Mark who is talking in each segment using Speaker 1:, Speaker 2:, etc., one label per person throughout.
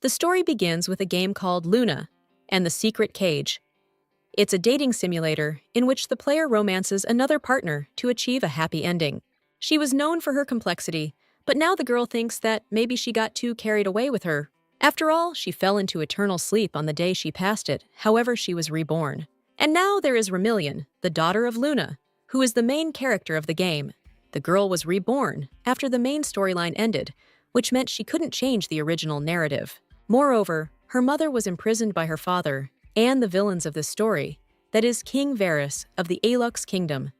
Speaker 1: The story begins with a game called Luna and the Secret Cage. It's a dating simulator in which the player romances another partner to achieve a happy ending. She was known for her complexity, but now the girl thinks that maybe she got too carried away with her. After all, she fell into eternal sleep on the day she passed it, however she was reborn. And now there is Remillion, the daughter of Luna, who is the main character of the game. The girl was reborn after the main storyline ended, which meant she couldn't change the original narrative. Moreover, her mother was imprisoned by her father and the villains of this story, that is King Varus of the Alux Kingdom.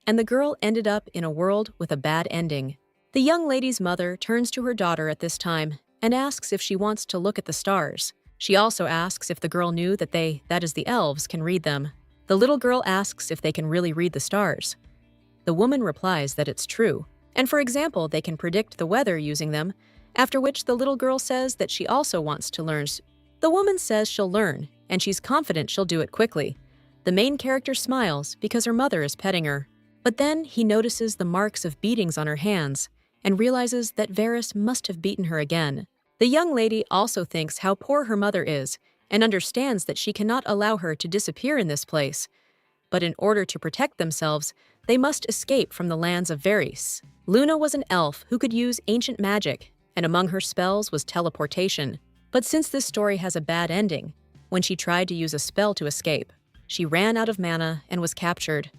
Speaker 1: And the girl ended up in a world with a bad ending. The young lady's mother turns to her daughter at this time and asks if she wants to look at the stars. She also asks if the girl knew that they, that is the elves, can read them. The little girl asks if they can really read the stars. The woman replies that it's true, and for example, they can predict the weather using them, after which the little girl says that she also wants to learn. The woman says she'll learn, and she's confident she'll do it quickly. The main character smiles because her mother is petting her. But then he notices the marks of beatings on her hands and realizes that Varus must have beaten her again. The young lady also thinks how poor her mother is and understands that she cannot allow her to disappear in this place. But in order to protect themselves, they must escape from the lands of Varys. Luna was an elf who could use ancient magic, and among her spells was teleportation. But since this story has a bad ending, when she tried to use a spell to escape, she ran out of mana and was captured.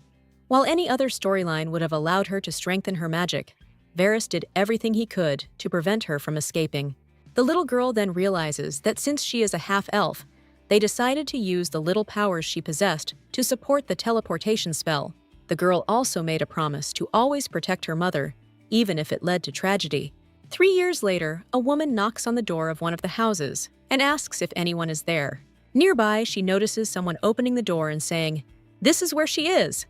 Speaker 1: While any other storyline would have allowed her to strengthen her magic, Varys did everything he could to prevent her from escaping. The little girl then realizes that since she is a half-elf, they decided to use the little powers she possessed to support the teleportation spell. The girl also made a promise to always protect her mother, even if it led to tragedy. 3 years later, a woman knocks on the door of one of the houses and asks if anyone is there. Nearby, she notices someone opening the door and saying, "This is where she is."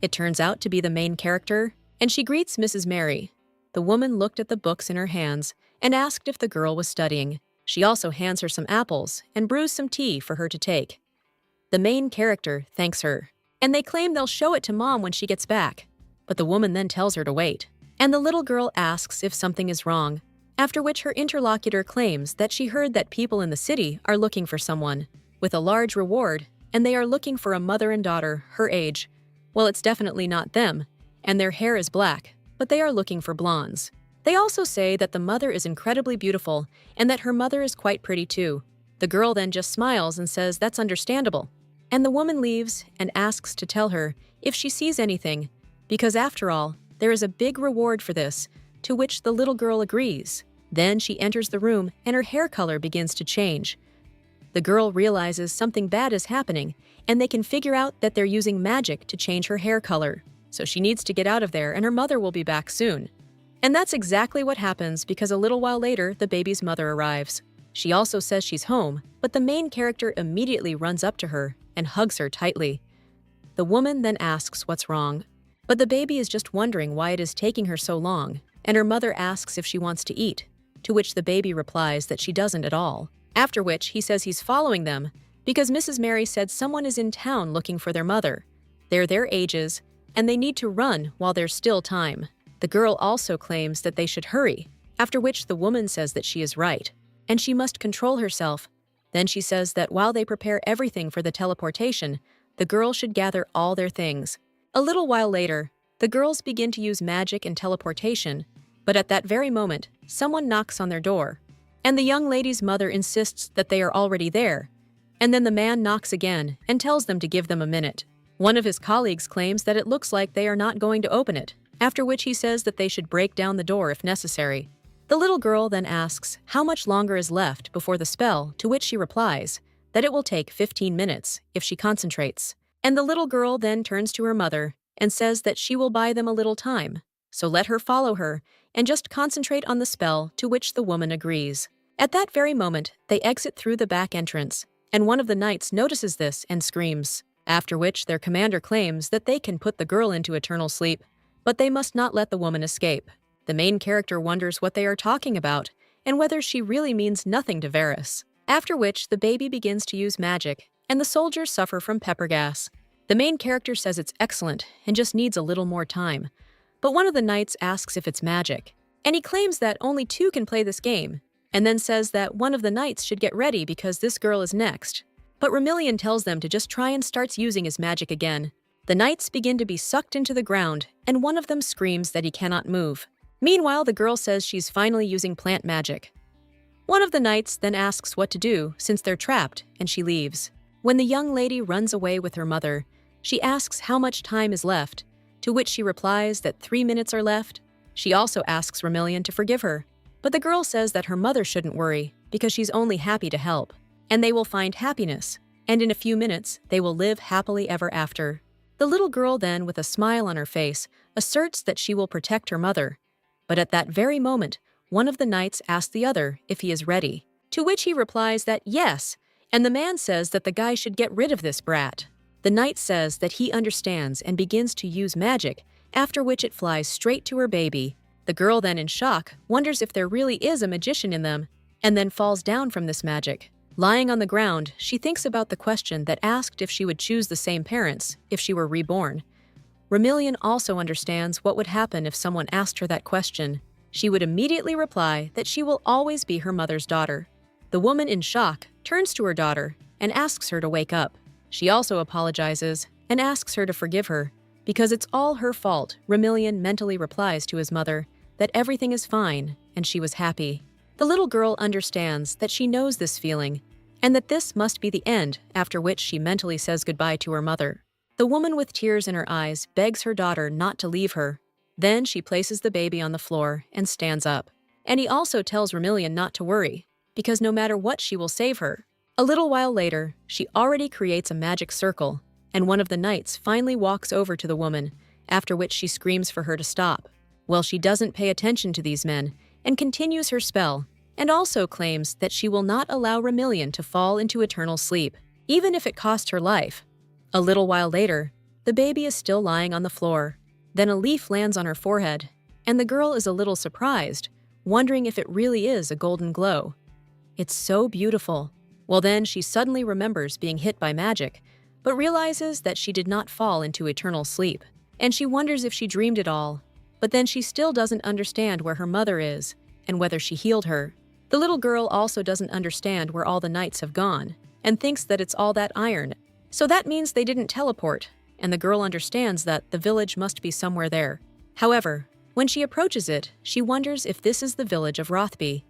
Speaker 1: It turns out to be the main character, and she greets Mrs. Mary. The woman looked at the books in her hands and asked if the girl was studying. She also hands her some apples and brews some tea for her to take. The main character thanks her, and they claim they'll show it to Mom when she gets back. But the woman then tells her to wait, and the little girl asks if something is wrong, after which her interlocutor claims that she heard that people in the city are looking for someone with a large reward, and they are looking for a mother and daughter her age. Well, it's definitely not them, and their hair is black, but they are looking for blondes. They also say that the mother is incredibly beautiful and that her mother is quite pretty too. The girl then just smiles and says that's understandable. And the woman leaves and asks to tell her if she sees anything, because after all, there is a big reward for this, to which the little girl agrees. Then she enters the room and her hair color begins to change. The girl realizes something bad is happening, and they can figure out that they're using magic to change her hair color. So she needs to get out of there and her mother will be back soon. And that's exactly what happens because a little while later, the baby's mother arrives. She also says she's home, but the main character immediately runs up to her and hugs her tightly. The woman then asks what's wrong, but the baby is just wondering why it is taking her so long, and her mother asks if she wants to eat, to which the baby replies that she doesn't at all. After which, he says he's following them because Mrs. Mary said someone is in town looking for their mother. They're their ages, and they need to run while there's still time. The girl also claims that they should hurry, after which the woman says that she is right, and she must control herself. Then she says that while they prepare everything for the teleportation, the girl should gather all their things. A little while later, the girls begin to use magic and teleportation, but at that very moment, someone knocks on their door, and the young lady's mother insists that they are already there, and then the man knocks again and tells them to give them a minute. One of his colleagues claims that it looks like they are not going to open it, after which he says that they should break down the door if necessary. The little girl then asks how much longer is left before the spell, to which she replies that it will take 15 minutes if she concentrates. And the little girl then turns to her mother and says that she will buy them a little time, so let her follow her and just concentrate on the spell, to which the woman agrees. At that very moment, they exit through the back entrance, and one of the knights notices this and screams, after which their commander claims that they can put the girl into eternal sleep, but they must not let the woman escape. The main character wonders what they are talking about and whether she really means nothing to Varys. After which, the baby begins to use magic, and the soldiers suffer from pepper gas. The main character says it's excellent and just needs a little more time. But one of the knights asks if it's magic, and he claims that only 2 can play this game, and then says that one of the knights should get ready because this girl is next. But Remillion tells them to just try and starts using his magic again. The knights begin to be sucked into the ground, and one of them screams that he cannot move. Meanwhile, the girl says she's finally using plant magic. One of the knights then asks what to do since they're trapped, and she leaves. When the young lady runs away with her mother, she asks how much time is left, to which she replies that 3 minutes are left. She also asks Remillion to forgive her, but the girl says that her mother shouldn't worry because she's only happy to help, and they will find happiness, and in a few minutes, they will live happily ever after. The little girl then, with a smile on her face, asserts that she will protect her mother. But at that very moment, one of the knights asks the other if he is ready, to which he replies that yes, and the man says that the guy should get rid of this brat. The knight says that he understands and begins to use magic, after which it flies straight to her baby. The girl then, in shock, wonders if there really is a magician in them, and then falls down from this magic. Lying on the ground, she thinks about the question that asked if she would choose the same parents if she were reborn. Remillion also understands what would happen if someone asked her that question. She would immediately reply that she will always be her mother's daughter. The woman, in shock, turns to her daughter and asks her to wake up. She also apologizes and asks her to forgive her. Because it's all her fault, Remillion mentally replies to his mother that everything is fine and she was happy. The little girl understands that she knows this feeling and that this must be the end, after which she mentally says goodbye to her mother. The woman with tears in her eyes begs her daughter not to leave her. Then she places the baby on the floor and stands up. And he also tells Remillion not to worry, because no matter what, she will save her. A little while later, she already creates a magic circle, and one of the knights finally walks over to the woman, after which she screams for her to stop. Well, she doesn't pay attention to these men and continues her spell, and also claims that she will not allow Remillion to fall into eternal sleep, even if it cost her life. A little while later, the baby is still lying on the floor. Then a leaf lands on her forehead, and the girl is a little surprised, wondering if it really is a golden glow. It's so beautiful. Well, then she suddenly remembers being hit by magic, but realizes that she did not fall into eternal sleep, and she wonders if she dreamed it all. But then she still doesn't understand where her mother is, and whether she healed her. The little girl also doesn't understand where all the knights have gone, and thinks that it's all that iron. So that means they didn't teleport, and the girl understands that the village must be somewhere there. However, when she approaches it, she wonders if this is the village of Rothby.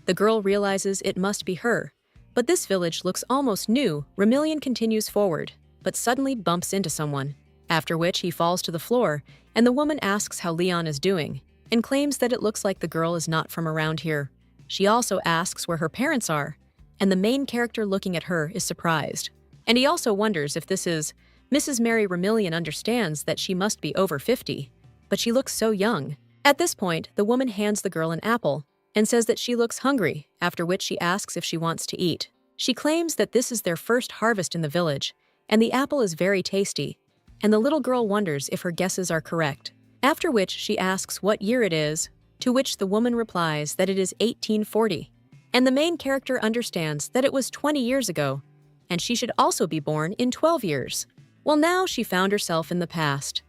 Speaker 1: The girl realizes it must be her, but this village looks almost new. Remillion continues forward, but suddenly bumps into someone, after which he falls to the floor, and the woman asks how Leon is doing, and claims that it looks like the girl is not from around here. She also asks where her parents are, and the main character looking at her is surprised. And he also wonders if this is Mrs. Mary. Remillion understands that she must be over 50, but she looks so young. At this point, the woman hands the girl an apple and says that she looks hungry, after which she asks if she wants to eat. She claims that this is their first harvest in the village, and the apple is very tasty, and the little girl wonders if her guesses are correct. After which she asks what year it is, to which the woman replies that it is 1840, and the main character understands that it was 20 years ago, and she should also be born in 12 years. Well, now she found herself in the past.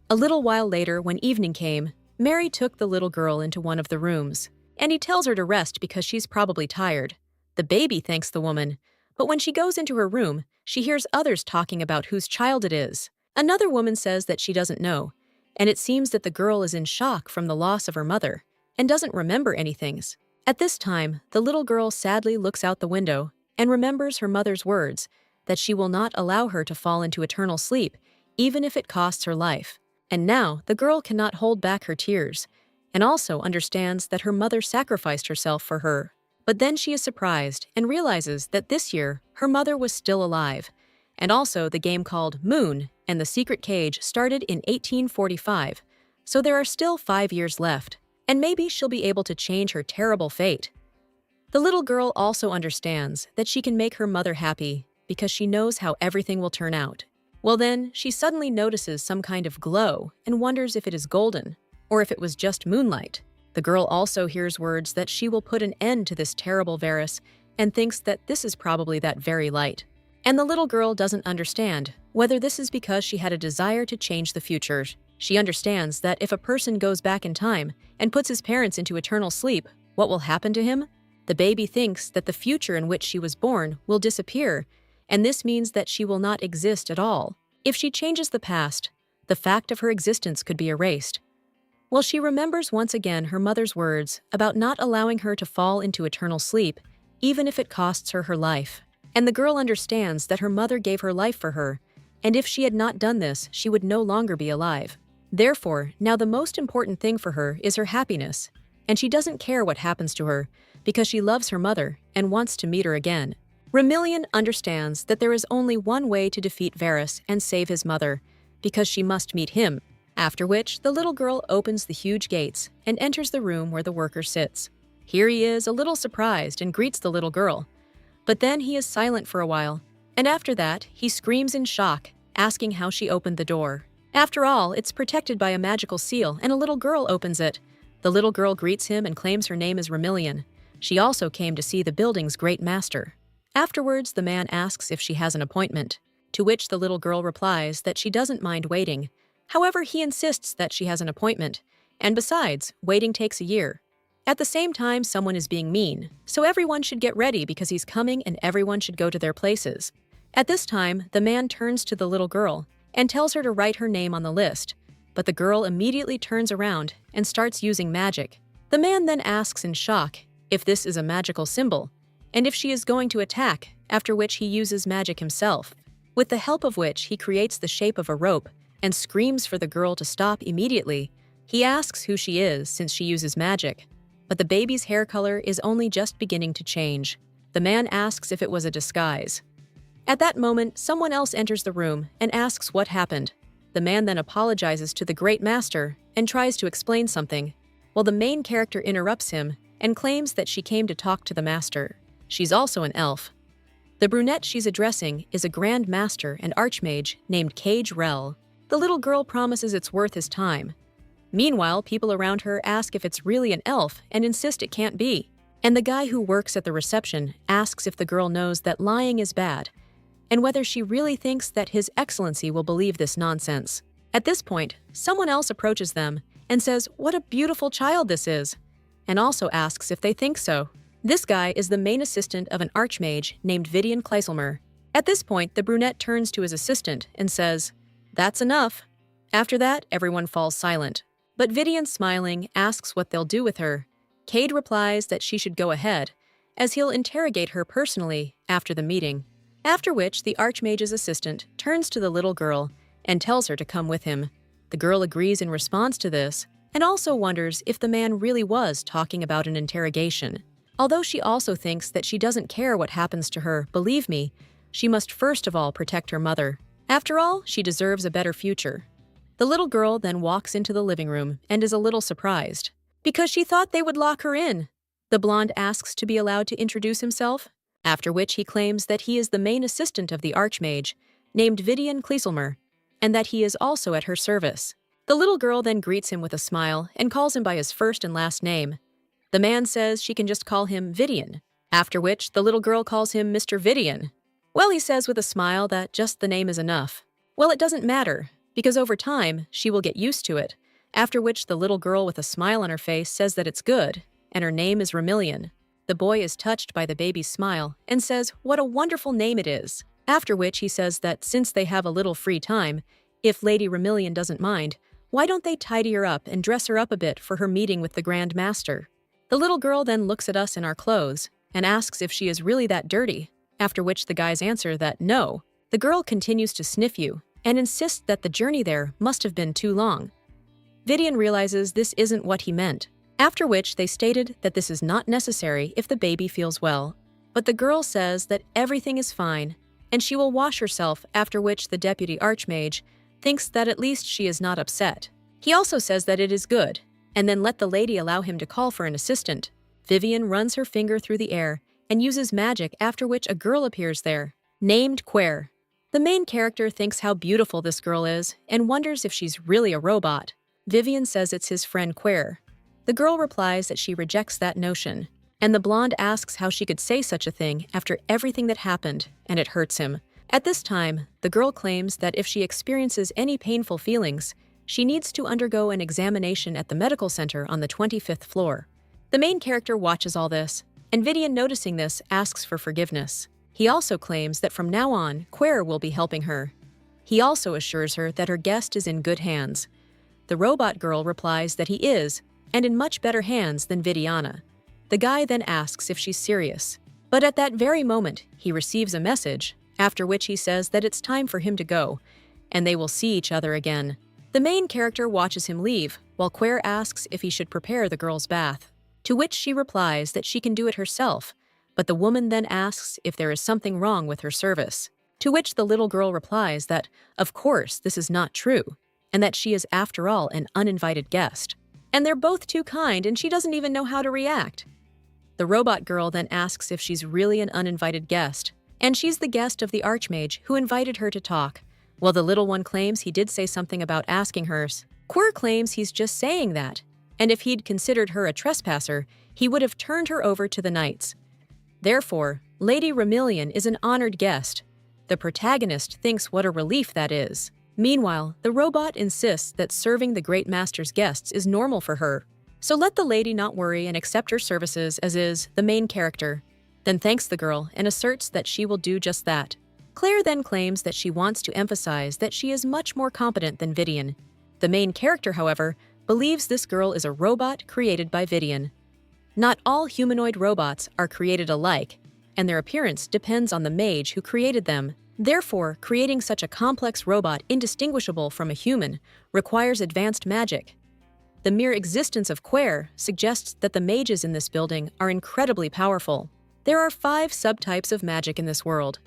Speaker 1: A little while later, when evening came, Mary took the little girl into one of the rooms, and he tells her to rest because she's probably tired. The baby thanks the woman, but when she goes into her room, she hears others talking about whose child it is. Another woman says that she doesn't know, and it seems that the girl is in shock from the loss of her mother and doesn't remember anything. At this time, the little girl sadly looks out the window and remembers her mother's words that she will not allow her to fall into eternal sleep, even if it costs her life. And now the girl cannot hold back her tears, and also understands that her mother sacrificed herself for her. But then she is surprised and realizes that this year her mother was still alive, and also the game called Moon and the Secret Cage started in 1845, so there are still 5 years left, and maybe she'll be able to change her terrible fate. The little girl also understands that she can make her mother happy because she knows how everything will turn out. Well, then, she suddenly notices some kind of glow and wonders if it is golden, or if it was just moonlight. The girl also hears words that she will put an end to this terrible virus and thinks that this is probably that very light. And the little girl doesn't understand whether this is because she had a desire to change the future. She understands that if a person goes back in time and puts his parents into eternal sleep, what will happen to him? The baby thinks that the future in which she was born will disappear, and this means that she will not exist at all. If she changes the past, the fact of her existence could be erased. Well, she remembers once again her mother's words about not allowing her to fall into eternal sleep, even if it costs her her life. And the girl understands that her mother gave her life for her, and if she had not done this, she would no longer be alive. Therefore, now the most important thing for her is her happiness, and she doesn't care what happens to her because she loves her mother and wants to meet her again. Remillion understands that there is only one way to defeat Varys and save his mother, because she must meet him. After which, the little girl opens the huge gates and enters the room where the worker sits. Here he is, a little surprised, and greets the little girl. But then he is silent for a while, and after that, he screams in shock, asking how she opened the door. After all, it's protected by a magical seal, and a little girl opens it. The little girl greets him and claims her name is Remillion. She also came to see the building's great master. Afterwards, the man asks if she has an appointment, to which the little girl replies that she doesn't mind waiting. However, he insists that she has an appointment, and besides, waiting takes a year. At the same time, someone is being mean, so everyone should get ready because he's coming and everyone should go to their places. At this time, the man turns to the little girl and tells her to write her name on the list, but the girl immediately turns around and starts using magic. The man then asks in shock if this is a magical symbol, and if she is going to attack, after which he uses magic himself, with the help of which he creates the shape of a rope and screams for the girl to stop immediately. He asks who she is since she uses magic, but the baby's hair color is only just beginning to change. The man asks if it was a disguise. At that moment, someone else enters the room and asks what happened. The man then apologizes to the great master and tries to explain something, while the main character interrupts him and claims that she came to talk to the master. She's also an elf. The brunette she's addressing is a grand master and archmage named Cage Rel. The little girl promises it's worth his time. Meanwhile, people around her ask if it's really an elf and insist it can't be. And the guy who works at the reception asks if the girl knows that lying is bad, and whether she really thinks that His Excellency will believe this nonsense. At this point, someone else approaches them and says what a beautiful child this is, and also asks if they think so. This guy is the main assistant of an archmage named Vidian Kleiselmer. At this point, the brunette turns to his assistant and says, "That's enough." After that, everyone falls silent. But Vidian, smiling, asks what they'll do with her. Cade replies that she should go ahead, as he'll interrogate her personally after the meeting. After which, the archmage's assistant turns to the little girl and tells her to come with him. The girl agrees in response to this, and also wonders if the man really was talking about an interrogation. Although she also thinks that she doesn't care what happens to her, believe me, she must first of all protect her mother. After all, she deserves a better future. The little girl then walks into the living room and is a little surprised, because she thought they would lock her in. The blonde asks to be allowed to introduce himself, after which he claims that he is the main assistant of the archmage, named Vidian Kleiselmer, and that he is also at her service. The little girl then greets him with a smile and calls him by his first and last name. The man says she can just call him Vidian, after which the little girl calls him Mr. Vidian. Well, he says with a smile that just the name is enough. Well, it doesn't matter, because over time, she will get used to it, after which the little girl with a smile on her face says that it's good, and her name is Remillion. The boy is touched by the baby's smile and says what a wonderful name it is, after which he says that since they have a little free time, if Lady Remillion doesn't mind, why don't they tidy her up and dress her up a bit for her meeting with the Grand Master? The little girl then looks at us in our clothes and asks if she is really that dirty, after which the guys answer that no. The girl continues to sniff you and insists that the journey there must have been too long. Vidian realizes this isn't what he meant, after which they stated that this is not necessary if the baby feels well. But the girl says that everything is fine, and she will wash herself, after which the deputy archmage thinks that at least she is not upset. He also says that it is good, and then let the lady allow him to call for an assistant. Vivian runs her finger through the air and uses magic, after which a girl appears there, named Quare. The main character thinks how beautiful this girl is and wonders if she's really a robot. Vivian says it's his friend Quare. The girl replies that she rejects that notion, and the blonde asks how she could say such a thing after everything that happened, and it hurts him. At this time, the girl claims that if she experiences any painful feelings, she needs to undergo an examination at the medical center on the 25th floor. The main character watches all this and Vidian, noticing this, asks for forgiveness. He also claims that from now on, Quare will be helping her. He also assures her that her guest is in good hands. The robot girl replies that he is, and in much better hands than Vidiana. The guy then asks if she's serious. But at that very moment, he receives a message, after which he says that it's time for him to go, and they will see each other again. The main character watches him leave, while Quare asks if he should prepare the girl's bath, to which she replies that she can do it herself, but the woman then asks if there is something wrong with her service, to which the little girl replies that, of course, this is not true, and that she is, after all, an uninvited guest. And they're both too kind, and she doesn't even know how to react. The robot girl then asks if she's really an uninvited guest, and she's the guest of the Archmage who invited her to talk, while the little one claims he did say something about asking hers. Quare claims he's just saying that, and if he'd considered her a trespasser, he would have turned her over to the knights. Therefore, Lady Remillion is an honored guest. The protagonist thinks what a relief that is. Meanwhile, the robot insists that serving the Great Master's guests is normal for her. So let the lady not worry and accept her services as is the main character, then thanks the girl and asserts that she will do just that. Claire then claims that she wants to emphasize that she is much more competent than Vidian. The main character, however, believes this girl is a robot created by Vidian. Not all humanoid robots are created alike, and their appearance depends on the mage who created them. Therefore, creating such a complex robot indistinguishable from a human requires advanced magic. The mere existence of Quare suggests that the mages in this building are incredibly powerful. There are 5 subtypes of magic in this world: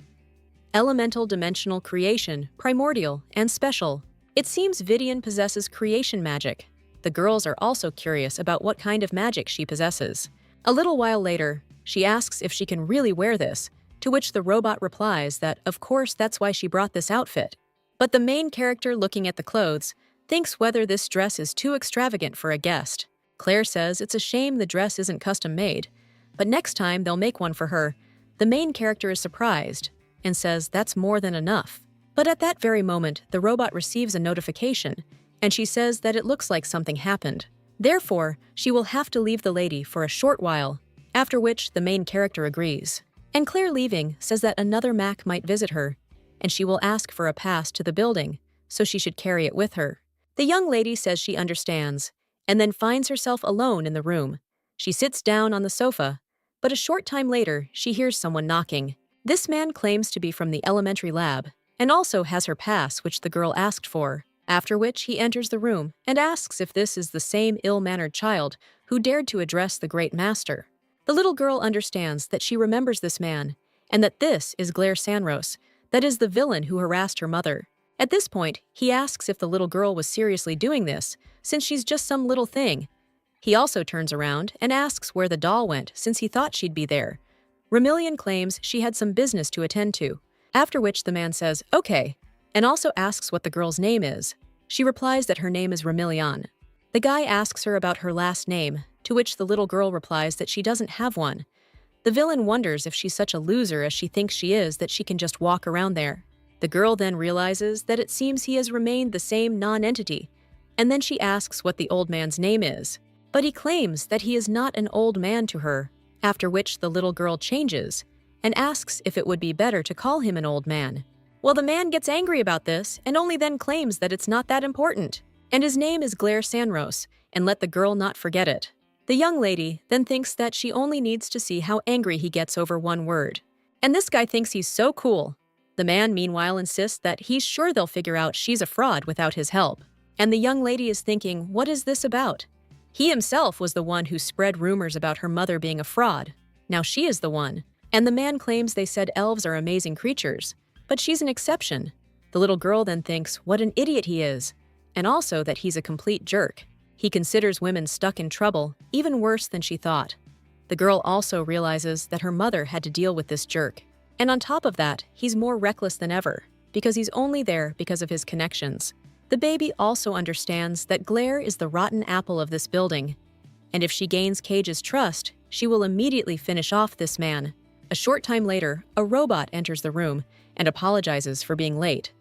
Speaker 1: elemental, dimensional, creation, primordial, and special. It seems Vidian possesses creation magic. The girls are also curious about what kind of magic she possesses. A little while later, she asks if she can really wear this, to which the robot replies that, of course, that's why she brought this outfit. But the main character, looking at the clothes, thinks whether this dress is too extravagant for a guest. Claire says it's a shame the dress isn't custom-made, but next time they'll make one for her. The main character is surprised and says that's more than enough. But at that very moment, the robot receives a notification, and she says that it looks like something happened. Therefore, she will have to leave the lady for a short while, after which the main character agrees. And Claire, leaving, says that another Mac might visit her, and she will ask for a pass to the building, so she should carry it with her. The young lady says she understands, and then finds herself alone in the room. She sits down on the sofa, but a short time later, she hears someone knocking. This man claims to be from the elementary lab, and also has her pass which the girl asked for, after which he enters the room and asks if this is the same ill-mannered child who dared to address the Great Master. The little girl understands that she remembers this man, and that this is Glare Sanros, that is the villain who harassed her mother. At this point, he asks if the little girl was seriously doing this, since she's just some little thing. He also turns around and asks where the doll went, since he thought she'd be there. Remillion claims she had some business to attend to, after which the man says, okay, and also asks what the girl's name is. She replies that her name is Remillion. The guy asks her about her last name, to which the little girl replies that she doesn't have one. The villain wonders if she's such a loser as she thinks she is that she can just walk around there. The girl then realizes that it seems he has remained the same non-entity, and then she asks what the old man's name is. But he claims that he is not an old man to her, after which the little girl changes and asks if it would be better to call him an old man. Well, the man gets angry about this and only then claims that it's not that important, and his name is Glare Sanros, and let the girl not forget it. The young lady then thinks that she only needs to see how angry he gets over one word. And this guy thinks he's so cool. The man, meanwhile, insists that he's sure they'll figure out she's a fraud without his help. And the young lady is thinking, what is this about? He himself was the one who spread rumors about her mother being a fraud. Now she is the one. And the man claims they said elves are amazing creatures, but she's an exception. The little girl then thinks what an idiot he is, and also that he's a complete jerk. He considers women stuck in trouble, even worse than she thought. The girl also realizes that her mother had to deal with this jerk. And on top of that, he's more reckless than ever, because he's only there because of his connections. The baby also understands that Glare is the rotten apple of this building, and if she gains Cage's trust, she will immediately finish off this man. A short time later, a robot enters the room and apologizes for being late.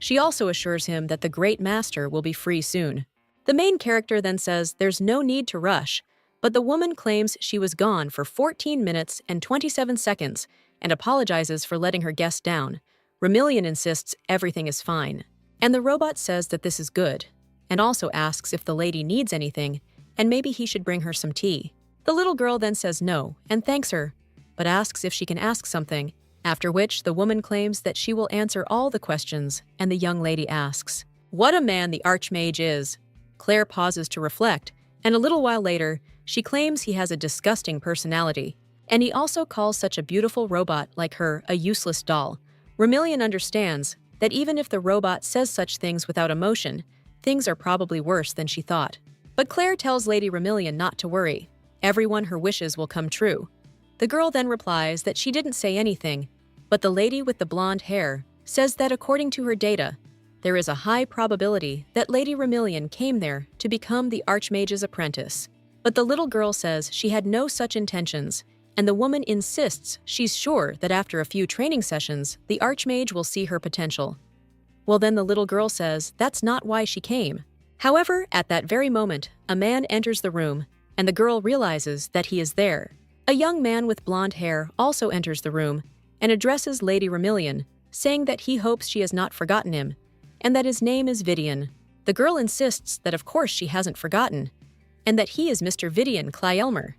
Speaker 1: She also assures him that the Great Master will be free soon. The main character then says there's no need to rush, But the woman claims she was gone for 14 minutes and 27 seconds and apologizes for letting her guest down. Remillion insists everything is fine. And the robot says that this is good, and also asks if the lady needs anything, and maybe he should bring her some tea. The little girl then says no and thanks her, but asks if she can ask something, after which the woman claims that she will answer all the questions, and the young lady asks, "What a man the Archmage is!" Claire pauses to reflect, and a little while later, she claims he has a disgusting personality, and he also calls such a beautiful robot like her a useless doll. Remillion understands that even if the robot says such things without emotion, things are probably worse than she thought. But Claire tells Lady Remillion not to worry. Everyone her wishes will come true. The girl then replies that she didn't say anything, but the lady with the blonde hair says that according to her data, there is a high probability that Lady Remillion came there to become the Archmage's apprentice. But the little girl says she had no such intentions, and the woman insists she's sure that after a few training sessions, the Archmage will see her potential. Well, then the little girl says that's not why she came. However, at that very moment, a man enters the room, and the girl realizes that he is there. A young man with blonde hair also enters the room and addresses Lady Remillion, saying that he hopes she has not forgotten him, and that his name is Vidian. The girl insists that of course she hasn't forgotten, and that he is Mr. Vidian Clyelmer.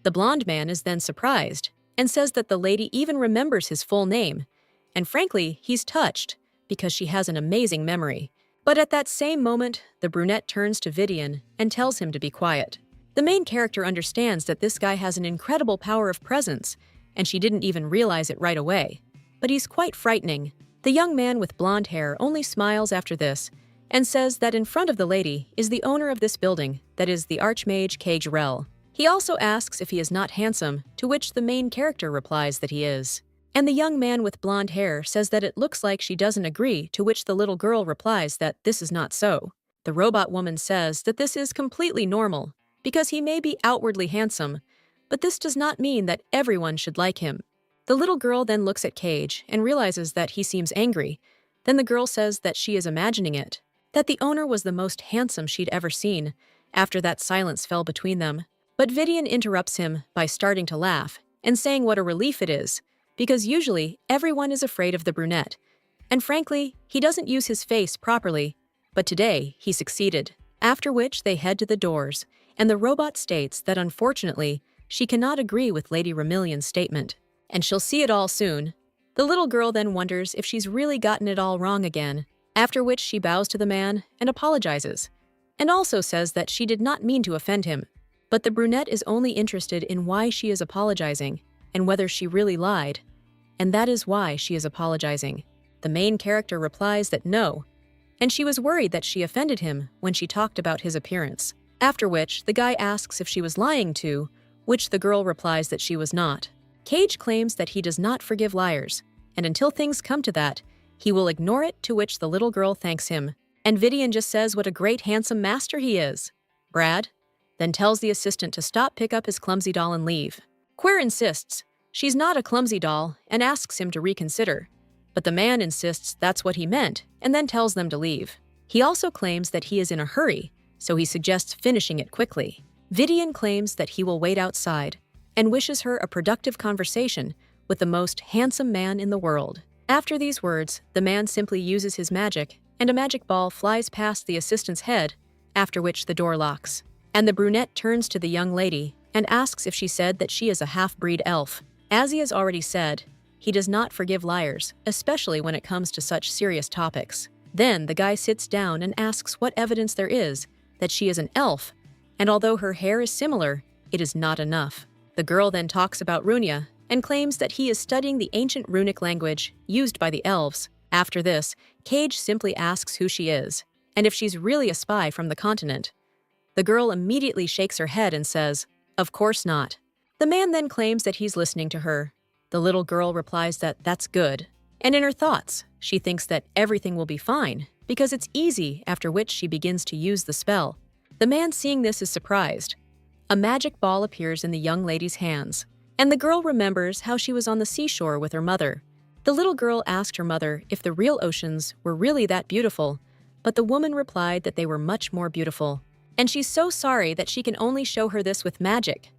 Speaker 1: The blonde man is then surprised, and says that the lady even remembers his full name, and frankly, he's touched, because she has an amazing memory. But at that same moment, the brunette turns to Vidian and tells him to be quiet. The main character understands that this guy has an incredible power of presence, and she didn't even realize it right away. But he's quite frightening. The young man with blonde hair only smiles after this, and says that in front of the lady is the owner of this building, that is the Archmage Cagerel. He also asks if he is not handsome, to which the main character replies that he is. And the young man with blonde hair says that it looks like she doesn't agree, to which the little girl replies that this is not so. The robot woman says that this is completely normal, because he may be outwardly handsome, but this does not mean that everyone should like him. The little girl then looks at Cage and realizes that he seems angry. Then the girl says that she is imagining it, that the owner was the most handsome she'd ever seen, after that silence fell between them. But Vidian interrupts him by starting to laugh and saying what a relief it is, because usually everyone is afraid of the brunette. And frankly, he doesn't use his face properly, but today he succeeded. After which they head to the doors, and the robot states that unfortunately, she cannot agree with Lady Remillion's statement, and she'll see it all soon. The little girl then wonders if she's really gotten it all wrong again, after which she bows to the man and apologizes, and also says that she did not mean to offend him. But the brunette is only interested in why she is apologizing, and whether she really lied, and that is why she is apologizing. The main character replies that no, and she was worried that she offended him when she talked about his appearance, after which the guy asks if she was lying to, which the girl replies that she was not. Cage claims that he does not forgive liars, and until things come to that, he will ignore it, to which the little girl thanks him, and Vidian just says what a great handsome master he is. Brad then tells the assistant to stop, pick up his clumsy doll and leave. Queer insists she's not a clumsy doll and asks him to reconsider, but the man insists that's what he meant and then tells them to leave. He also claims that he is in a hurry, so he suggests finishing it quickly. Vidian claims that he will wait outside and wishes her a productive conversation with the most handsome man in the world. After these words, the man simply uses his magic, and a magic ball flies past the assistant's head, after which the door locks. And the brunette turns to the young lady and asks if she said that she is a half-breed elf. As he has already said, he does not forgive liars, especially when it comes to such serious topics. Then the guy sits down and asks what evidence there is that she is an elf, and although her hair is similar, it is not enough. The girl then talks about Runia and claims that he is studying the ancient runic language used by the elves. After this, Cage simply asks who she is, and if she's really a spy from the continent. The girl immediately shakes her head and says, "Of course not." The man then claims that he's listening to her. The little girl replies that that's good. And in her thoughts, she thinks that everything will be fine, because it's easy, after which she begins to use the spell. The man seeing this is surprised. A magic ball appears in the young lady's hands, and the girl remembers how she was on the seashore with her mother. The little girl asked her mother if the real oceans were really that beautiful, but the woman replied that they were much more beautiful. and she's so sorry that she can only show her this with magic.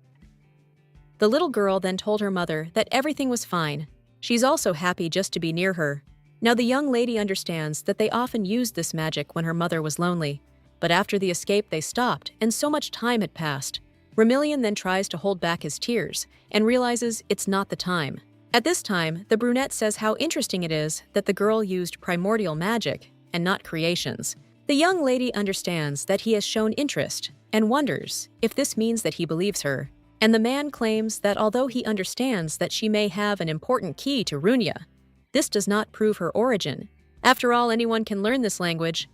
Speaker 1: The little girl then told her mother that everything was fine. She's also happy just to be near her. Now the young lady understands that they often used this magic when her mother was lonely, but after the escape they stopped and so much time had passed. Remillion then tries to hold back his tears and realizes it's not the time. At this time, the brunette says how interesting it is that the girl used primordial magic and not creations. The young lady understands that he has shown interest and wonders if this means that he believes her. And the man claims that although he understands that she may have an important key to Runia, this does not prove her origin. After all, anyone can learn this language.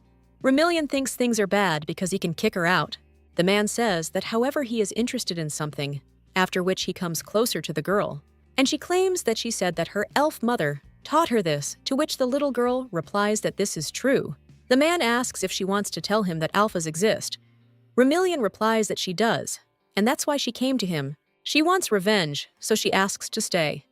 Speaker 1: Remillion thinks things are bad because he can kick her out. The man says that however he is interested in something, after which he comes closer to the girl. And she claims that she said that her elf mother taught her this, to which the little girl replies that this is true. The man asks if she wants to tell him that alphas exist. Remillion replies that she does, and that's why she came to him. She wants revenge, so she asks to stay.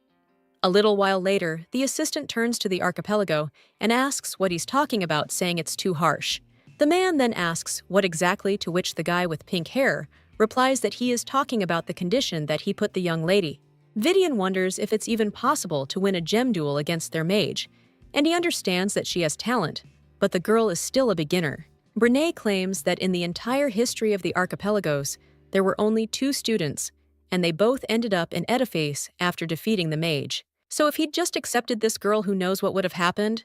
Speaker 1: A little while later, the assistant turns to the archipelago and asks what he's talking about, saying it's too harsh. The man then asks what exactly, to which the guy with pink hair replies that he is talking about the condition that he put the young lady. Vidian wonders if it's even possible to win a gem duel against their mage, and he understands that she has talent, but the girl is still a beginner. Brene claims that in the entire history of the archipelagos, there were only 2 students, and they both ended up in Edifice after defeating the mage. So if he'd just accepted this girl, who knows what would have happened?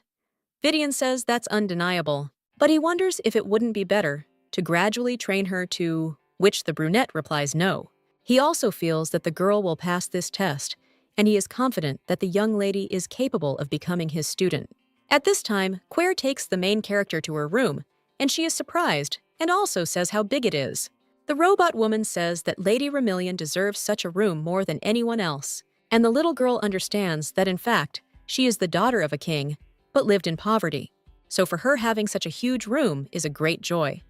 Speaker 1: Vidian says that's undeniable, but he wonders if it wouldn't be better to gradually train her to, which the brunette replies no. He also feels that the girl will pass this test, and he is confident that the young lady is capable of becoming his student. At this time, Quare takes the main character to her room, and she is surprised and also says how big it is. The robot woman says that Lady Remillion deserves such a room more than anyone else, and the little girl understands that in fact, she is the daughter of a king, but lived in poverty. So for her, having such a huge room is a great joy.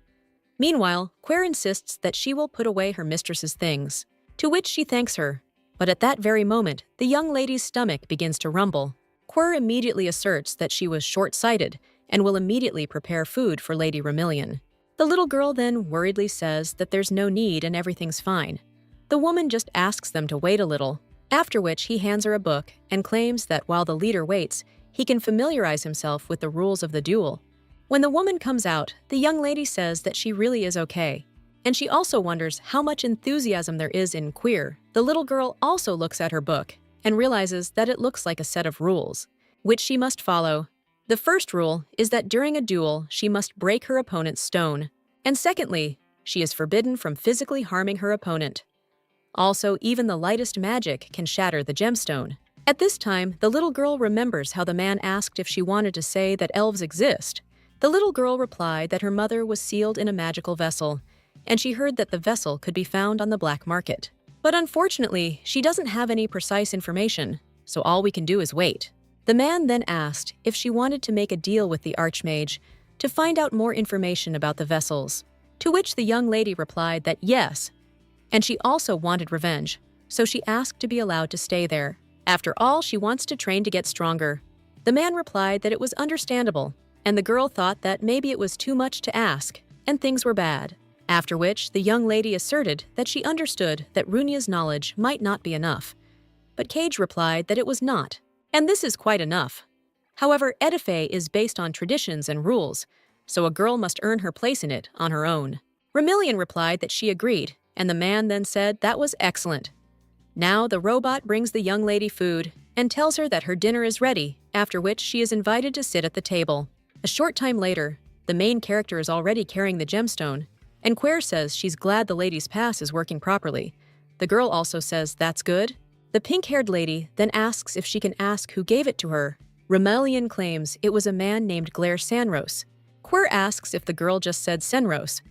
Speaker 1: Meanwhile, Quare insists that she will put away her mistress's things, to which she thanks her. But at that very moment, the young lady's stomach begins to rumble. Quare immediately asserts that she was short-sighted and will immediately prepare food for Lady Remillion. The little girl then worriedly says that there's no need and everything's fine. The woman just asks them to wait a little, after which he hands her a book and claims that while the leader waits, he can familiarize himself with the rules of the duel. When the woman comes out, the young lady says that she really is okay, and she also wonders how much enthusiasm there is in Quare. The little girl also looks at her book and realizes that it looks like a set of rules, which she must follow. The first rule is that during a duel, she must break her opponent's stone, and secondly, she is forbidden from physically harming her opponent. Also, even the lightest magic can shatter the gemstone. At this time, the little girl remembers how the man asked if she wanted to say that elves exist. The little girl replied that her mother was sealed in a magical vessel, and she heard that the vessel could be found on the black market. But unfortunately, she doesn't have any precise information, so all we can do is wait. The man then asked if she wanted to make a deal with the Archmage to find out more information about the vessels, to which the young lady replied that yes, and she also wanted revenge, so she asked to be allowed to stay there. After all, she wants to train to get stronger. The man replied that it was understandable, and the girl thought that maybe it was too much to ask, and things were bad. After which, the young lady asserted that she understood that Runia's knowledge might not be enough, but Cage replied that it was not, and this is quite enough. However, Edife is based on traditions and rules, so a girl must earn her place in it on her own. Remillion replied that she agreed, and the man then said that was excellent. Now the robot brings the young lady food and tells her that her dinner is ready, after which she is invited to sit at the table. A short time later, the main character is already carrying the gemstone, and Quare says she's glad the lady's pass is working properly. The girl also says that's good. The pink-haired lady then asks if she can ask who gave it to her. Remillion claims it was a man named Glaire Sanros. Quare asks if the girl just said Senros.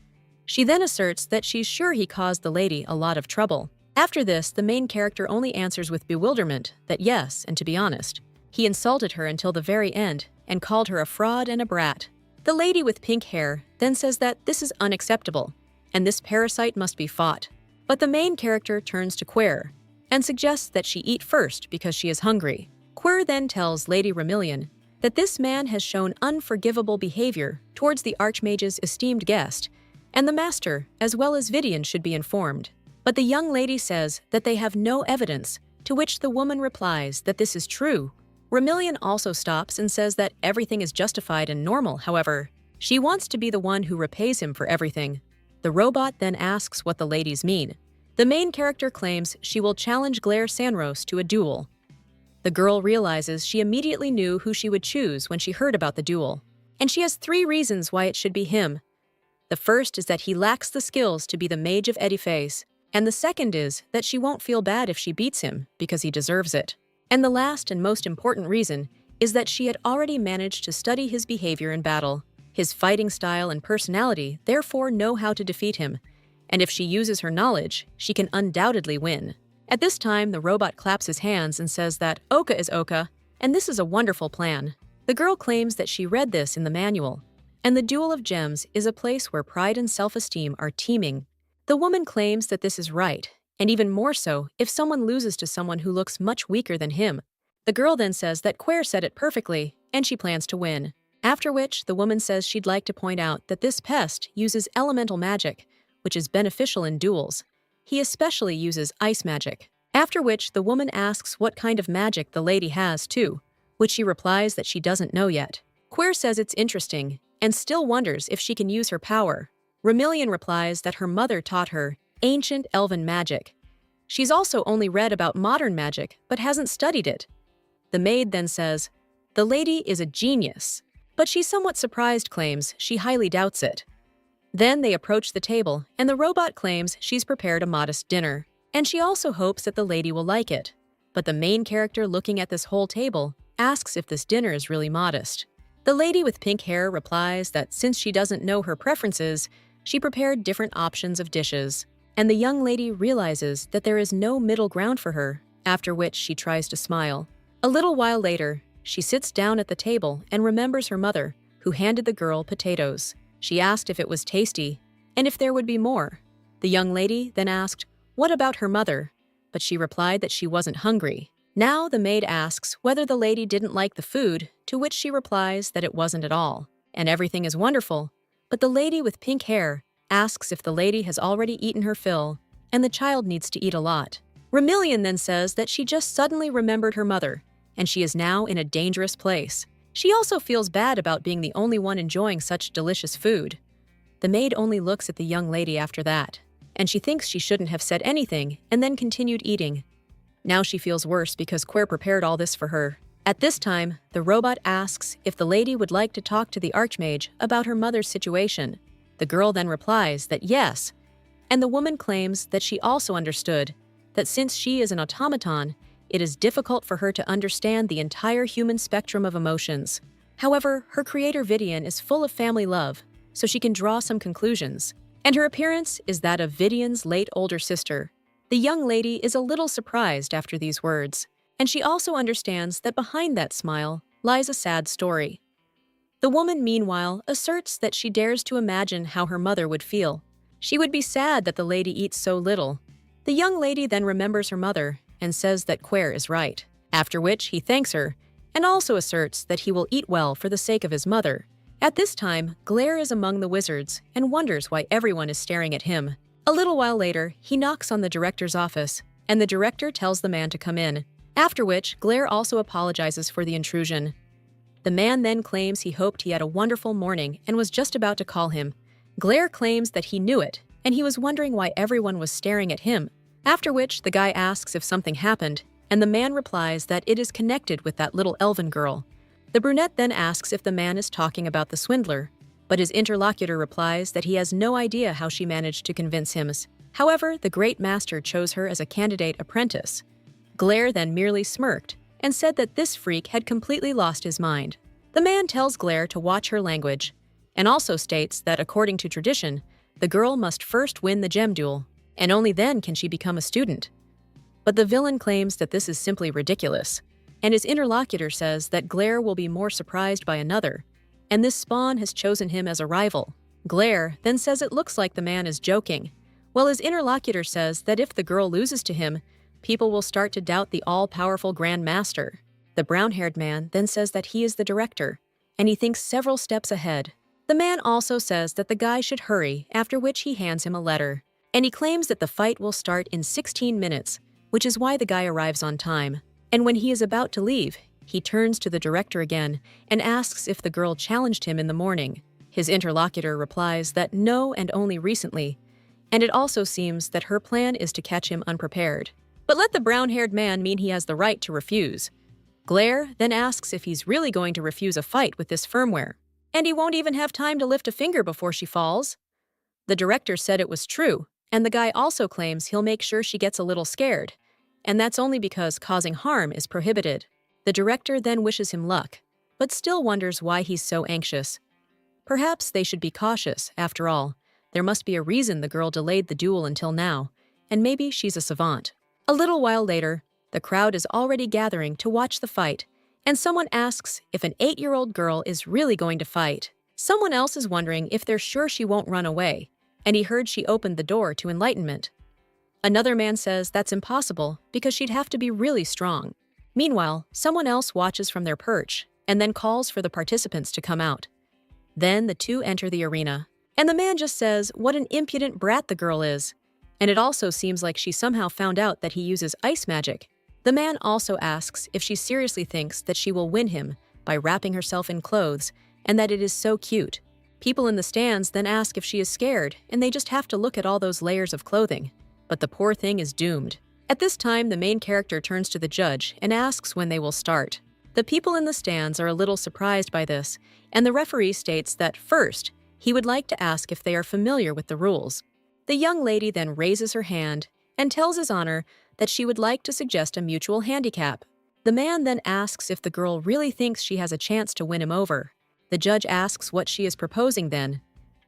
Speaker 1: She then asserts that she's sure he caused the lady a lot of trouble. After this, the main character only answers with bewilderment that yes, and to be honest, he insulted her until the very end and called her a fraud and a brat. The lady with pink hair then says that this is unacceptable, and this parasite must be fought. But the main character turns to Quare and suggests that she eat first because she is hungry. Quare then tells Lady Remillion that this man has shown unforgivable behavior towards the Archmage's esteemed guest, and the master, as well as Vidian, should be informed. But the young lady says that they have no evidence, to which the woman replies that this is true. Remillion also stops and says that everything is justified and normal, however. She wants to be the one who repays him for everything. The robot then asks what the ladies mean. The main character claims she will challenge Claire Sanros to a duel. The girl realizes she immediately knew who she would choose when she heard about the duel. And she has 3 reasons why it should be him. The first is that he lacks the skills to be the mage of Ediface, and the second is that she won't feel bad if she beats him because he deserves it. And the last and most important reason is that she had already managed to study his behavior in battle. His fighting style and personality therefore know how to defeat him, and if she uses her knowledge, she can undoubtedly win. At this time, the robot claps his hands and says that Oka is Oka, and this is a wonderful plan. The girl claims that she read this in the manual, and the Duel of Gems is a place where pride and self-esteem are teeming. The woman claims that this is right, and even more so if someone loses to someone who looks much weaker than him. The girl then says that Claire said it perfectly, and she plans to win. After which, the woman says she'd like to point out that this pest uses elemental magic, which is beneficial in duels. He especially uses ice magic. After which, the woman asks what kind of magic the lady has, too, which she replies that she doesn't know yet. Claire says it's interesting, and still wonders if she can use her power. Remillion replies that her mother taught her ancient elven magic. She's also only read about modern magic, but hasn't studied it. The maid then says, the lady is a genius, but she somewhat surprised claims she highly doubts it. Then they approach the table, and the robot claims she's prepared a modest dinner, and she also hopes that the lady will like it. But the main character looking at this whole table asks if this dinner is really modest. The lady with pink hair replies that since she doesn't know her preferences, she prepared different options of dishes, and the young lady realizes that there is no middle ground for her, after which she tries to smile. A little while later, she sits down at the table and remembers her mother, who handed the girl potatoes. She asked if it was tasty, and if there would be more. The young lady then asked, what about her mother? But she replied that she wasn't hungry. Now the maid asks whether the lady didn't like the food, to which she replies that it wasn't at all, and everything is wonderful. But the lady with pink hair asks if the lady has already eaten her fill, and the child needs to eat a lot. Remillion then says that she just suddenly remembered her mother, and she is now in a dangerous place. She also feels bad about being the only one enjoying such delicious food. The maid only looks at the young lady after that, and she thinks she shouldn't have said anything and then continued eating. Now she feels worse because Claire prepared all this for her. At this time, the robot asks if the lady would like to talk to the Archmage about her mother's situation. The girl then replies that yes, and the woman claims that she also understood that since she is an automaton, it is difficult for her to understand the entire human spectrum of emotions. However, her creator Vidian is full of family love, so she can draw some conclusions. And her appearance is that of Vidian's late older sister. The young lady is a little surprised after these words, and she also understands that behind that smile lies a sad story. The woman, meanwhile, asserts that she dares to imagine how her mother would feel. She would be sad that the lady eats so little. The young lady then remembers her mother and says that Claire is right, after which he thanks her and also asserts that he will eat well for the sake of his mother. At this time, Claire is among the wizards and wonders why everyone is staring at him. A little while later, he knocks on the director's office, and the director tells the man to come in, after which Claire also apologizes for the intrusion. The man then claims he hoped he had a wonderful morning and was just about to call him. Claire claims that he knew it, and he was wondering why everyone was staring at him, after which the guy asks if something happened, and the man replies that it is connected with that little elven girl. The brunette then asks if the man is talking about the swindler, but his interlocutor replies that he has no idea how she managed to convince him. However, the great master chose her as a candidate apprentice. Claire then merely smirked and said that this freak had completely lost his mind. The man tells Claire to watch her language, and also states that according to tradition, the girl must first win the gem duel, and only then can she become a student. But the villain claims that this is simply ridiculous, and his interlocutor says that Claire will be more surprised by another, and this spawn has chosen him as a rival. Claire then says it looks like the man is joking, while his interlocutor says that if the girl loses to him, people will start to doubt the all-powerful Grand Master. The brown-haired man then says that he is the director, and he thinks several steps ahead. The man also says that the guy should hurry, after which he hands him a letter. And he claims that the fight will start in 16 minutes, which is why the guy arrives on time. And when he is about to leave, he turns to the director again and asks if the girl challenged him in the morning. His interlocutor replies that no and only recently, and it also seems that her plan is to catch him unprepared. But let the brown-haired man mean he has the right to refuse. Glare then asks if he's really going to refuse a fight with this firmware, and he won't even have time to lift a finger before she falls. The director said it was true, and the guy also claims he'll make sure she gets a little scared, and that's only because causing harm is prohibited. The director then wishes him luck, but still wonders why he's so anxious. Perhaps they should be cautious, after all. There must be a reason the girl delayed the duel until now, and maybe she's a savant. A little while later, the crowd is already gathering to watch the fight, and someone asks if an 8-year-old girl is really going to fight. Someone else is wondering if they're sure she won't run away, and he heard she opened the door to enlightenment. Another man says that's impossible because she'd have to be really strong. Meanwhile, someone else watches from their perch and then calls for the participants to come out. Then the two enter the arena, and the man just says what an impudent brat the girl is. And it also seems like she somehow found out that he uses ice magic. The man also asks if she seriously thinks that she will win him by wrapping herself in clothes, and that it is so cute. People in the stands then ask if she is scared, and they just have to look at all those layers of clothing. But the poor thing is doomed. At this time, the main character turns to the judge and asks when they will start. The people in the stands are a little surprised by this, and the referee states that first, he would like to ask if they are familiar with the rules. The young lady then raises her hand and tells His Honor that she would like to suggest a mutual handicap. The man then asks if the girl really thinks she has a chance to win him over. The judge asks what she is proposing then,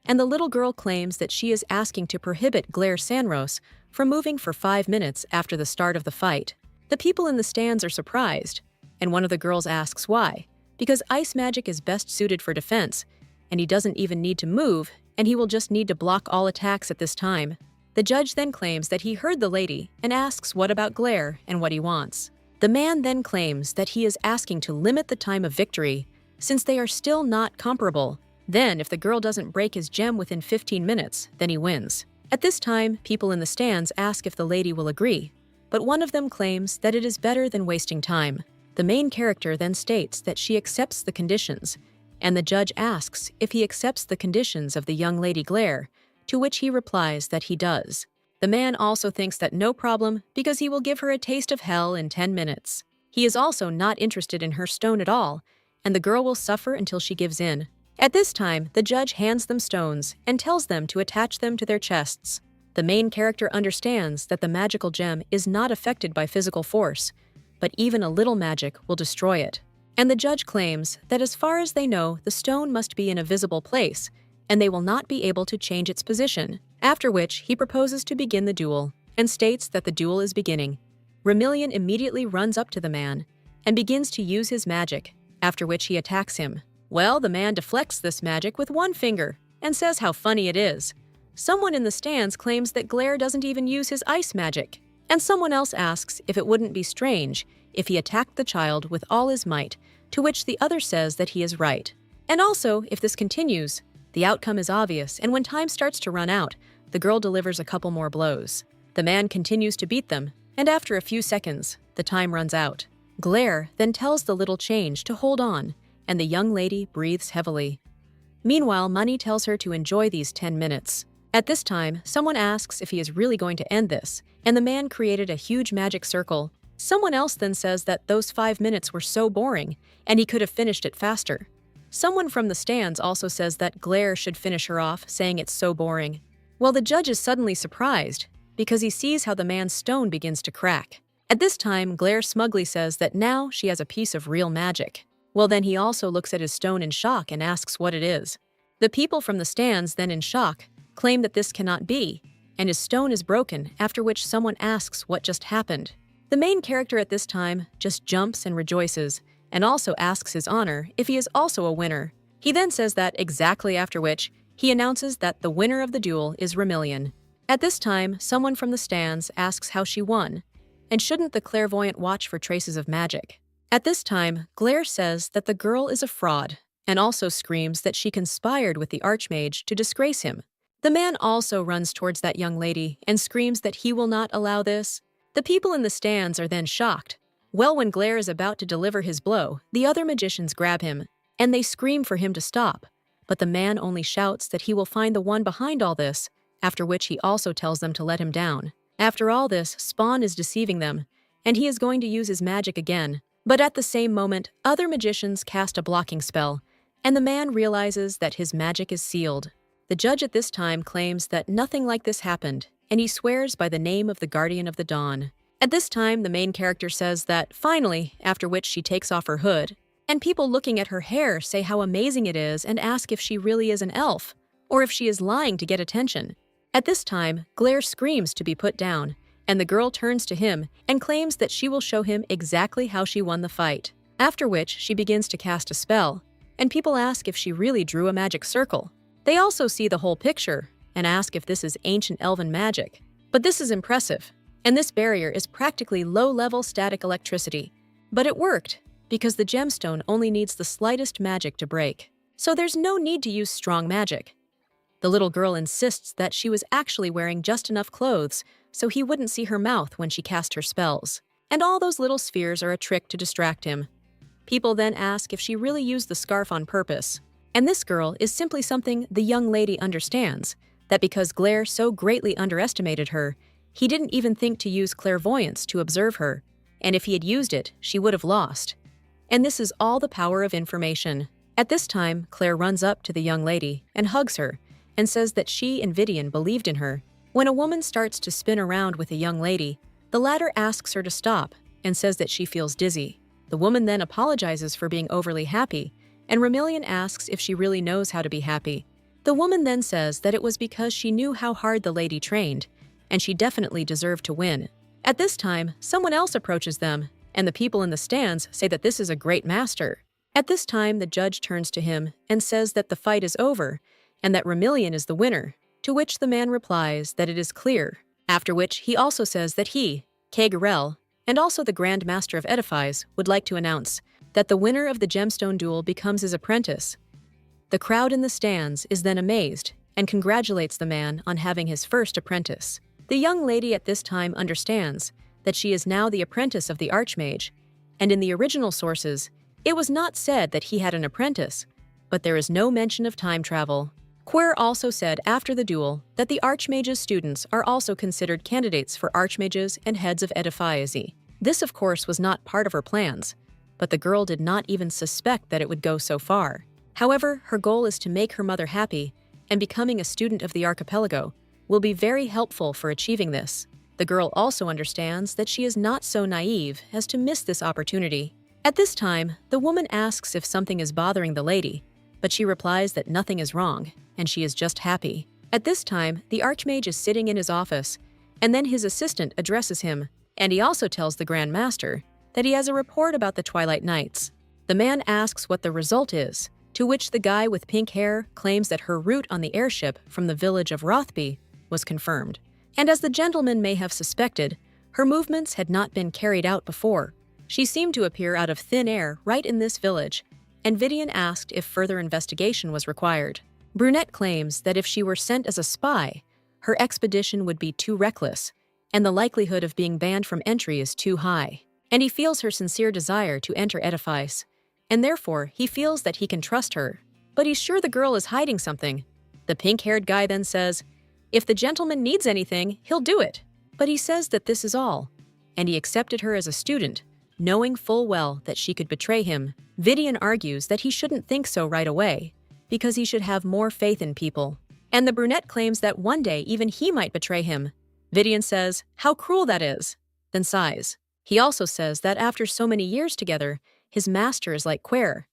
Speaker 1: and the little girl claims that she is asking to prohibit Glare Sanros from moving for 5 minutes after the start of the fight. The people in the stands are surprised, and one of the girls asks why. Because ice magic is best suited for defense, and he doesn't even need to move, and he will just need to block all attacks at this time. The judge then claims that he heard the lady and asks what about Glare and what he wants. The man then claims that he is asking to limit the time of victory, since they are still not comparable. Then, if the girl doesn't break his gem within 15 minutes, then he wins. At this time, people in the stands ask if the lady will agree, but one of them claims that it is better than wasting time. The main character then states that she accepts the conditions, and the judge asks if he accepts the conditions of the young lady Glare, to which he replies that he does. The man also thinks that no problem because he will give her a taste of hell in 10 minutes. He is also not interested in her stone at all, and the girl will suffer until she gives in. At this time, the judge hands them stones and tells them to attach them to their chests. The main character understands that the magical gem is not affected by physical force, but even a little magic will destroy it. And the judge claims that as far as they know, the stone must be in a visible place, and they will not be able to change its position, after which he proposes to begin the duel, and states that the duel is beginning. Remillion immediately runs up to the man, and begins to use his magic, after which he attacks him. Well, the man deflects this magic with one finger, and says how funny it is. Someone in the stands claims that Glare doesn't even use his ice magic, and someone else asks if it wouldn't be strange if he attacked the child with all his might, to which the other says that he is right. And also, if this continues, the outcome is obvious, and when time starts to run out, the girl delivers a couple more blows. The man continues to beat them, and after a few seconds, the time runs out. Glare then tells the little change to hold on, and the young lady breathes heavily. Meanwhile, Money tells her to enjoy these 10 minutes. At this time, someone asks if he is really going to end this, and the man created a huge magic circle. Someone else then says that those 5 minutes were so boring, and he could have finished it faster. Someone from the stands also says that Glare should finish her off, saying it's so boring. Well, the judge is suddenly surprised, because he sees how the man's stone begins to crack. At this time, Glare smugly says that now she has a piece of real magic. Well, then he also looks at his stone in shock and asks what it is. The people from the stands, then in shock, claim that this cannot be, and his stone is broken, after which someone asks what just happened. The main character at this time just jumps and rejoices, and also asks His Honor if he is also a winner. He then says that exactly after which, he announces that the winner of the duel is Remillion. At this time, someone from the stands asks how she won, and shouldn't the clairvoyant watch for traces of magic? At this time, Glare says that the girl is a fraud, and also screams that she conspired with the Archmage to disgrace him. The man also runs towards that young lady and screams that he will not allow this. The people in the stands are then shocked. Well, when Glare is about to deliver his blow, the other magicians grab him, and they scream for him to stop. But the man only shouts that he will find the one behind all this, after which he also tells them to let him down. After all this, Spawn is deceiving them, and he is going to use his magic again. But at the same moment, other magicians cast a blocking spell, and the man realizes that his magic is sealed. The judge at this time claims that nothing like this happened, and he swears by the name of the Guardian of the Dawn. At this time, the main character says that, finally, after which she takes off her hood, and people looking at her hair say how amazing it is and ask if she really is an elf, or if she is lying to get attention. At this time, Glare screams to be put down, and the girl turns to him and claims that she will show him exactly how she won the fight, after which she begins to cast a spell, and people ask if she really drew a magic circle. They also see the whole picture and ask if this is ancient elven magic. But this is impressive, and this barrier is practically low-level static electricity. But it worked, because the gemstone only needs the slightest magic to break, so there's no need to use strong magic. The little girl insists that she was actually wearing just enough clothes so he wouldn't see her mouth when she cast her spells, and all those little spheres are a trick to distract him. People then ask if she really used the scarf on purpose, and this girl is simply something the young lady understands, that because Glare so greatly underestimated her, he didn't even think to use clairvoyance to observe her, and if he had used it, she would have lost. And this is all the power of information. At this time, Claire runs up to the young lady and hugs her, and says that she and Vidian believed in her. When a woman starts to spin around with a young lady, the latter asks her to stop and says that she feels dizzy. The woman then apologizes for being overly happy, and Remillion asks if she really knows how to be happy. The woman then says that it was because she knew how hard the lady trained, and she definitely deserved to win. At this time, someone else approaches them, and the people in the stands say that this is a great master. At this time, the judge turns to him and says that the fight is over, and that Remillion is the winner, to which the man replies that it is clear, after which he also says that he, Kagarel, and also the Grand Master of Edifies, would like to announce that the winner of the gemstone duel becomes his apprentice. The crowd in the stands is then amazed and congratulates the man on having his first apprentice. The young lady at this time understands that she is now the apprentice of the Archmage, and in the original sources, it was not said that he had an apprentice, but there is no mention of time travel. Quer also said after the duel that the Archmage's students are also considered candidates for Archmages and heads of Edifiacy. This, of course, was not part of her plans, but the girl did not even suspect that it would go so far. However, her goal is to make her mother happy, and becoming a student of the archipelago will be very helpful for achieving this. The girl also understands that she is not so naive as to miss this opportunity. At this time, the woman asks if something is bothering the lady, but she replies that nothing is wrong, and she is just happy. At this time, the Archmage is sitting in his office, and then his assistant addresses him, and he also tells the Grand Master that he has a report about the Twilight Knights. The man asks what the result is, to which the guy with pink hair claims that her route on the airship from the village of Rothby was confirmed. And as the gentleman may have suspected, her movements had not been carried out before. She seemed to appear out of thin air right in this village, and Vidian asked if further investigation was required. Brunette claims that if she were sent as a spy, her expedition would be too reckless, and the likelihood of being banned from entry is too high. And he feels her sincere desire to enter Edifice, and therefore he feels that he can trust her. But he's sure the girl is hiding something. The pink-haired guy then says, if the gentleman needs anything, he'll do it. But he says that this is all, and he accepted her as a student, knowing full well that she could betray him. Vidian argues that he shouldn't think so right away, because he should have more faith in people. And the brunette claims that one day even he might betray him. Vidian says, how cruel that is, then sighs. He also says that after so many years together, his master is like Quer,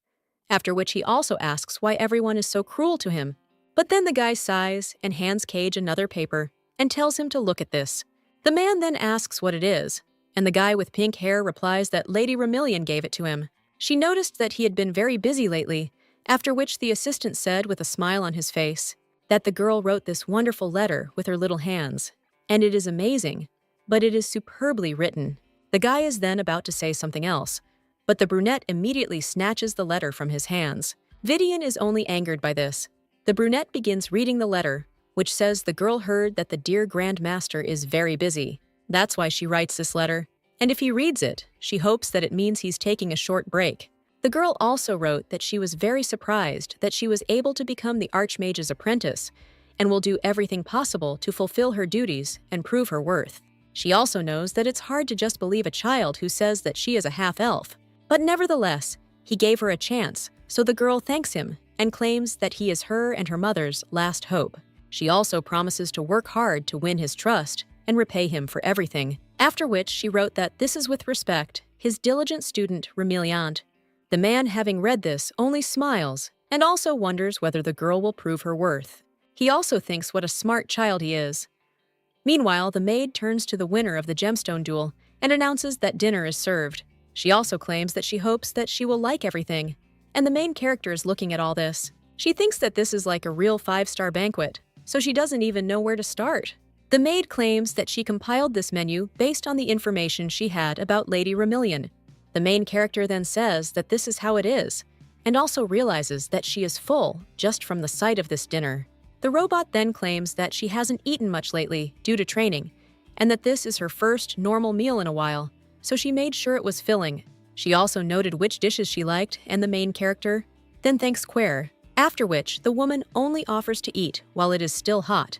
Speaker 1: after which he also asks why everyone is so cruel to him. But then the guy sighs and hands Cage another paper and tells him to look at this. The man then asks what it is, and the guy with pink hair replies that Lady Remillion gave it to him. She noticed that he had been very busy lately, after which the assistant said with a smile on his face that the girl wrote this wonderful letter with her little hands, and it is amazing, but it is superbly written. The guy is then about to say something else, but the brunette immediately snatches the letter from his hands, Vidian is only angered by this. The brunette begins reading the letter, which says the girl heard that the dear Grand Master is very busy. That's why she writes this letter. And if he reads it, she hopes that it means he's taking a short break. The girl also wrote that she was very surprised that she was able to become the Archmage's apprentice and will do everything possible to fulfill her duties and prove her worth. She also knows that it's hard to just believe a child who says that she is a half-elf. But nevertheless, he gave her a chance, so the girl thanks him and claims that he is her and her mother's last hope. She also promises to work hard to win his trust and repay him for everything, after which she wrote that this is with respect, his diligent student Remiliant. The man, having read this, only smiles and also wonders whether the girl will prove her worth. He also thinks what a smart child he is. Meanwhile, the maid turns to the winner of the gemstone duel and announces that dinner is served. She also claims that she hopes that she will like everything, and the main character is looking at all this. She thinks that this is like a real 5-star banquet, so she doesn't even know where to start. The maid claims that she compiled this menu based on the information she had about Lady Remilian. The main character then says that this is how it is, and also realizes that she is full just from the sight of this dinner. The robot then claims that she hasn't eaten much lately due to training, and that this is her first normal meal in a while, so she made sure it was filling. She also noted which dishes she liked, and the main character then thanks Quare, after which the woman only offers to eat while it is still hot,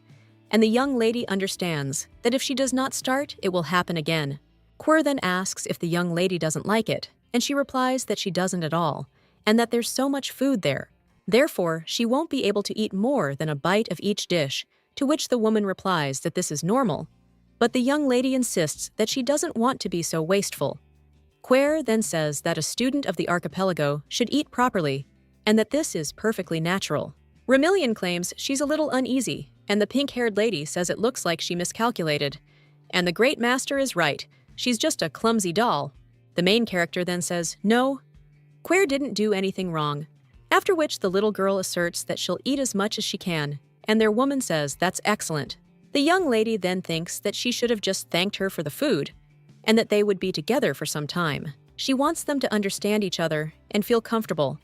Speaker 1: and the young lady understands that if she does not start, it will happen again. Quare then asks if the young lady doesn't like it, and she replies that she doesn't at all, and that there's so much food there. Therefore, she won't be able to eat more than a bite of each dish, to which the woman replies that this is normal. But the young lady insists that she doesn't want to be so wasteful. Quare then says that a student of the archipelago should eat properly, and that this is perfectly natural. Remilian claims she's a little uneasy, and the pink-haired lady says it looks like she miscalculated. And the Great Master is right, she's just a clumsy doll. The main character then says, no, Quare didn't do anything wrong. After which the little girl asserts that she'll eat as much as she can, and their woman says that's excellent. The young lady then thinks that she should have just thanked her for the food, and that they would be together for some time. She wants them to understand each other and feel comfortable,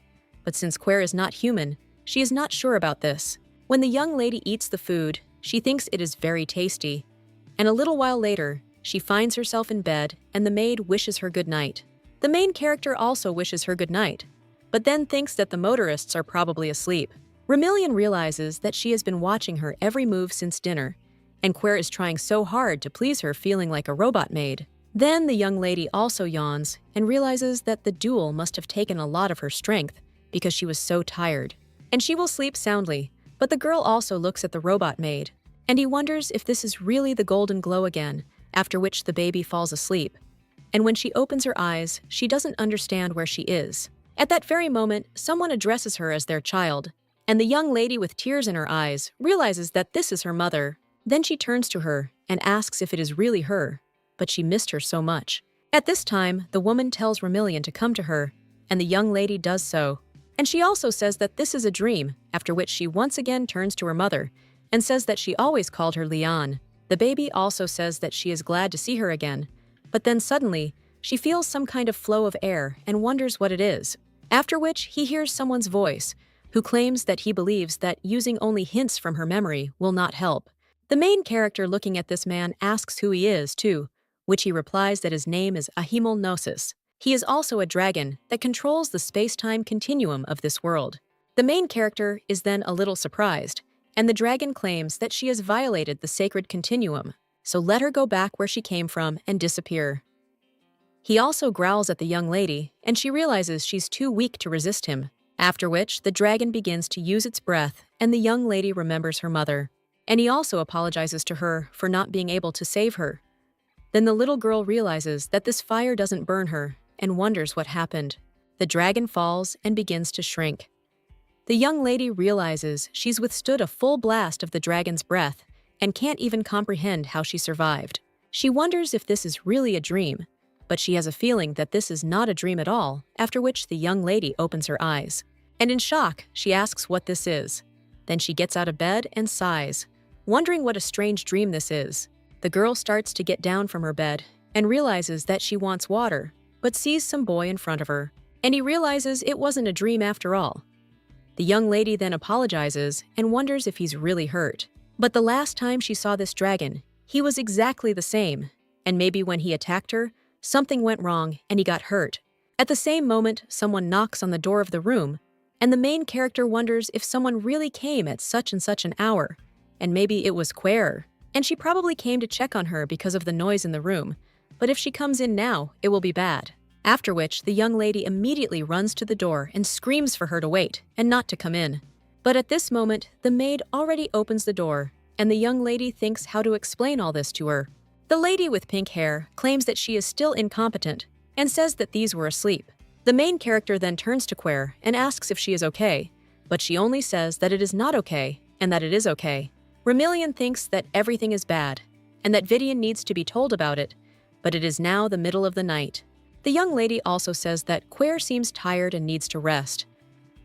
Speaker 1: but since Quare is not human, she is not sure about this. When the young lady eats the food, she thinks it is very tasty, and a little while later, she finds herself in bed and the maid wishes her good night. The main character also wishes her good night, but then thinks that the motorists are probably asleep. Remilian realizes that she has been watching her every move since dinner, and Quare is trying so hard to please her, feeling like a robot maid. Then the young lady also yawns and realizes that the duel must have taken a lot of her strength because she was so tired. And she will sleep soundly, but the girl also looks at the robot maid, and he wonders if this is really the golden glow again, after which the baby falls asleep. And when she opens her eyes, she doesn't understand where she is. At that very moment, someone addresses her as their child, and the young lady with tears in her eyes realizes that this is her mother. Then she turns to her and asks if it is really her, but she missed her so much. At this time, the woman tells Remilian to come to her, and the young lady does so. And she also says that this is a dream, after which she once again turns to her mother and says that she always called her Leon. The baby also says that she is glad to see her again, but then suddenly, she feels some kind of flow of air and wonders what it is. After which, he hears someone's voice, who claims that he believes that using only hints from her memory will not help. The main character looking at this man asks who he is, too, which he replies that his name is Ahimel Gnosis. He is also a dragon that controls the space-time continuum of this world. The main character is then a little surprised, and the dragon claims that she has violated the sacred continuum, so let her go back where she came from and disappear. He also growls at the young lady, and she realizes she's too weak to resist him, after which the dragon begins to use its breath, and the young lady remembers her mother. And he also apologizes to her for not being able to save her. Then the little girl realizes that this fire doesn't burn her, and wonders what happened. The dragon falls and begins to shrink. The young lady realizes she's withstood a full blast of the dragon's breath, and can't even comprehend how she survived. She wonders if this is really a dream, but she has a feeling that this is not a dream at all, after which the young lady opens her eyes. And in shock, she asks what this is. Then she gets out of bed and sighs, wondering what a strange dream this is. The girl starts to get down from her bed and realizes that she wants water, but sees some boy in front of her, and he realizes it wasn't a dream after all. The young lady then apologizes and wonders if he's really hurt. But the last time she saw this dragon, he was exactly the same, and maybe when he attacked her, something went wrong and he got hurt. At the same moment, someone knocks on the door of the room, and the main character wonders if someone really came at such and such an hour, and maybe it was Quer, and she probably came to check on her because of the noise in the room, but if she comes in now, it will be bad. After which, the young lady immediately runs to the door and screams for her to wait and not to come in. But at this moment, the maid already opens the door, and the young lady thinks how to explain all this to her. The lady with pink hair claims that she is still incompetent and says that these were asleep. The main character then turns to Quer and asks if she is okay, but she only says that it is not okay and that it is okay. Remillion thinks that everything is bad and that Vidian needs to be told about it, but it is now the middle of the night. The young lady also says that Quer seems tired and needs to rest.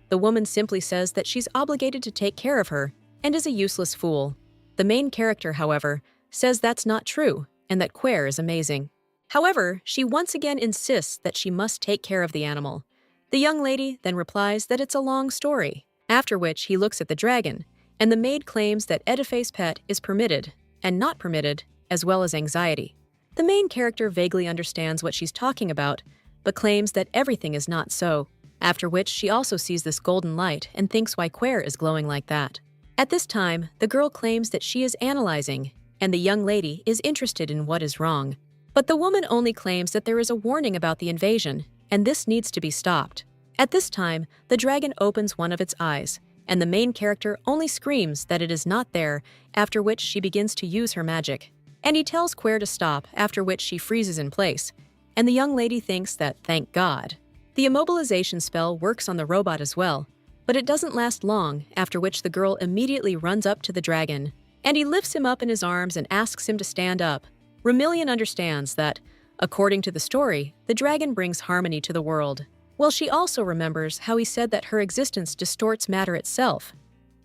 Speaker 1: The woman simply says that she's obligated to take care of her and is a useless fool. The main character, however, says that's not true and that Quer is amazing. However, she once again insists that she must take care of the animal. The young lady then replies that it's a long story, after which he looks at the dragon, and the maid claims that Ediface pet is permitted and not permitted, as well as anxiety. The main character vaguely understands what she's talking about, but claims that everything is not so, after which she also sees this golden light and thinks why Quer is glowing like that. At this time, the girl claims that she is analyzing, and the young lady is interested in what is wrong. But the woman only claims that there is a warning about the invasion, and this needs to be stopped. At this time, the dragon opens one of its eyes, and the main character only screams that it is not there, after which she begins to use her magic. And he tells Quer to stop, after which she freezes in place, and the young lady thinks that, thank God. The immobilization spell works on the robot as well, but it doesn't last long, after which the girl immediately runs up to the dragon, and he lifts him up in his arms and asks him to stand up. Remillion understands that, according to the story, the dragon brings harmony to the world. Well, she also remembers how he said that her existence distorts matter itself,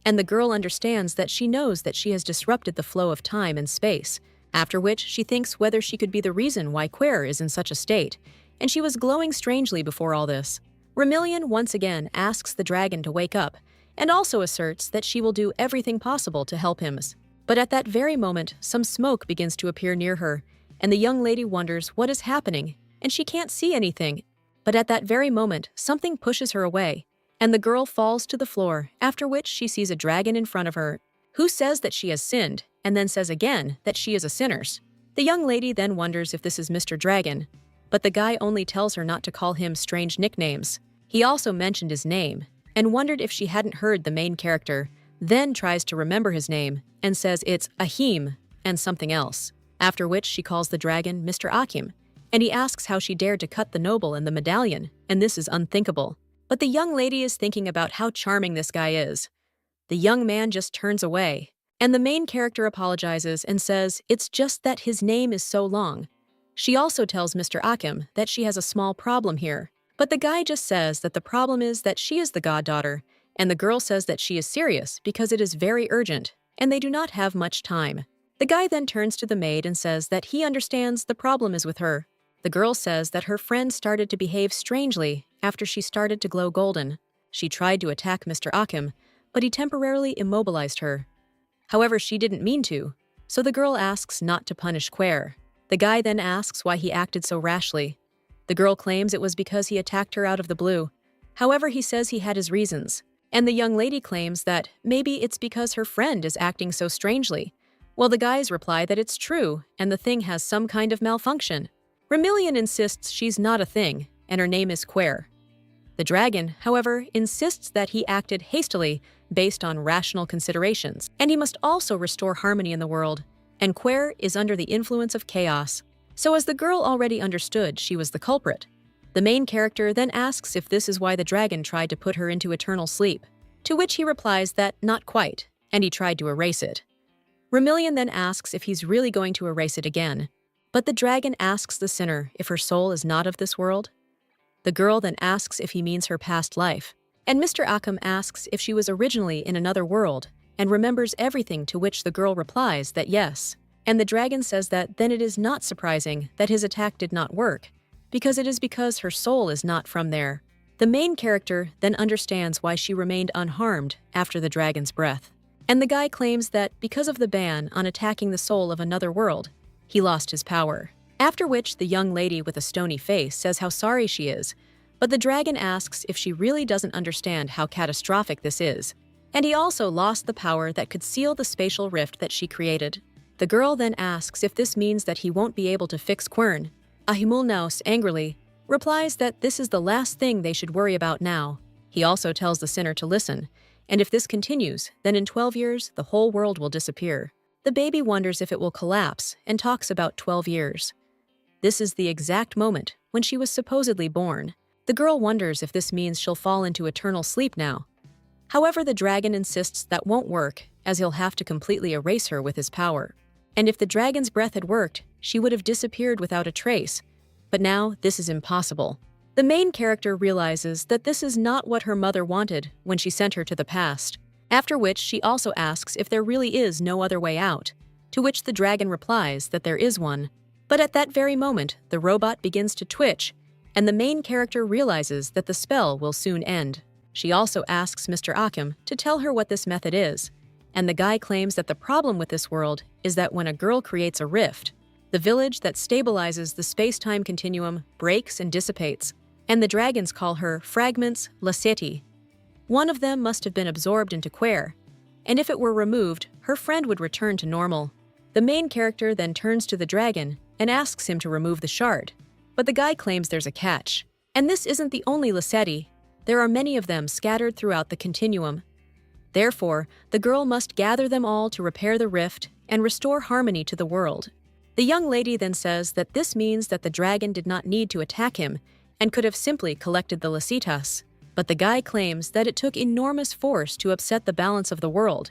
Speaker 1: and the girl understands that she knows that she has disrupted the flow of time and space, after which she thinks whether she could be the reason why Quer is in such a state, and she was glowing strangely before all this. Remillion once again asks the dragon to wake up, and also asserts that she will do everything possible to help him. But at that very moment, some smoke begins to appear near her, and the young lady wonders what is happening, and she can't see anything. But at that very moment, something pushes her away, and the girl falls to the floor, after which she sees a dragon in front of her, who says that she has sinned, and then says again that she is a sinner. The young lady then wonders if this is Mr. Dragon, but the guy only tells her not to call him strange nicknames. He also mentioned his name, and wondered if she hadn't heard the main character, then tries to remember his name, and says it's Ahim and something else, after which she calls the dragon Mr. Akim, and he asks how she dared to cut the noble and the medallion, and this is unthinkable. But the young lady is thinking about how charming this guy is. The young man just turns away, and the main character apologizes and says it's just that his name is so long. She also tells Mr. Akim that she has a small problem here, but the guy just says that the problem is that she is the goddaughter, and the girl says that she is serious because it is very urgent, and they do not have much time. The guy then turns to the maid and says that he understands the problem is with her. The girl says that her friend started to behave strangely after she started to glow golden. She tried to attack Mr. Akim, but he temporarily immobilized her. However, she didn't mean to, so the girl asks not to punish Quer. The guy then asks why he acted so rashly. The girl claims it was because he attacked her out of the blue. However, he says he had his reasons, and the young lady claims that maybe it's because her friend is acting so strangely. Well, the guys reply that it's true, and the thing has some kind of malfunction. Remillion insists she's not a thing, and her name is Quer. The dragon, however, insists that he acted hastily based on rational considerations, and he must also restore harmony in the world, and Quer is under the influence of chaos. So as the girl already understood she was the culprit, the main character then asks if this is why the dragon tried to put her into eternal sleep, to which he replies that not quite, and he tried to erase it. Remillion then asks if he's really going to erase it again, but the dragon asks the sinner if her soul is not of this world. The girl then asks if he means her past life, and Mr. Akim asks if she was originally in another world and remembers everything, to which the girl replies that yes, and the dragon says that then it is not surprising that his attack did not work, because it is because her soul is not from there. The main character then understands why she remained unharmed after the dragon's breath. And the guy claims that because of the ban on attacking the soul of another world, he lost his power. After which the young lady with a stony face says how sorry she is, but the dragon asks if she really doesn't understand how catastrophic this is. And he also lost the power that could seal the spatial rift that she created. The girl then asks if this means that he won't be able to fix Quern. Ahimulnaus angrily replies that this is the last thing they should worry about now. He also tells the sinner to listen, and if this continues, then in 12 years, the whole world will disappear. The baby wonders if it will collapse and talks about 12 years. This is the exact moment when she was supposedly born. The girl wonders if this means she'll fall into eternal sleep now. However, the dragon insists that won't work, as he'll have to completely erase her with his power. And if the dragon's breath had worked, she would have disappeared without a trace. But now, this is impossible. The main character realizes that this is not what her mother wanted when she sent her to the past, after which she also asks if there really is no other way out, to which the dragon replies that there is one. But at that very moment, the robot begins to twitch, and the main character realizes that the spell will soon end. She also asks Mr. Akim to tell her what this method is, and the guy claims that the problem with this world is that when a girl creates a rift, the village that stabilizes the space-time continuum breaks and dissipates, and the dragons call her Fragments Laseti. One of them must have been absorbed into Quer, and if it were removed, her friend would return to normal. The main character then turns to the dragon and asks him to remove the shard, but the guy claims there's a catch. And this isn't the only Laseti. There are many of them scattered throughout the continuum. Therefore, the girl must gather them all to repair the rift and restore harmony to the world. The young lady then says that this means that the dragon did not need to attack him and could have simply collected the Lasitas. But the guy claims that it took enormous force to upset the balance of the world,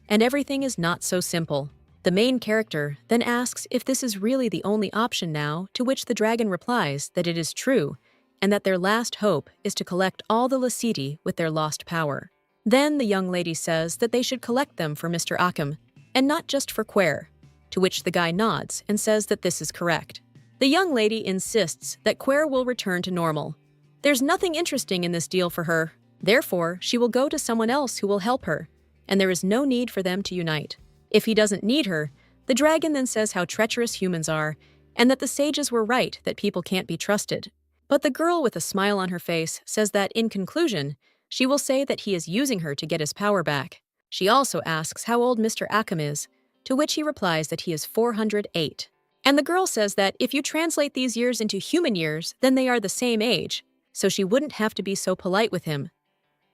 Speaker 1: and everything is not so simple. The main character then asks if this is really the only option now, to which the dragon replies that it is true, and that their last hope is to collect all the Laseti with their lost power. Then the young lady says that they should collect them for Mr. Akim, and not just for Quer, to which the guy nods and says that this is correct. The young lady insists that Quer will return to normal. There's nothing interesting in this deal for her, therefore she will go to someone else who will help her, and there is no need for them to unite. If he doesn't need her, the dragon then says how treacherous humans are, and that the sages were right that people can't be trusted. But the girl with a smile on her face says that, in conclusion, she will say that he is using her to get his power back. She also asks how old Mr. Akim is, to which he replies that he is 408. And the girl says that if you translate these years into human years, then they are the same age, so she wouldn't have to be so polite with him.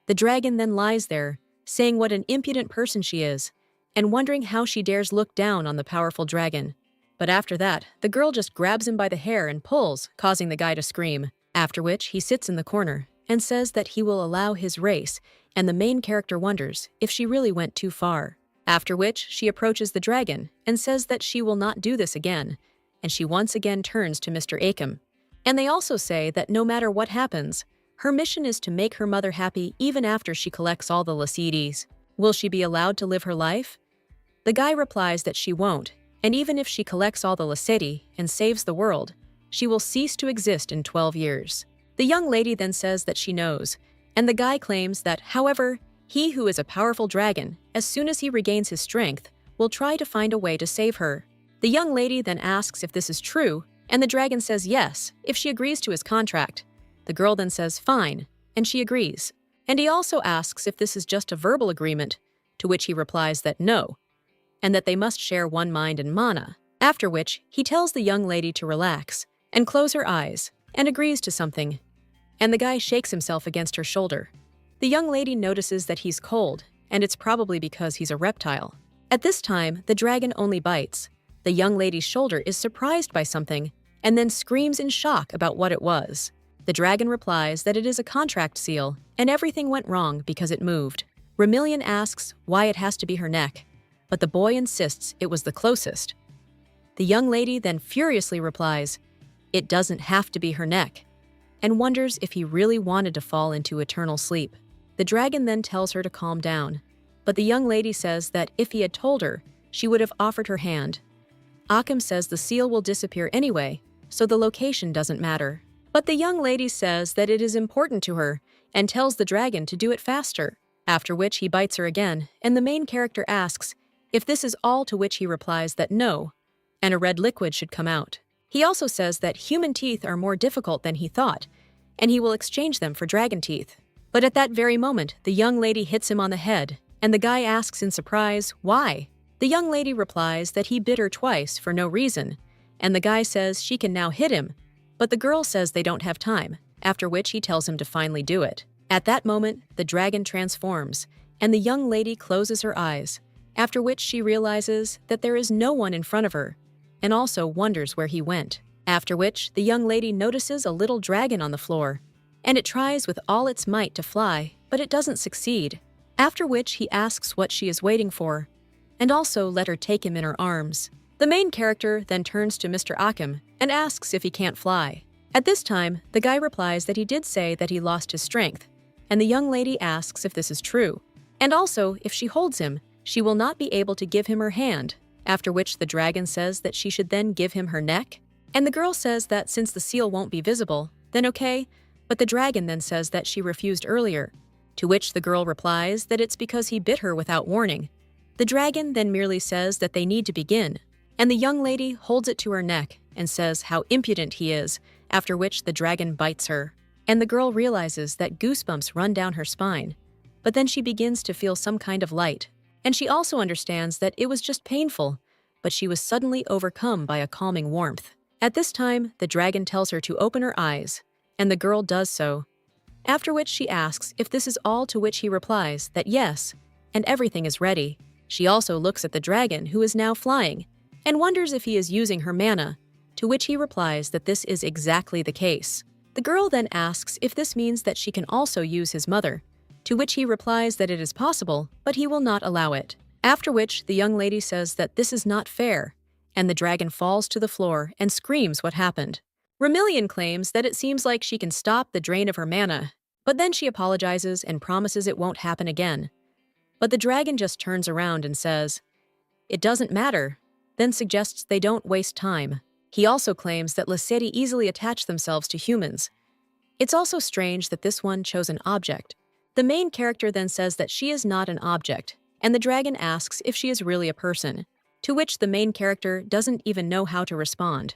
Speaker 1: The dragon then lies there, saying what an impudent person she is, and wondering how she dares look down on the powerful dragon. But after that, the girl just grabs him by the hair and pulls, causing the guy to scream, after which he sits in the corner and says that he will allow his race, and the main character wonders if she really went too far. After which, she approaches the dragon and says that she will not do this again, and she once again turns to Mr. Akim. And they also say that no matter what happens, her mission is to make her mother happy even after she collects all the Lacetes. Will she be allowed to live her life? The guy replies that she won't, and even if she collects all the Laceti and saves the world, she will cease to exist in 12 years. The young lady then says that she knows, and the guy claims that, however, he who is a powerful dragon, as soon as he regains his strength, will try to find a way to save her. The young lady then asks if this is true, and the dragon says yes, if she agrees to his contract. The girl then says fine, and she agrees. And he also asks if this is just a verbal agreement, to which he replies that no, and that they must share one mind and mana, after which he tells the young lady to relax and close her eyes, and agrees to something. And the guy shakes himself against her shoulder. The young lady notices that he's cold, and it's probably because he's a reptile. At this time, the dragon only bites. The young lady's shoulder is surprised by something, and then screams in shock about what it was. The dragon replies that it is a contract seal, and everything went wrong because it moved. Remillion asks why it has to be her neck, but the boy insists it was the closest. The young lady then furiously replies, it doesn't have to be her neck, and wonders if he really wanted to fall into eternal sleep. The dragon then tells her to calm down, but the young lady says that if he had told her, she would have offered her hand. Akim says the seal will disappear anyway, so the location doesn't matter. But the young lady says that it is important to her and tells the dragon to do it faster, after which he bites her again, and the main character asks if this is all, to which he replies that no, and a red liquid should come out. He also says that human teeth are more difficult than he thought, and he will exchange them for dragon teeth. But at that very moment, the young lady hits him on the head, and the guy asks in surprise, why? The young lady replies that he bit her twice for no reason, and the guy says she can now hit him, but the girl says they don't have time, after which he tells him to finally do it. At that moment, the dragon transforms, and the young lady closes her eyes, after which she realizes that there is no one in front of her, and also wonders where he went. After which, the young lady notices a little dragon on the floor, and it tries with all its might to fly, but it doesn't succeed. After which he asks what she is waiting for, and also let her take him in her arms. The main character then turns to Mr. Akim and asks if he can't fly. At this time, the guy replies that he did say that he lost his strength, and the young lady asks if this is true, and also if she holds him, she will not be able to give him her hand, after which the dragon says that she should then give him her neck, and the girl says that since the seal won't be visible, then okay, but the dragon then says that she refused earlier, to which the girl replies that it's because he bit her without warning. The dragon then merely says that they need to begin, and the young lady holds it to her neck and says how impudent he is, after which the dragon bites her, and the girl realizes that goosebumps run down her spine, but then she begins to feel some kind of light, and she also understands that it was just painful, but she was suddenly overcome by a calming warmth. At this time, the dragon tells her to open her eyes, and the girl does so, after which she asks if this is all, to which he replies that yes, and everything is ready. She also looks at the dragon, who is now flying, and wonders if he is using her mana, to which he replies that this is exactly the case. The girl then asks if this means that she can also use his mother, to which he replies that it is possible, but he will not allow it. After which, the young lady says that this is not fair, and the dragon falls to the floor and screams what happened. Remillion claims that it seems like she can stop the drain of her mana, but then she apologizes and promises it won't happen again. But the dragon just turns around and says, "It doesn't matter," then suggests they don't waste time. He also claims that Laseti easily attach themselves to humans. It's also strange that this one chose an object. The main character then says that she is not an object, and the dragon asks if she is really a person, to which the main character doesn't even know how to respond.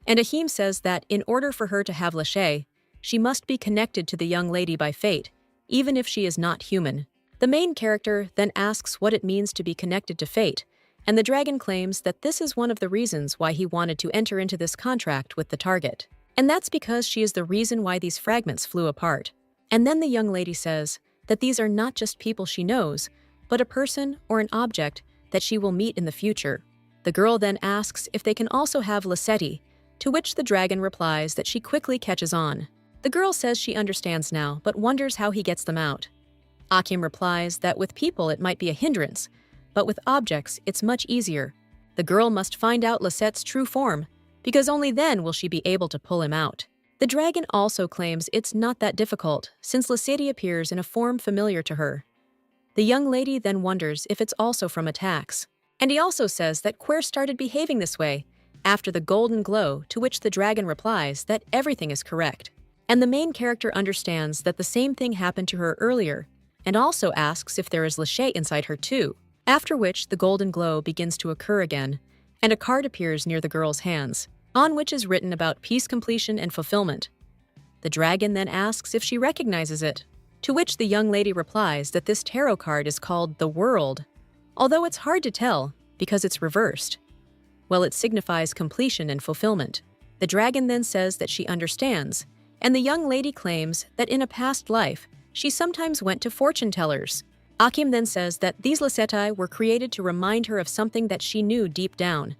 Speaker 1: And Ahim says that in order for her to have Lachey, she must be connected to the young lady by fate, even if she is not human. The main character then asks what it means to be connected to fate, and the dragon claims that this is one of the reasons why he wanted to enter into this contract with the target. And that's because she is the reason why these fragments flew apart. And then the young lady says that these are not just people she knows, but a person or an object that she will meet in the future. The girl then asks if they can also have Laseti, to which the dragon replies that she quickly catches on. The girl says she understands now, but wonders how he gets them out. Akim replies that with people it might be a hindrance, but with objects it's much easier. The girl must find out Lasette's true form, because only then will she be able to pull him out. The dragon also claims it's not that difficult, since Laseti appears in a form familiar to her. The young lady then wonders if it's also from attacks. And he also says that Quer started behaving this way after the golden glow, to which the dragon replies that everything is correct. And the main character understands that the same thing happened to her earlier, and also asks if there is Lachey inside her too. After which, the golden glow begins to occur again, and a card appears near the girl's hands, on which is written about peace completion and fulfillment. The dragon then asks if she recognizes it, to which the young lady replies that this tarot card is called the World, although it's hard to tell because it's reversed. Well, it signifies completion and fulfillment. The dragon then says that she understands, and the young lady claims that in a past life, she sometimes went to fortune tellers. Akim then says that these Lasetai were created to remind her of something that she knew deep down,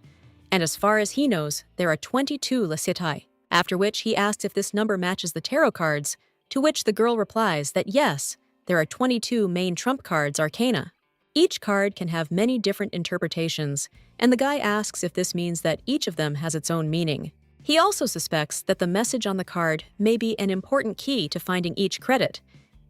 Speaker 1: and as far as he knows, there are 22 Lasetai, after which he asks if this number matches the tarot cards, to which the girl replies that yes, there are 22 main trump cards arcana. Each card can have many different interpretations, and the guy asks if this means that each of them has its own meaning. He also suspects that the message on the card may be an important key to finding each credit,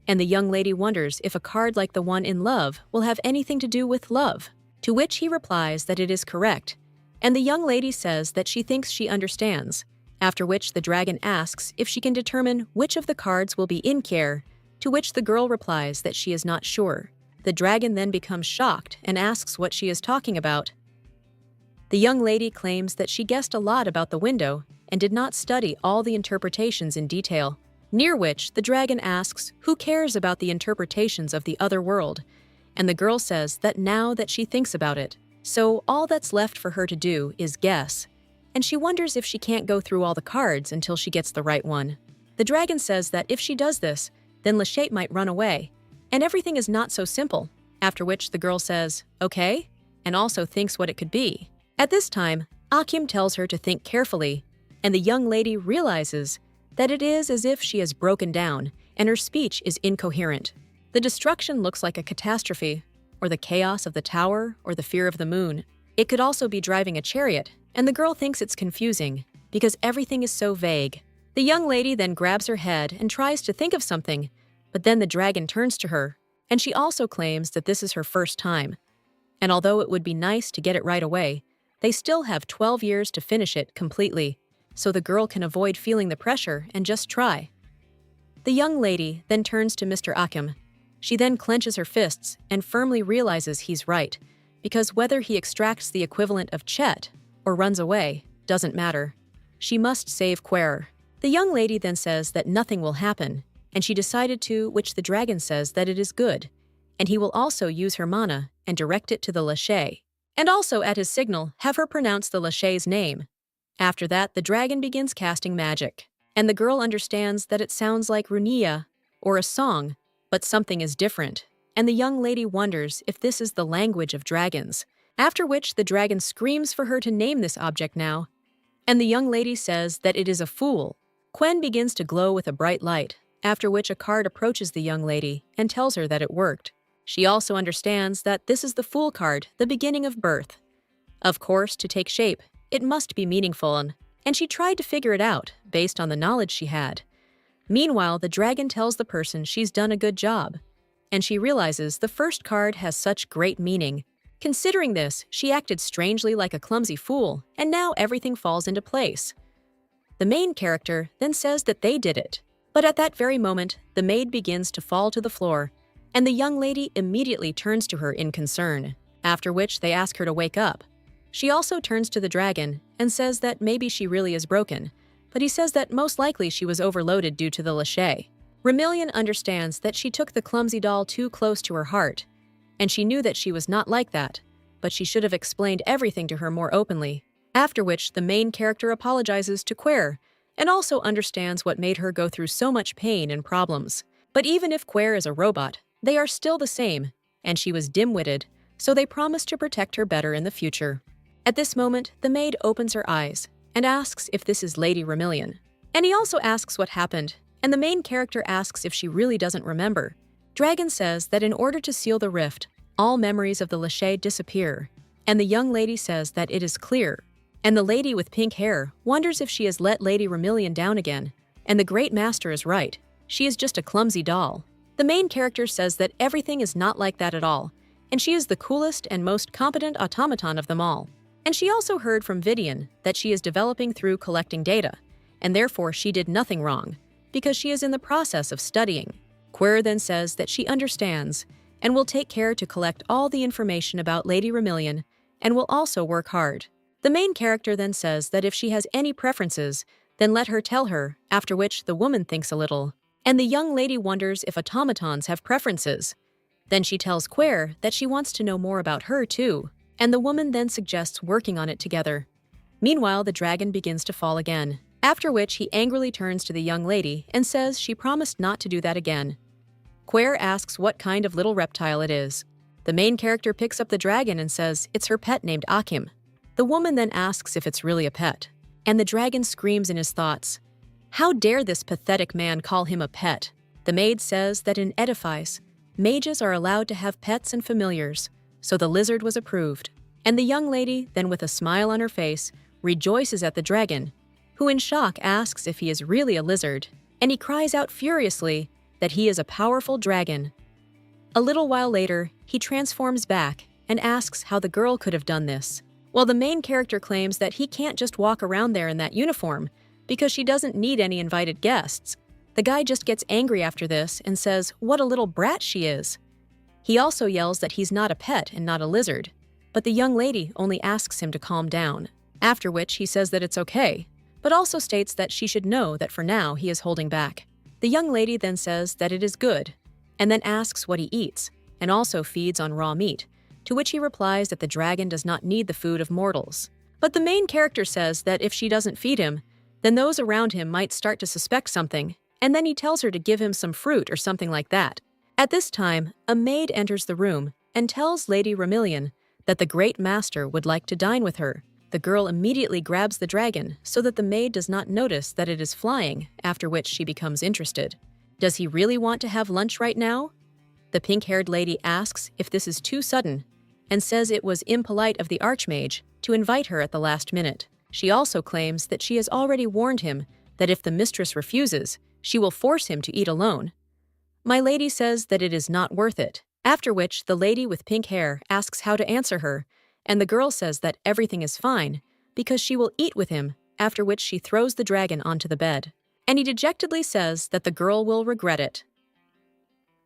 Speaker 1: and the young lady wonders if a card like the one in love will have anything to do with love, to which he replies that it is correct, and the young lady says that she thinks she understands, after which the dragon asks if she can determine which of the cards will be in care, to which the girl replies that she is not sure. The dragon then becomes shocked and asks what she is talking about. The young lady claims that she guessed a lot about the window and did not study all the interpretations in detail, near which the dragon asks who cares about the interpretations of the other world, and the girl says that now that she thinks about it, so all that's left for her to do is guess, and she wonders if she can't go through all the cards until she gets the right one. The dragon says that if she does this, then Lachette might run away, and everything is not so simple, after which the girl says, okay, and also thinks what it could be. At this time, Akim tells her to think carefully, and the young lady realizes that it is as if she has broken down and her speech is incoherent. The destruction looks like a catastrophe, or the chaos of the tower, or the fear of the moon. It could also be driving a chariot, and the girl thinks it's confusing because everything is so vague. The young lady then grabs her head and tries to think of something, but then the dragon turns to her, and she also claims that this is her first time. And although it would be nice to get it right away, they still have 12 years to finish it completely, so the girl can avoid feeling the pressure and just try. The young lady then turns to Mr. Akim. She then clenches her fists and firmly realizes he's right, because whether he extracts the equivalent of Chet or runs away doesn't matter. She must save Quer. The young lady then says that nothing will happen, and she decided to, which the dragon says that it is good, and he will also use her mana and direct it to the Lachette, and also at his signal have her pronounce the Lachette's name. After that, the dragon begins casting magic, and the girl understands that it sounds like Runia, or a song, but something is different, and the young lady wonders if this is the language of dragons, after which the dragon screams for her to name this object now, and the young lady says that it is a fool. Quen begins to glow with a bright light, after which a card approaches the young lady and tells her that it worked. She also understands that this is the Fool card, the beginning of birth. Of course, to take shape, it must be meaningful, and she tried to figure it out based on the knowledge she had. Meanwhile, the dragon tells the person she's done a good job, and she realizes the first card has such great meaning. Considering this, she acted strangely like a clumsy fool, and now everything falls into place. The main character then says that they did it, but at that very moment, the maid begins to fall to the floor, and the young lady immediately turns to her in concern, after which they ask her to wake up. She also turns to the dragon and says that maybe she really is broken, but he says that most likely she was overloaded due to the Lachette. Remillion understands that she took the clumsy doll too close to her heart, and she knew that she was not like that, but she should have explained everything to her more openly, after which the main character apologizes to Quer and also understands what made her go through so much pain and problems. But even if Quer is a robot, they are still the same, and she was dim-witted, so they promise to protect her better in the future. At this moment, the maid opens her eyes and asks if this is Lady Remillion. And he also asks what happened, and the main character asks if she really doesn't remember. Dragon says that in order to seal the rift, all memories of the Lachette disappear, and the young lady says that it is clear. And the lady with pink hair wonders if she has let Lady Remillion down again, and the Great Master is right. She is just a clumsy doll. The main character says that everything is not like that at all, and she is the coolest and most competent automaton of them all. And she also heard from Vidian that she is developing through collecting data, and therefore she did nothing wrong, because she is in the process of studying. Quer then says that she understands, and will take care to collect all the information about Lady Remillion, and will also work hard. The main character then says that if she has any preferences, then let her tell her, after which the woman thinks a little, and the young lady wonders if automatons have preferences. Then she tells Quer that she wants to know more about her too, and the woman then suggests working on it together. Meanwhile, the dragon begins to fall again, after which he angrily turns to the young lady and says she promised not to do that again. Quer asks what kind of little reptile it is. The main character picks up the dragon and says it's her pet named Akim. The woman then asks if it's really a pet, and the dragon screams in his thoughts, "How dare this pathetic man call him a pet?" The maid says that in Edifice, mages are allowed to have pets and familiars, so the lizard was approved. And the young lady, then with a smile on her face, rejoices at the dragon, who in shock asks if he is really a lizard, and he cries out furiously that he is a powerful dragon. A little while later, he transforms back and asks how the girl could have done this. Well, the main character claims that he can't just walk around there in that uniform because she doesn't need any invited guests. The guy just gets angry after this and says what a little brat she is. He also yells that he's not a pet and not a lizard, but the young lady only asks him to calm down, after which he says that it's okay, but also states that she should know that for now he is holding back. The young lady then says that it is good, and then asks what he eats, and also feeds on raw meat, to which he replies that the dragon does not need the food of mortals. But the main character says that if she doesn't feed him, then those around him might start to suspect something, and then he tells her to give him some fruit or something like that. At this time, a maid enters the room and tells Lady Remillion that the great master would like to dine with her. The girl immediately grabs the dragon so that the maid does not notice that it is flying, after which she becomes interested. Does he really want to have lunch right now? The pink-haired lady asks if this is too sudden and says it was impolite of the Archmage to invite her at the last minute. She also claims that she has already warned him that if the mistress refuses, she will force him to eat alone. My lady says that it is not worth it, after which the lady with pink hair asks how to answer her, and the girl says that everything is fine because she will eat with him, after which she throws the dragon onto the bed. And he dejectedly says that the girl will regret it.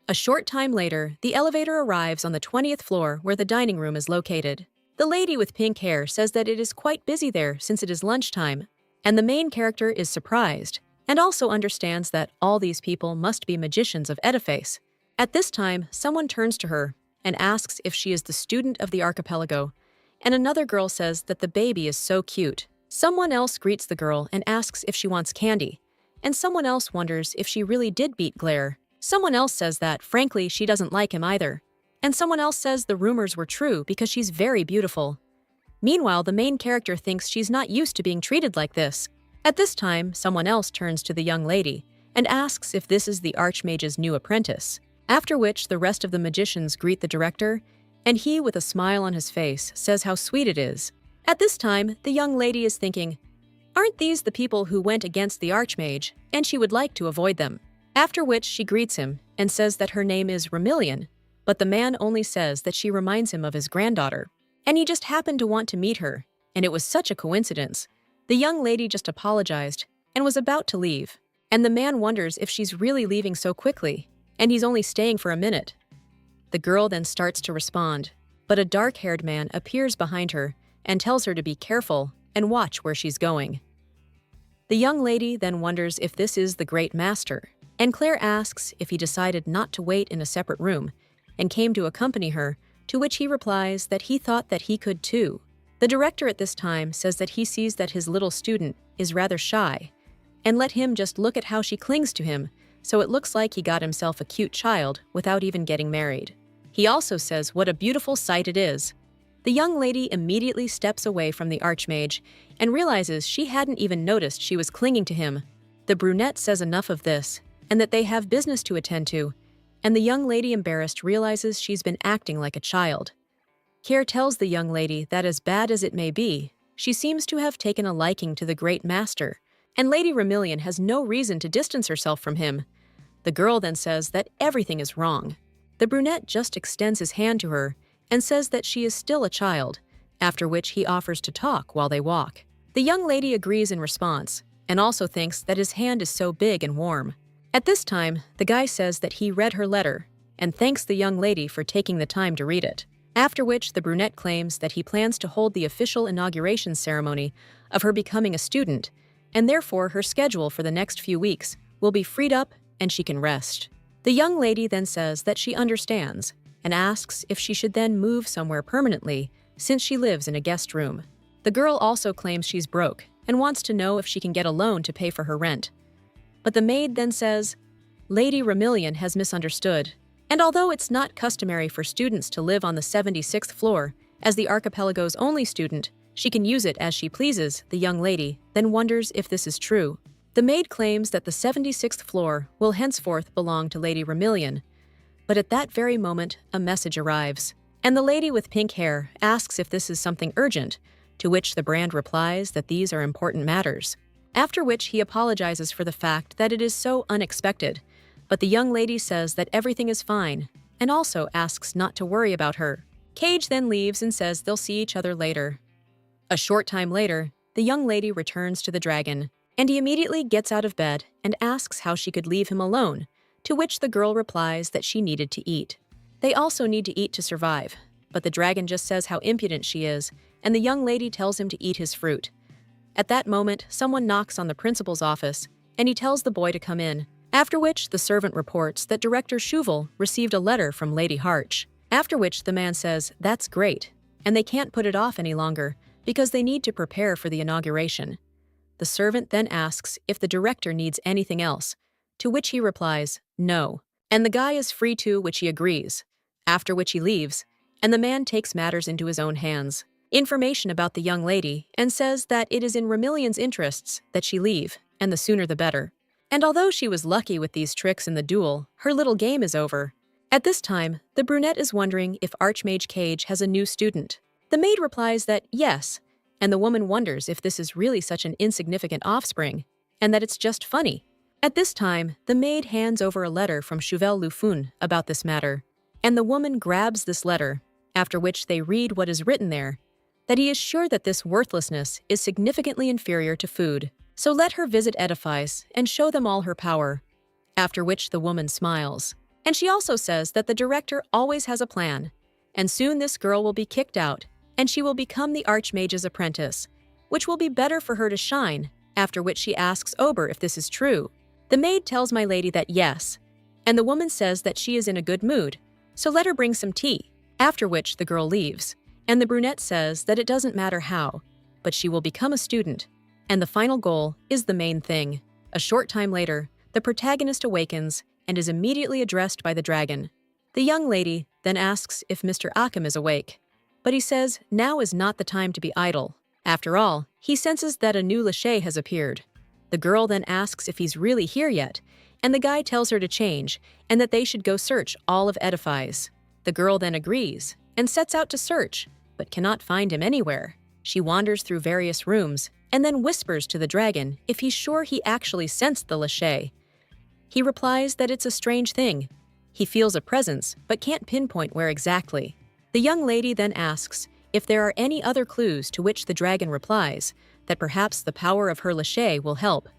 Speaker 1: A short time later, the elevator arrives on the 20th floor where the dining room is located. The lady with pink hair says that it is quite busy there since it is lunchtime, and the main character is surprised, and also understands that all these people must be magicians of Edifice. At this time, someone turns to her and asks if she is the student of the archipelago, and another girl says that the baby is so cute. Someone else greets the girl and asks if she wants candy, and someone else wonders if she really did beat Glare. Someone else says that, frankly, she doesn't like him either, and someone else says the rumors were true because she's very beautiful. Meanwhile, the main character thinks she's not used to being treated like this. At this time, someone else turns to the young lady and asks if this is the Archmage's new apprentice, after which the rest of the magicians greet the director, and he, with a smile on his face, says how sweet it is. At this time, the young lady is thinking, aren't these the people who went against the Archmage, and she would like to avoid them. After which she greets him and says that her name is Remillion, but the man only says that she reminds him of his granddaughter, and he just happened to want to meet her, and it was such a coincidence. The young lady just apologized and was about to leave, and the man wonders if she's really leaving so quickly, and he's only staying for a minute. The girl then starts to respond, but a dark-haired man appears behind her and tells her to be careful and watch where she's going. The young lady then wonders if this is the Great Master, and Claire asks if he decided not to wait in a separate room and came to accompany her, to which he replies that he thought that he could too. The director at this time says that he sees that his little student is rather shy, and let him just look at how she clings to him, so it looks like he got himself a cute child without even getting married. He also says what a beautiful sight it is. The young lady immediately steps away from the Archmage and realizes she hadn't even noticed she was clinging to him. The brunette says enough of this, and that they have business to attend to, and the young lady, embarrassed, realizes she's been acting like a child. Kier tells the young lady that as bad as it may be, she seems to have taken a liking to the Great Master, and Lady Remillion has no reason to distance herself from him. The girl then says that everything is wrong. The brunette just extends his hand to her and says that she is still a child, after which he offers to talk while they walk. The young lady agrees in response, and also thinks that his hand is so big and warm. At this time, the guy says that he read her letter and thanks the young lady for taking the time to read it, after which the brunette claims that he plans to hold the official inauguration ceremony of her becoming a student, and therefore her schedule for the next few weeks will be freed up and she can rest. The young lady then says that she understands and asks if she should then move somewhere permanently since she lives in a guest room. The girl also claims she's broke and wants to know if she can get a loan to pay for her rent. But the maid then says, Lady Remillion has misunderstood, and although it's not customary for students to live on the 76th floor, as the archipelago's only student, she can use it as she pleases. The young lady then wonders if this is true. The maid claims that the 76th floor will henceforth belong to Lady Remillion, but at that very moment, a message arrives, and the lady with pink hair asks if this is something urgent, to which the brand replies that these are important matters, after which he apologizes for the fact that it is so unexpected, but the young lady says that everything is fine, and also asks not to worry about her. Cage then leaves and says they'll see each other later. A short time later, the young lady returns to the dragon and he immediately gets out of bed and asks how she could leave him alone, to which the girl replies that she needed to eat. They also need to eat to survive, but the dragon just says how impudent she is, and the young lady tells him to eat his fruit. At that moment, someone knocks on the principal's office, and he tells the boy to come in, after which the servant reports that Director Shuval received a letter from Lady Harch, after which the man says that's great, and they can't put it off any longer because they need to prepare for the inauguration. The servant then asks if the director needs anything else, to which he replies, no, and the guy is free to, which he agrees, after which he leaves, and the man takes matters into his own hands. Information about the young lady and says that it is in Remillion's interests that she leave, and the sooner the better. And although she was lucky with these tricks in the duel, her little game is over. At this time, the brunette is wondering if Archmage Cage has a new student. The maid replies that yes, and the woman wonders if this is really such an insignificant offspring, and that it's just funny. At this time, the maid hands over a letter from Chauvel Lufun about this matter, and the woman grabs this letter, after which they read what is written there, that he is sure that this worthlessness is significantly inferior to food, so let her visit Edifice and show them all her power, after which the woman smiles. And she also says that the director always has a plan, and soon this girl will be kicked out, and she will become the Archmage's apprentice, which will be better for her to shine, after which she asks Ober if this is true. The maid tells my lady that yes, and the woman says that she is in a good mood, so let her bring some tea, after which the girl leaves. And the brunette says that it doesn't matter how, but she will become a student, and the final goal is the main thing. A short time later, the protagonist awakens and is immediately addressed by the dragon. The young lady then asks if Mr. Akam is awake, but he says now is not the time to be idle. After all, he senses that a new Lachey has appeared. The girl then asks if he's really here yet, and the guy tells her to change and that they should go search all of Edifice. The girl then agrees and sets out to search, but cannot find him anywhere. She wanders through various rooms and then whispers to the dragon if he's sure he actually sensed the Lachey. He replies that it's a strange thing. He feels a presence, but can't pinpoint where exactly. The young lady then asks if there are any other clues, to which the dragon replies that perhaps the power of her Lachey will help.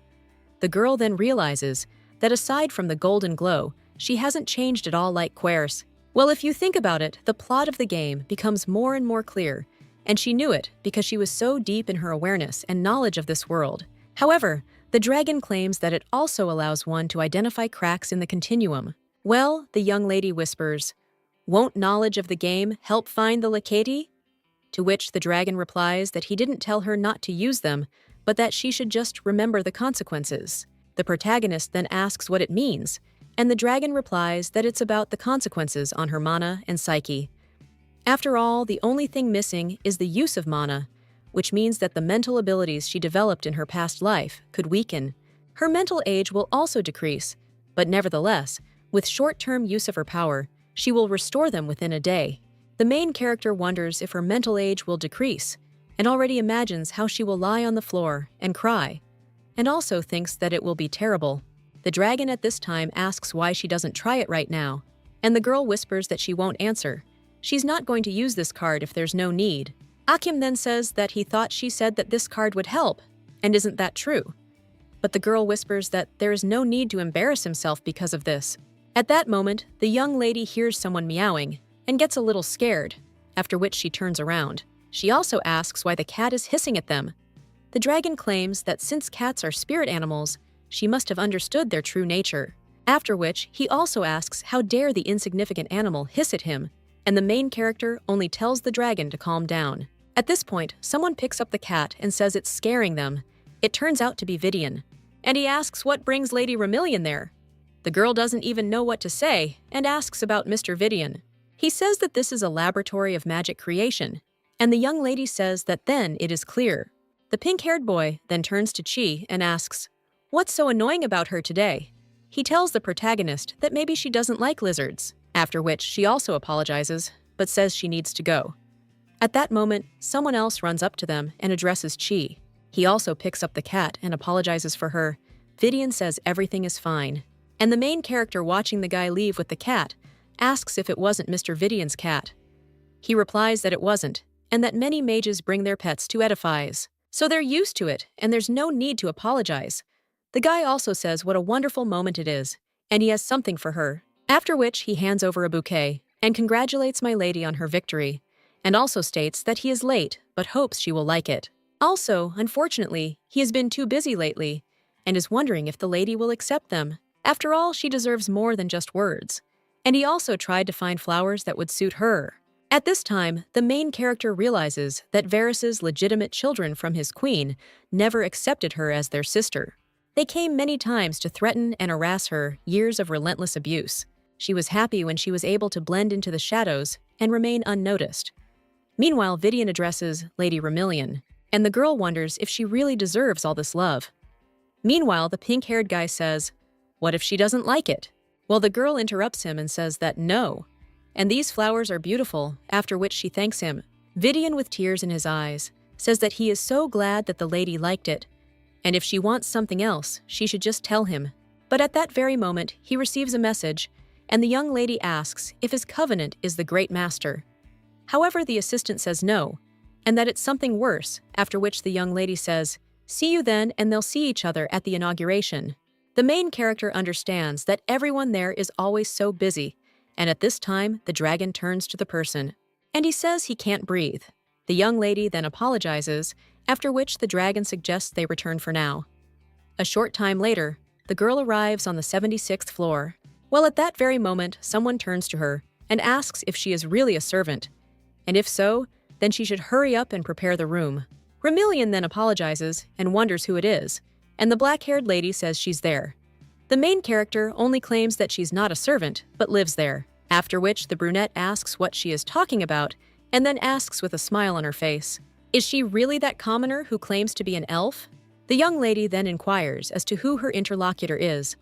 Speaker 1: The girl then realizes that aside from the golden glow, she hasn't changed at all like Querce. Well, if you think about it, the plot of the game becomes more and more clear, and she knew it because she was so deep in her awareness and knowledge of this world. However, the dragon claims that it also allows one to identify cracks in the continuum. Well, the young lady whispers, "Won't knowledge of the game help find the Lachey?" To which the dragon replies that he didn't tell her not to use them, but that she should just remember the consequences. The protagonist then asks what it means, and the dragon replies that it's about the consequences on her mana and psyche. After all, the only thing missing is the use of mana, which means that the mental abilities she developed in her past life could weaken. Her mental age will also decrease, but nevertheless, with short-term use of her power, she will restore them within a day. The main character wonders if her mental age will decrease, and already imagines how she will lie on the floor and cry, and also thinks that it will be terrible. The dragon at this time asks why she doesn't try it right now, and the girl whispers that she won't answer. She's not going to use this card if there's no need. Akim then says that he thought she said that this card would help, and isn't that true? But the girl whispers that there is no need to embarrass himself because of this. At that moment, the young lady hears someone meowing and gets a little scared, after which she turns around. She also asks why the cat is hissing at them. The dragon claims that since cats are spirit animals, she must have understood their true nature. After which, he also asks how dare the insignificant animal hiss at him, and the main character only tells the dragon to calm down. At this point, someone picks up the cat and says it's scaring them. It turns out to be Vidian, and he asks what brings Lady Remillion there. The girl doesn't even know what to say and asks about Mr. Vidian. He says that this is a laboratory of magic creation, and the young lady says that then it is clear. The pink-haired boy then turns to Chi and asks, "What's so annoying about her today?" He tells the protagonist that maybe she doesn't like lizards, after which she also apologizes, but says she needs to go. At that moment, someone else runs up to them and addresses Chi. He also picks up the cat and apologizes for her. Vidian says everything is fine, and the main character watching the guy leave with the cat asks if it wasn't Mr. Vidian's cat. He replies that it wasn't, and that many mages bring their pets to Edifice. So they're used to it, and there's no need to apologize. The guy also says what a wonderful moment it is, and he has something for her, after which he hands over a bouquet and congratulates my lady on her victory, and also states that he is late but hopes she will like it. Also, unfortunately, he has been too busy lately and is wondering if the lady will accept them. After all, she deserves more than just words. And he also tried to find flowers that would suit her. At this time, the main character realizes that Varys's legitimate children from his queen never accepted her as their sister. They came many times to threaten and harass her, years of relentless abuse. She was happy when she was able to blend into the shadows and remain unnoticed. Meanwhile, Vidian addresses Lady Remillion, and the girl wonders if she really deserves all this love. Meanwhile, the pink-haired guy says, "What if she doesn't like it?" Well, the girl interrupts him and says that no, and these flowers are beautiful, after which she thanks him. Vidian, with tears in his eyes, says that he is so glad that the lady liked it, and if she wants something else, she should just tell him. But at that very moment, he receives a message, and the young lady asks if his covenant is the great master. However, the assistant says no, and that it's something worse, after which the young lady says, "See you then, and they'll see each other at the inauguration." The main character understands that everyone there is always so busy, and at this time, the dragon turns to the person, and he says he can't breathe. The young lady then apologizes, after which the dragon suggests they return for now. A short time later, the girl arrives on the 76th floor. Well, at that very moment, someone turns to her and asks if she is really a servant, and if so, then she should hurry up and prepare the room. Remillion then apologizes and wonders who it is, and the black-haired lady says she's there. The main character only claims that she's not a servant, but lives there, after which the brunette asks what she is talking about, and then asks with a smile on her face, "Is she really that commoner who claims to be an elf?" The young lady then inquires as to who her interlocutor is.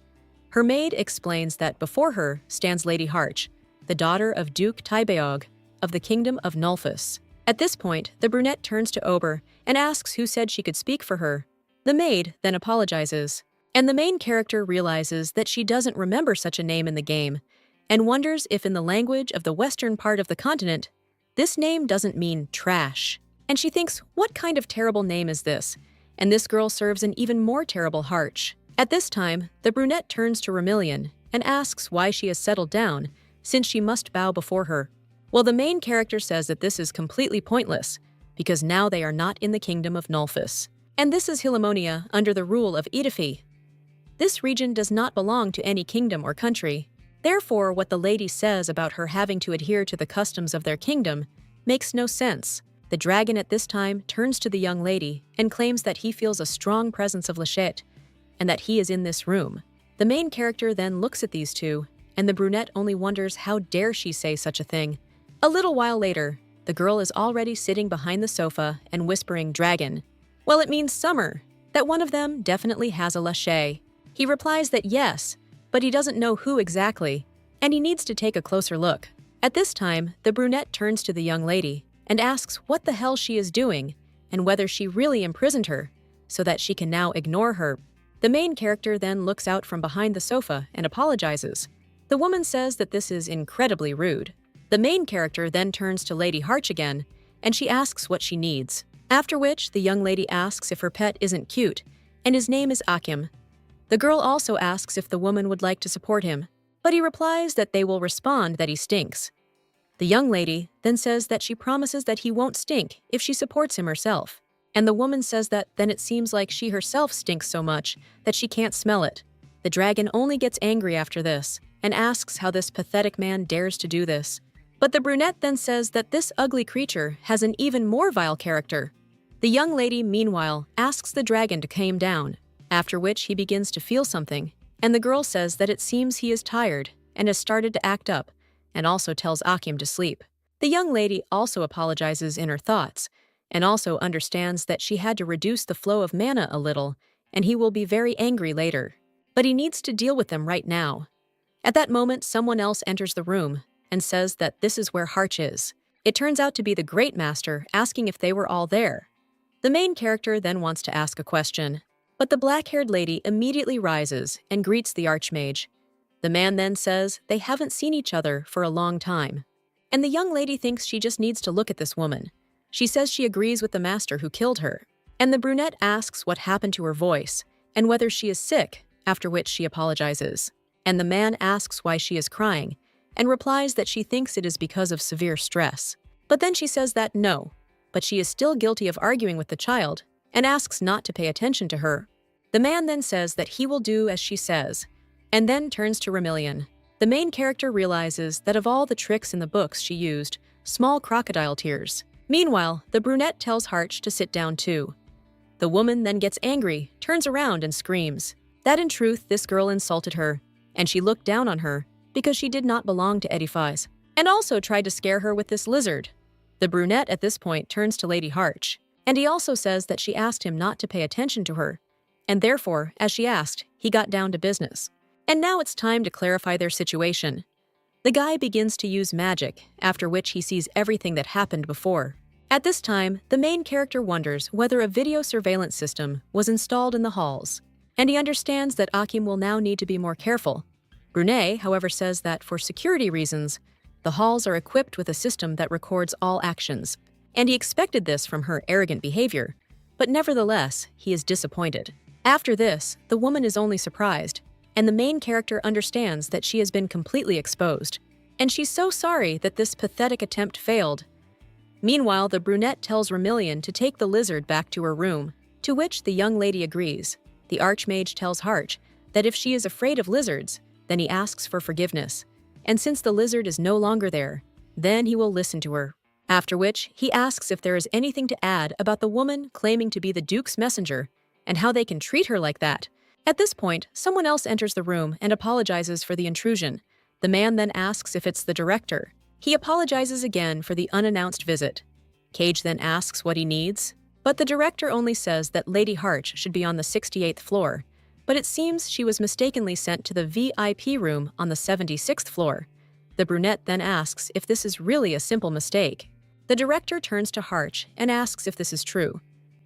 Speaker 1: Her maid explains that before her stands Lady Harch, the daughter of Duke Tybeog of the Kingdom of Nulphus. At this point, the brunette turns to Ober and asks who said she could speak for her. The maid then apologizes, and the main character realizes that she doesn't remember such a name in the game, and wonders if in the language of the western part of the continent, this name doesn't mean trash. And she thinks, what kind of terrible name is this? And this girl serves an even more terrible Harch. At this time, the brunette turns to Remillion and asks why she has settled down, since she must bow before her. Well, the main character says that this is completely pointless, because now they are not in the Kingdom of Nulphus. And this is Hilamonia under the rule of Edifi. This region does not belong to any kingdom or country. Therefore, what the lady says about her having to adhere to the customs of their kingdom makes no sense. The dragon at this time turns to the young lady and claims that he feels a strong presence of Lachette, and that he is in this room. The main character then looks at these two, and the brunette only wonders how dare she say such a thing. A little while later, the girl is already sitting behind the sofa and whispering dragon. Well, it means summer, that one of them definitely has a Lachette. He replies that yes, but he doesn't know who exactly, and he needs to take a closer look. At this time, the brunette turns to the young lady and asks what the hell she is doing and whether she really imprisoned her, so that she can now ignore her. The main character then looks out from behind the sofa and apologizes. The woman says that this is incredibly rude. The main character then turns to Lady Harch again, and she asks what she needs. After which, the young lady asks if her pet isn't cute, and his name is Akim. The girl also asks if the woman would like to support him, but he replies that they will respond that he stinks. The young lady then says that she promises that he won't stink if she supports him herself, and the woman says that then it seems like she herself stinks so much that she can't smell it. The dragon only gets angry after this and asks how this pathetic man dares to do this. But the brunette then says that this ugly creature has an even more vile character. The young lady, meanwhile, asks the dragon to calm down, after which he begins to feel something, and the girl says that it seems he is tired and has started to act up, and also tells Akim to sleep. The young lady also apologizes in her thoughts, and also understands that she had to reduce the flow of mana a little, and he will be very angry later. But he needs to deal with them right now. At that moment, someone else enters the room and says that this is where Harch is. It turns out to be the Great Master asking if they were all there. The main character then wants to ask a question, but the black-haired lady immediately rises and greets the Archmage. The man then says they haven't seen each other for a long time, and the young lady thinks she just needs to look at this woman. She says she agrees with the master who killed her. and the brunette asks what happened to her voice and whether she is sick, after which she apologizes. And the man asks why she is crying and replies that she thinks it is because of severe stress. But then she says that no, but she is still guilty of arguing with the child and asks not to pay attention to her. The man then says that he will do as she says, and then turns to Remillion. The main character realizes that of all the tricks in the books she used, small crocodile tears. Meanwhile, the brunette tells Harch to sit down too. The woman then gets angry, turns around and screams that in truth this girl insulted her, and she looked down on her because she did not belong to Edifice, and also tried to scare her with this lizard. The brunette at this point turns to Lady Harch, and he also says that she asked him not to pay attention to her, and therefore, as she asked, he got down to business. And now it's time to clarify their situation. The guy begins to use magic, after which he sees everything that happened before. At this time, the main character wonders whether a video surveillance system was installed in the halls, and he understands that Akim will now need to be more careful. Brunei, however, says that for security reasons, the halls are equipped with a system that records all actions, and he expected this from her arrogant behavior, but nevertheless, he is disappointed. After this, the woman is only surprised, and the main character understands that she has been completely exposed, and she's so sorry that this pathetic attempt failed. Meanwhile, the brunette tells Remillion to take the lizard back to her room, to which the young lady agrees. The archmage tells Harch that if she is afraid of lizards, then he asks for forgiveness, and since the lizard is no longer there, then he will listen to her. After which, he asks if there is anything to add about the woman claiming to be the Duke's messenger, and how they can treat her like that. At this point, someone else enters the room and apologizes for the intrusion. The man then asks if it's the director. He apologizes again for the unannounced visit. Cage then asks what he needs, but the director only says that Lady Harch should be on the 68th floor, but it seems she was mistakenly sent to the VIP room on the 76th floor. The brunette then asks if this is really a simple mistake. The director turns to Harch and asks if this is true.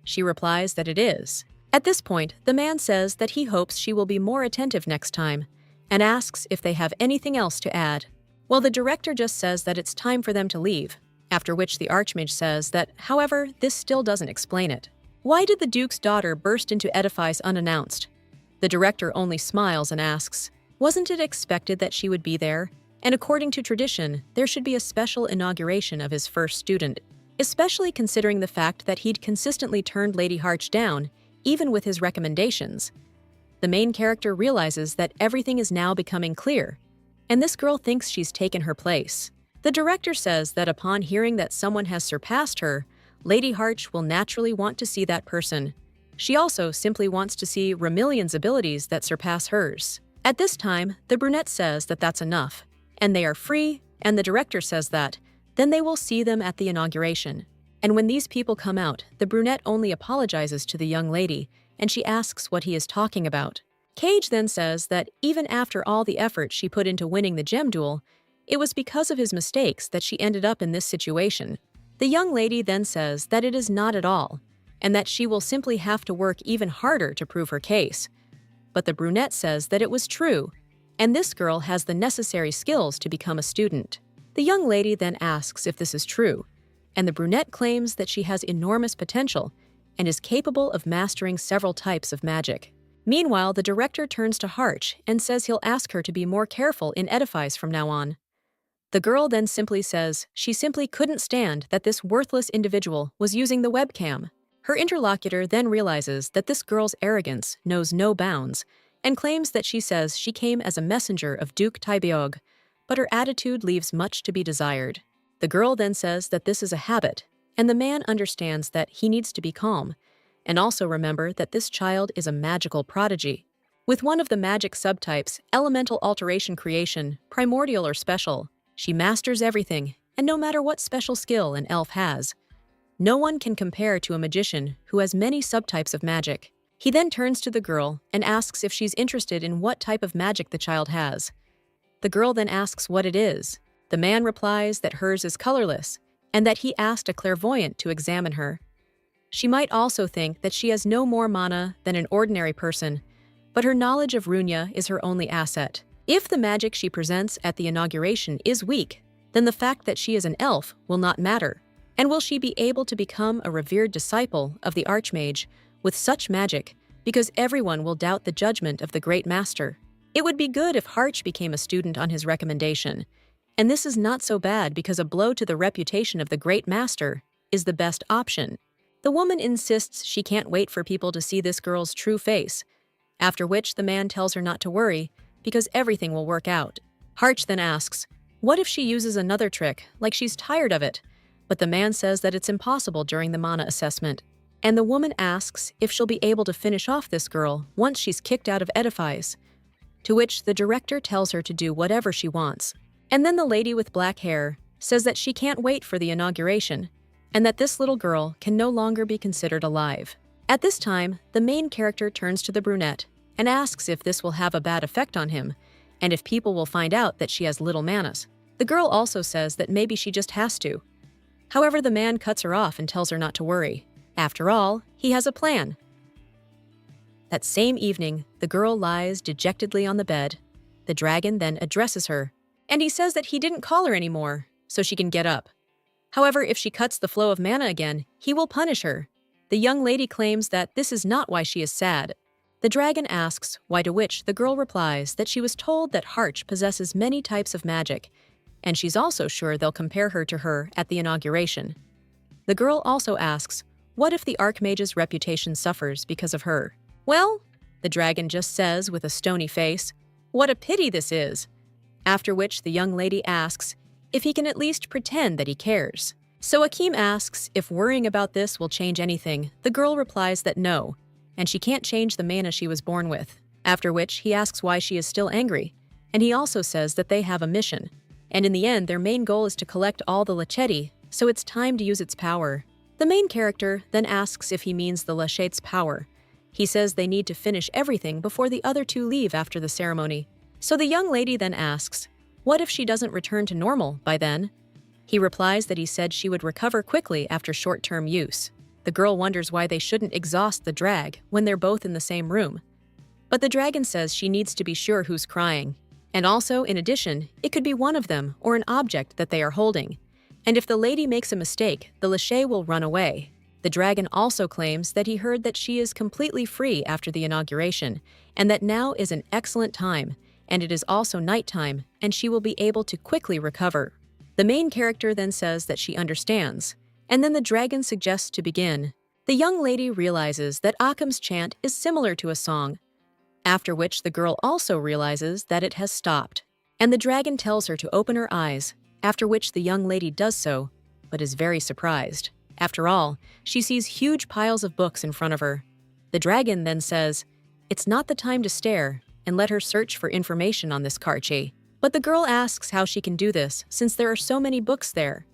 Speaker 1: She replies that it is. At this point, the man says that he hopes she will be more attentive next time, and asks if they have anything else to add. Well, the director just says that it's time for them to leave, after which the archmage says that, however, this still doesn't explain it. Why did the Duke's daughter burst into Edifice unannounced? The director only smiles and asks, wasn't it expected that she would be there? And according to tradition, there should be a special inauguration of his first student, especially considering the fact that he'd consistently turned Lady Harch down, even with his recommendations. The main character realizes that everything is now becoming clear, and this girl thinks she's taken her place. The director says that upon hearing that someone has surpassed her, Lady Harch will naturally want to see that person. She also simply wants to see Remillion's abilities that surpass hers. At this time, the brunette says that that's enough, and they are free, and the director says that, then they will see them at the inauguration. And when these people come out, the brunette only apologizes to the young lady, and she asks what he is talking about. Cage then says that even after all the effort she put into winning the gem duel, it was because of his mistakes that she ended up in this situation. The young lady then says that it is not at all, and that she will simply have to work even harder to prove her case. But the brunette says that it was true, and this girl has the necessary skills to become a student. The young lady then asks if this is true, and the brunette claims that she has enormous potential and is capable of mastering several types of magic. Meanwhile, the director turns to Harch and says he'll ask her to be more careful in Edifice from now on. The girl then simply says she simply couldn't stand that this worthless individual was using the webcam. Her interlocutor then realizes that this girl's arrogance knows no bounds and claims that she says she came as a messenger of Duke Taibeog, but her attitude leaves much to be desired. The girl then says that this is a habit, and the man understands that he needs to be calm, and also remember that this child is a magical prodigy. With one of the magic subtypes, elemental alteration creation, primordial or special, she masters everything, and no matter what special skill an elf has, no one can compare to a magician who has many subtypes of magic. He then turns to the girl and asks if she's interested in what type of magic the child has. The girl then asks what it is. The man replies that hers is colorless, and that he asked a clairvoyant to examine her. She might also think that she has no more mana than an ordinary person, but her knowledge of Runya is her only asset. If the magic she presents at the inauguration is weak, then the fact that she is an elf will not matter, And will she be able to become a revered disciple of the Archmage with such magic, because everyone will doubt the judgment of the great master? It would be good if Harch became a student on his recommendation, and this is not so bad because a blow to the reputation of the great master is the best option. The woman insists she can't wait for people to see this girl's true face, after which the man tells her not to worry because everything will work out. Harch then asks, what if she uses another trick, like she's tired of it? But the man says that it's impossible during the mana assessment. And the woman asks if she'll be able to finish off this girl once she's kicked out of Edifice, to which the director tells her to do whatever she wants. And then the lady with black hair says that she can't wait for the inauguration, and that this little girl can no longer be considered alive. At this time, the main character turns to the brunette and asks if this will have a bad effect on him, and if people will find out that she has little manas. The girl also says that maybe she just has to. However, the man cuts her off and tells her not to worry. After all, he has a plan. That same evening, the girl lies dejectedly on the bed. The dragon then addresses her, and he says that he didn't call her anymore, so she can get up. However, if she cuts the flow of mana again, he will punish her. The young lady claims that this is not why she is sad. The dragon asks why, to which the girl replies that she was told that Harch possesses many types of magic, and she's also sure they'll compare her to her at the inauguration. The girl also asks, what if the Archmage's reputation suffers because of her? Well, the dragon just says with a stony face, what a pity this is. After which the young lady asks if he can at least pretend that he cares. So Akeem asks if worrying about this will change anything. The girl replies that no, and she can't change the mana she was born with. After which he asks why she is still angry, and he also says that they have a mission. And in the end, their main goal is to collect all the Lachetti, so it's time to use its power. The main character then asks if he means the Lachete's power. He says they need to finish everything before the other two leave after the ceremony. So the young lady then asks, what if she doesn't return to normal by then? He replies that he said she would recover quickly after short-term use. The girl wonders why they shouldn't exhaust the drag when they're both in the same room. But the dragon says she needs to be sure who's crying. And also, in addition, it could be one of them or an object that they are holding. And if the lady makes a mistake, the Lachey will run away. The dragon also claims that he heard that she is completely free after the inauguration, and that now is an excellent time, and it is also nighttime, and she will be able to quickly recover. The main character then says that she understands, and then the dragon suggests to begin. The young lady realizes that Akem's chant is similar to a song, after which the girl also realizes that it has stopped. And the dragon tells her to open her eyes, after which the young lady does so, but is very surprised. After all, she sees huge piles of books in front of her. The dragon then says, it's not the time to stare, and let her search for information on this Karchi. But the girl asks how she can do this since there are so many books there.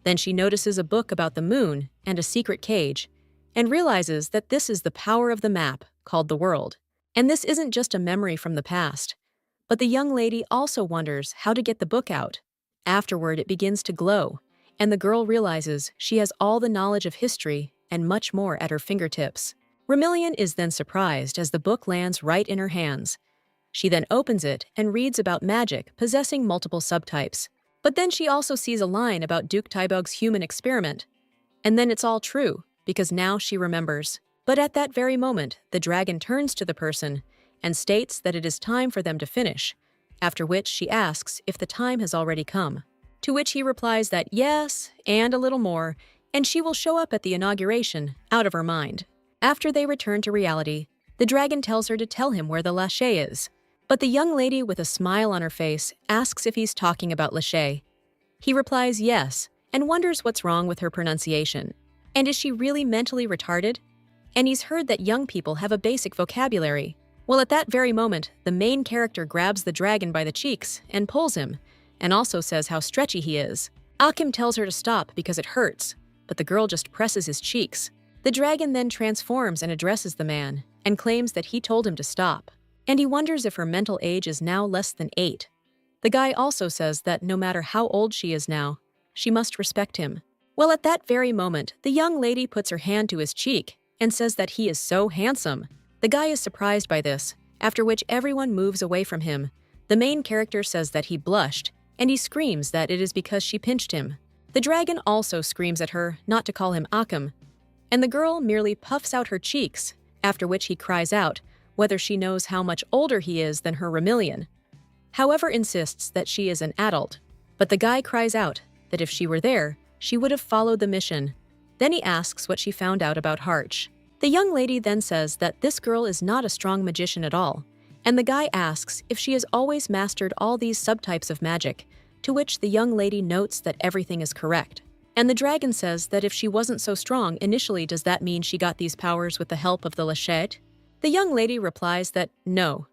Speaker 1: Then she notices a book about the moon and a secret cage, and realizes that this is the power of the map called the world. And this isn't just a memory from the past. But the young lady also wonders how to get the book out. Afterward, it begins to glow, and the girl realizes she has all the knowledge of history and much more at her fingertips. Remillion is then surprised as the book lands right in her hands. She then opens it and reads about magic possessing multiple subtypes. But then she also sees a line about Duke Tybog's human experiment. And then it's all true, because now she remembers. But at that very moment, the dragon turns to the person and states that it is time for them to finish, after which she asks if the time has already come. To which he replies that yes, and a little more, and she will show up at the inauguration, out of her mind. After they return to reality, the dragon tells her to tell him where the Lachey is. But the young lady with a smile on her face asks if he's talking about Lachey. He replies yes, and wonders what's wrong with her pronunciation. And is she really mentally retarded? And he's heard that young people have a basic vocabulary. Well, at that very moment, the main character grabs the dragon by the cheeks and pulls him, and also says how stretchy he is. Akim tells her to stop because it hurts, but the girl just presses his cheeks. The dragon then transforms and addresses the man, and claims that he told him to stop. And he wonders if her mental age is now less than 8. The guy also says that no matter how old she is now, she must respect him. Well, at that very moment, the young lady puts her hand to his cheek and says that he is so handsome. The guy is surprised by this, after which everyone moves away from him. The main character says that he blushed, and he screams that it is because she pinched him. The dragon also screams at her not to call him Akim, and the girl merely puffs out her cheeks, after which he cries out whether she knows how much older he is than her Remillion. However, insists that she is an adult, but the guy cries out that if she were there, she would have followed the mission. Then he asks what she found out about Harch. The young lady then says that this girl is not a strong magician at all, and the guy asks if she has always mastered all these subtypes of magic, to which the young lady notes that everything is correct. And the dragon says that if she wasn't so strong initially, does that mean she got these powers with the help of the Lachette? The young lady replies that no,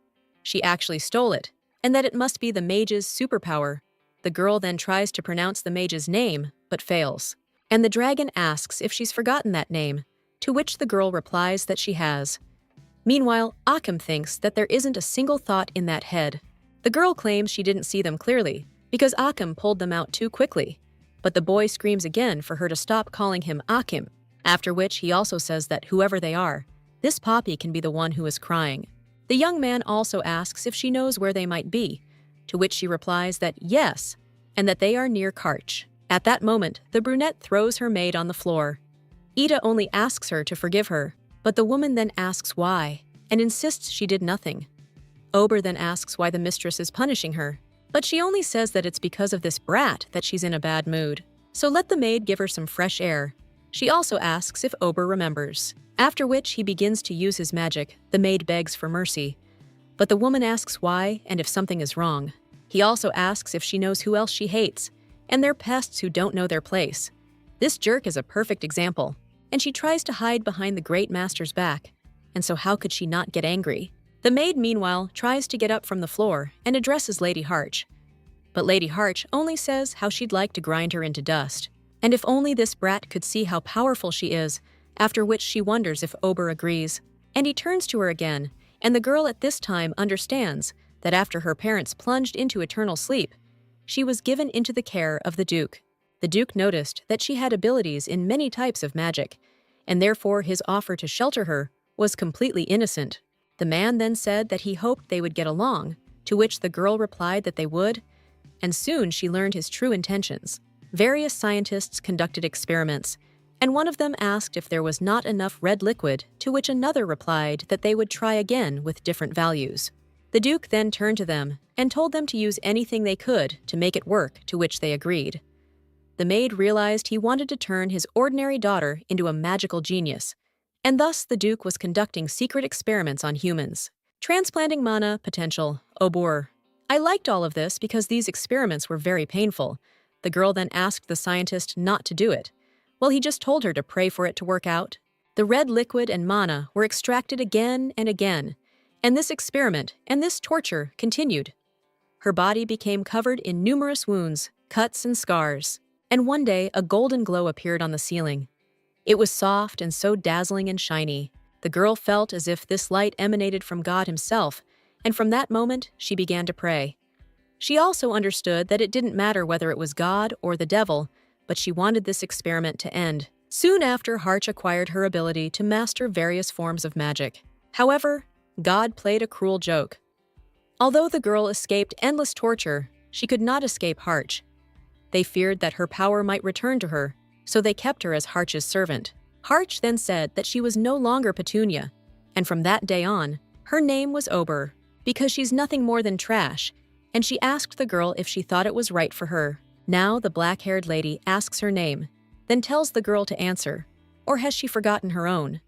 Speaker 1: she actually stole it, and that it must be the mage's superpower. The girl then tries to pronounce the mage's name, but fails. And the dragon asks if she's forgotten that name, to which the girl replies that she has. Meanwhile, Akim thinks that there isn't a single thought in that head. The girl claims she didn't see them clearly, because Akim pulled them out too quickly. But the boy screams again for her to stop calling him Akim, after which he also says that whoever they are, this Poppy can be the one who is crying. The young man also asks if she knows where they might be, to which she replies that yes, and that they are near Karch. At that moment, the brunette throws her maid on the floor. Ida only asks her to forgive her, but the woman then asks why, and insists she did nothing. Ober then asks why the mistress is punishing her, but she only says that it's because of this brat that she's in a bad mood. So let the maid give her some fresh air. She also asks if Ober remembers. After which he begins to use his magic. The maid begs for mercy, but the woman asks why and if something is wrong. He also asks if she knows who else she hates, and they're pests who don't know their place. This jerk is a perfect example, and she tries to hide behind the great master's back, and so how could she not get angry? The maid, meanwhile, tries to get up from the floor and addresses Lady Harch, but Lady Harch only says how she'd like to grind her into dust, and if only this brat could see how powerful she is, after which she wonders if Ober agrees. And he turns to her again, and the girl at this time understands that after her parents plunged into eternal sleep, she was given into the care of the Duke. The Duke noticed that she had abilities in many types of magic, and therefore his offer to shelter her was completely innocent. The man then said that he hoped they would get along, to which the girl replied that they would, and soon she learned his true intentions. Various scientists conducted experiments, and one of them asked if there was not enough red liquid, to which another replied that they would try again with different values. The Duke then turned to them and told them to use anything they could to make it work, to which they agreed. The maid realized he wanted to turn his ordinary daughter into a magical genius, and thus the Duke was conducting secret experiments on humans, transplanting mana, potential, Obur. I liked all of this because these experiments were very painful. The girl then asked the scientist not to do it. Well, he just told her to pray for it to work out. The red liquid and mana were extracted again and again, and this experiment and this torture continued. Her body became covered in numerous wounds, cuts, and scars, and one day a golden glow appeared on the ceiling. It was soft and so dazzling and shiny. The girl felt as if this light emanated from God himself, and from that moment she began to pray. She also understood that it didn't matter whether it was God or the devil, but she wanted this experiment to end. Soon after, Harch acquired her ability to master various forms of magic. However, God played a cruel joke. Although the girl escaped endless torture, she could not escape Harch. They feared that her power might return to her, so they kept her as Harch's servant. Harch then said that she was no longer Petunia, and from that day on, her name was Ober, because she's nothing more than trash, and she asked the girl if she thought it was right for her. Now the black-haired lady asks her name, then tells the girl to answer, or has she forgotten her own?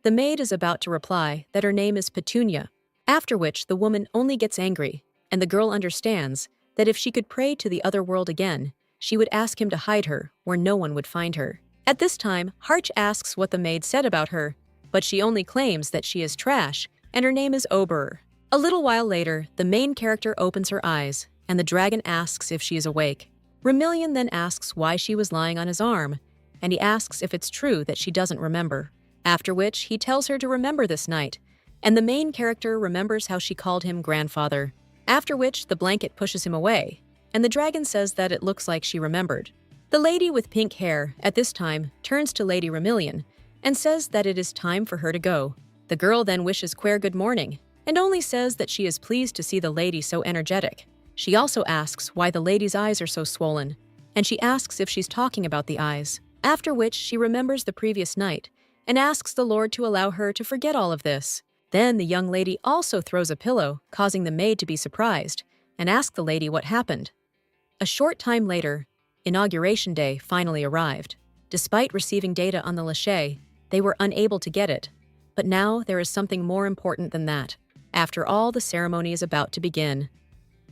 Speaker 1: The maid is about to reply that her name is Petunia, after which the woman only gets angry, and the girl understands that if she could pray to the other world again, she would ask him to hide her where no one would find her. At this time, Harch asks what the maid said about her, but she only claims that she is trash, and her name is Ober. A little while later, the main character opens her eyes, and the dragon asks if she is awake. Remillion then asks why she was lying on his arm, and he asks if it's true that she doesn't remember. After which, he tells her to remember this night, and the main character remembers how she called him grandfather. After which, the blanket pushes him away, and the dragon says that it looks like she remembered. The lady with pink hair, at this time, turns to Lady Remillion and says that it is time for her to go. The girl then wishes Quare good morning, and only says that she is pleased to see the lady so energetic. She also asks why the lady's eyes are so swollen, and she asks if she's talking about the eyes, after which she remembers the previous night and asks the Lord to allow her to forget all of this. Then the young lady also throws a pillow, causing the maid to be surprised and ask the lady what happened. A short time later, Inauguration Day finally arrived. Despite receiving data on the Lachey, they were unable to get it. But now there is something more important than that. After all, the ceremony is about to begin.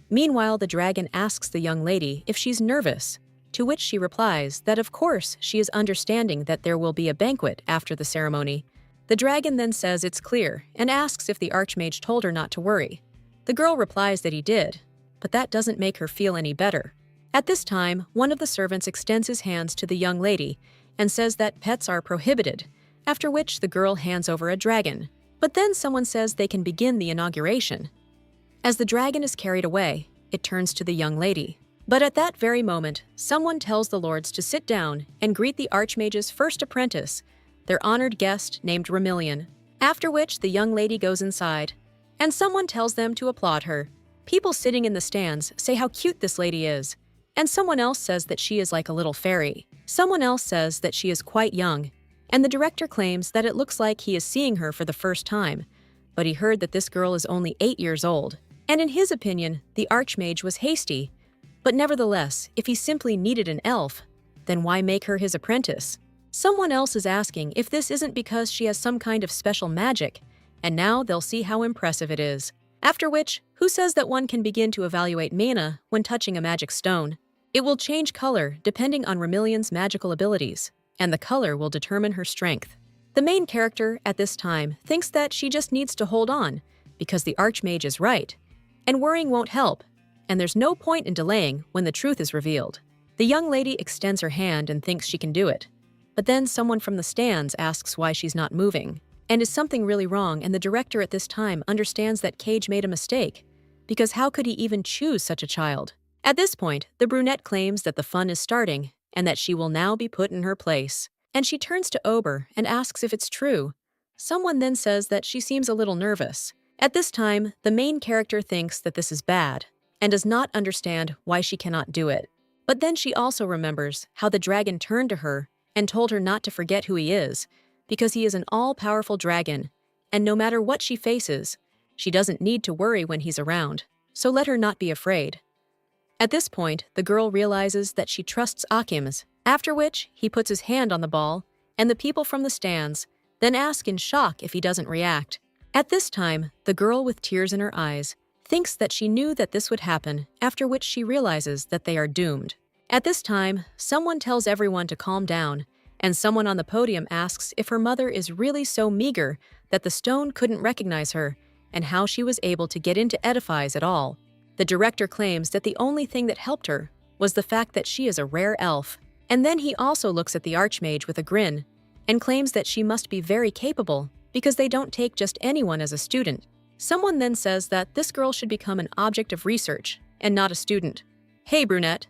Speaker 1: Meanwhile, the dragon asks the young lady if she's nervous, to which she replies that of course she is understanding that there will be a banquet after the ceremony. The dragon then says it's clear and asks if the archmage told her not to worry. The girl replies that he did, but that doesn't make her feel any better. At this time, one of the servants extends his hands to the young lady and says that pets are prohibited, after which the girl hands over a dragon. But then someone says they can begin the inauguration. As the dragon is carried away, it turns to the young lady. But at that very moment, someone tells the lords to sit down and greet the archmage's first apprentice, their honored guest named Remillion, after which the young lady goes inside, and someone tells them to applaud her. People sitting in the stands say how cute this lady is, and someone else says that she is like a little fairy. Someone else says that she is quite young, and the director claims that it looks like he is seeing her for the first time, but he heard that this girl is only 8 years old. And in his opinion, the archmage was hasty. But nevertheless, if he simply needed an elf, then why make her his apprentice? Someone else is asking if this isn't because she has some kind of special magic, and now they'll see how impressive it is. After which, who says that one can begin to evaluate mana when touching a magic stone? It will change color depending on Remillion's magical abilities, and the color will determine her strength. The main character, at this time, thinks that she just needs to hold on, because the archmage is right, and worrying won't help, and there's no point in delaying when the truth is revealed. The young lady extends her hand and thinks she can do it, but then someone from the stands asks why she's not moving, and is something really wrong, and the director at this time understands that Cage made a mistake, because how could he even choose such a child? At this point, the brunette claims that the fun is starting, and that she will now be put in her place, and she turns to Ober and asks if it's true. Someone then says that she seems a little nervous. At this time, the main character thinks that this is bad, and does not understand why she cannot do it. But then she also remembers how the dragon turned to her and told her not to forget who he is, because he is an all-powerful dragon, and no matter what she faces, she doesn't need to worry when he's around, so let her not be afraid. At this point, the girl realizes that she trusts Akim's, after which he puts his hand on the ball, and the people from the stands then ask in shock if he doesn't react. At this time, the girl with tears in her eyes thinks that she knew that this would happen, after which she realizes that they are doomed. At this time, someone tells everyone to calm down, and someone on the podium asks if her mother is really so meager that the stone couldn't recognize her, and how she was able to get into edifies at all. The director claims that the only thing that helped her was the fact that she is a rare elf, and then he also looks at the archmage with a grin, and claims that she must be very capable, because they don't take just anyone as a student. Someone then says that this girl should become an object of research, and not a student. Hey, brunette.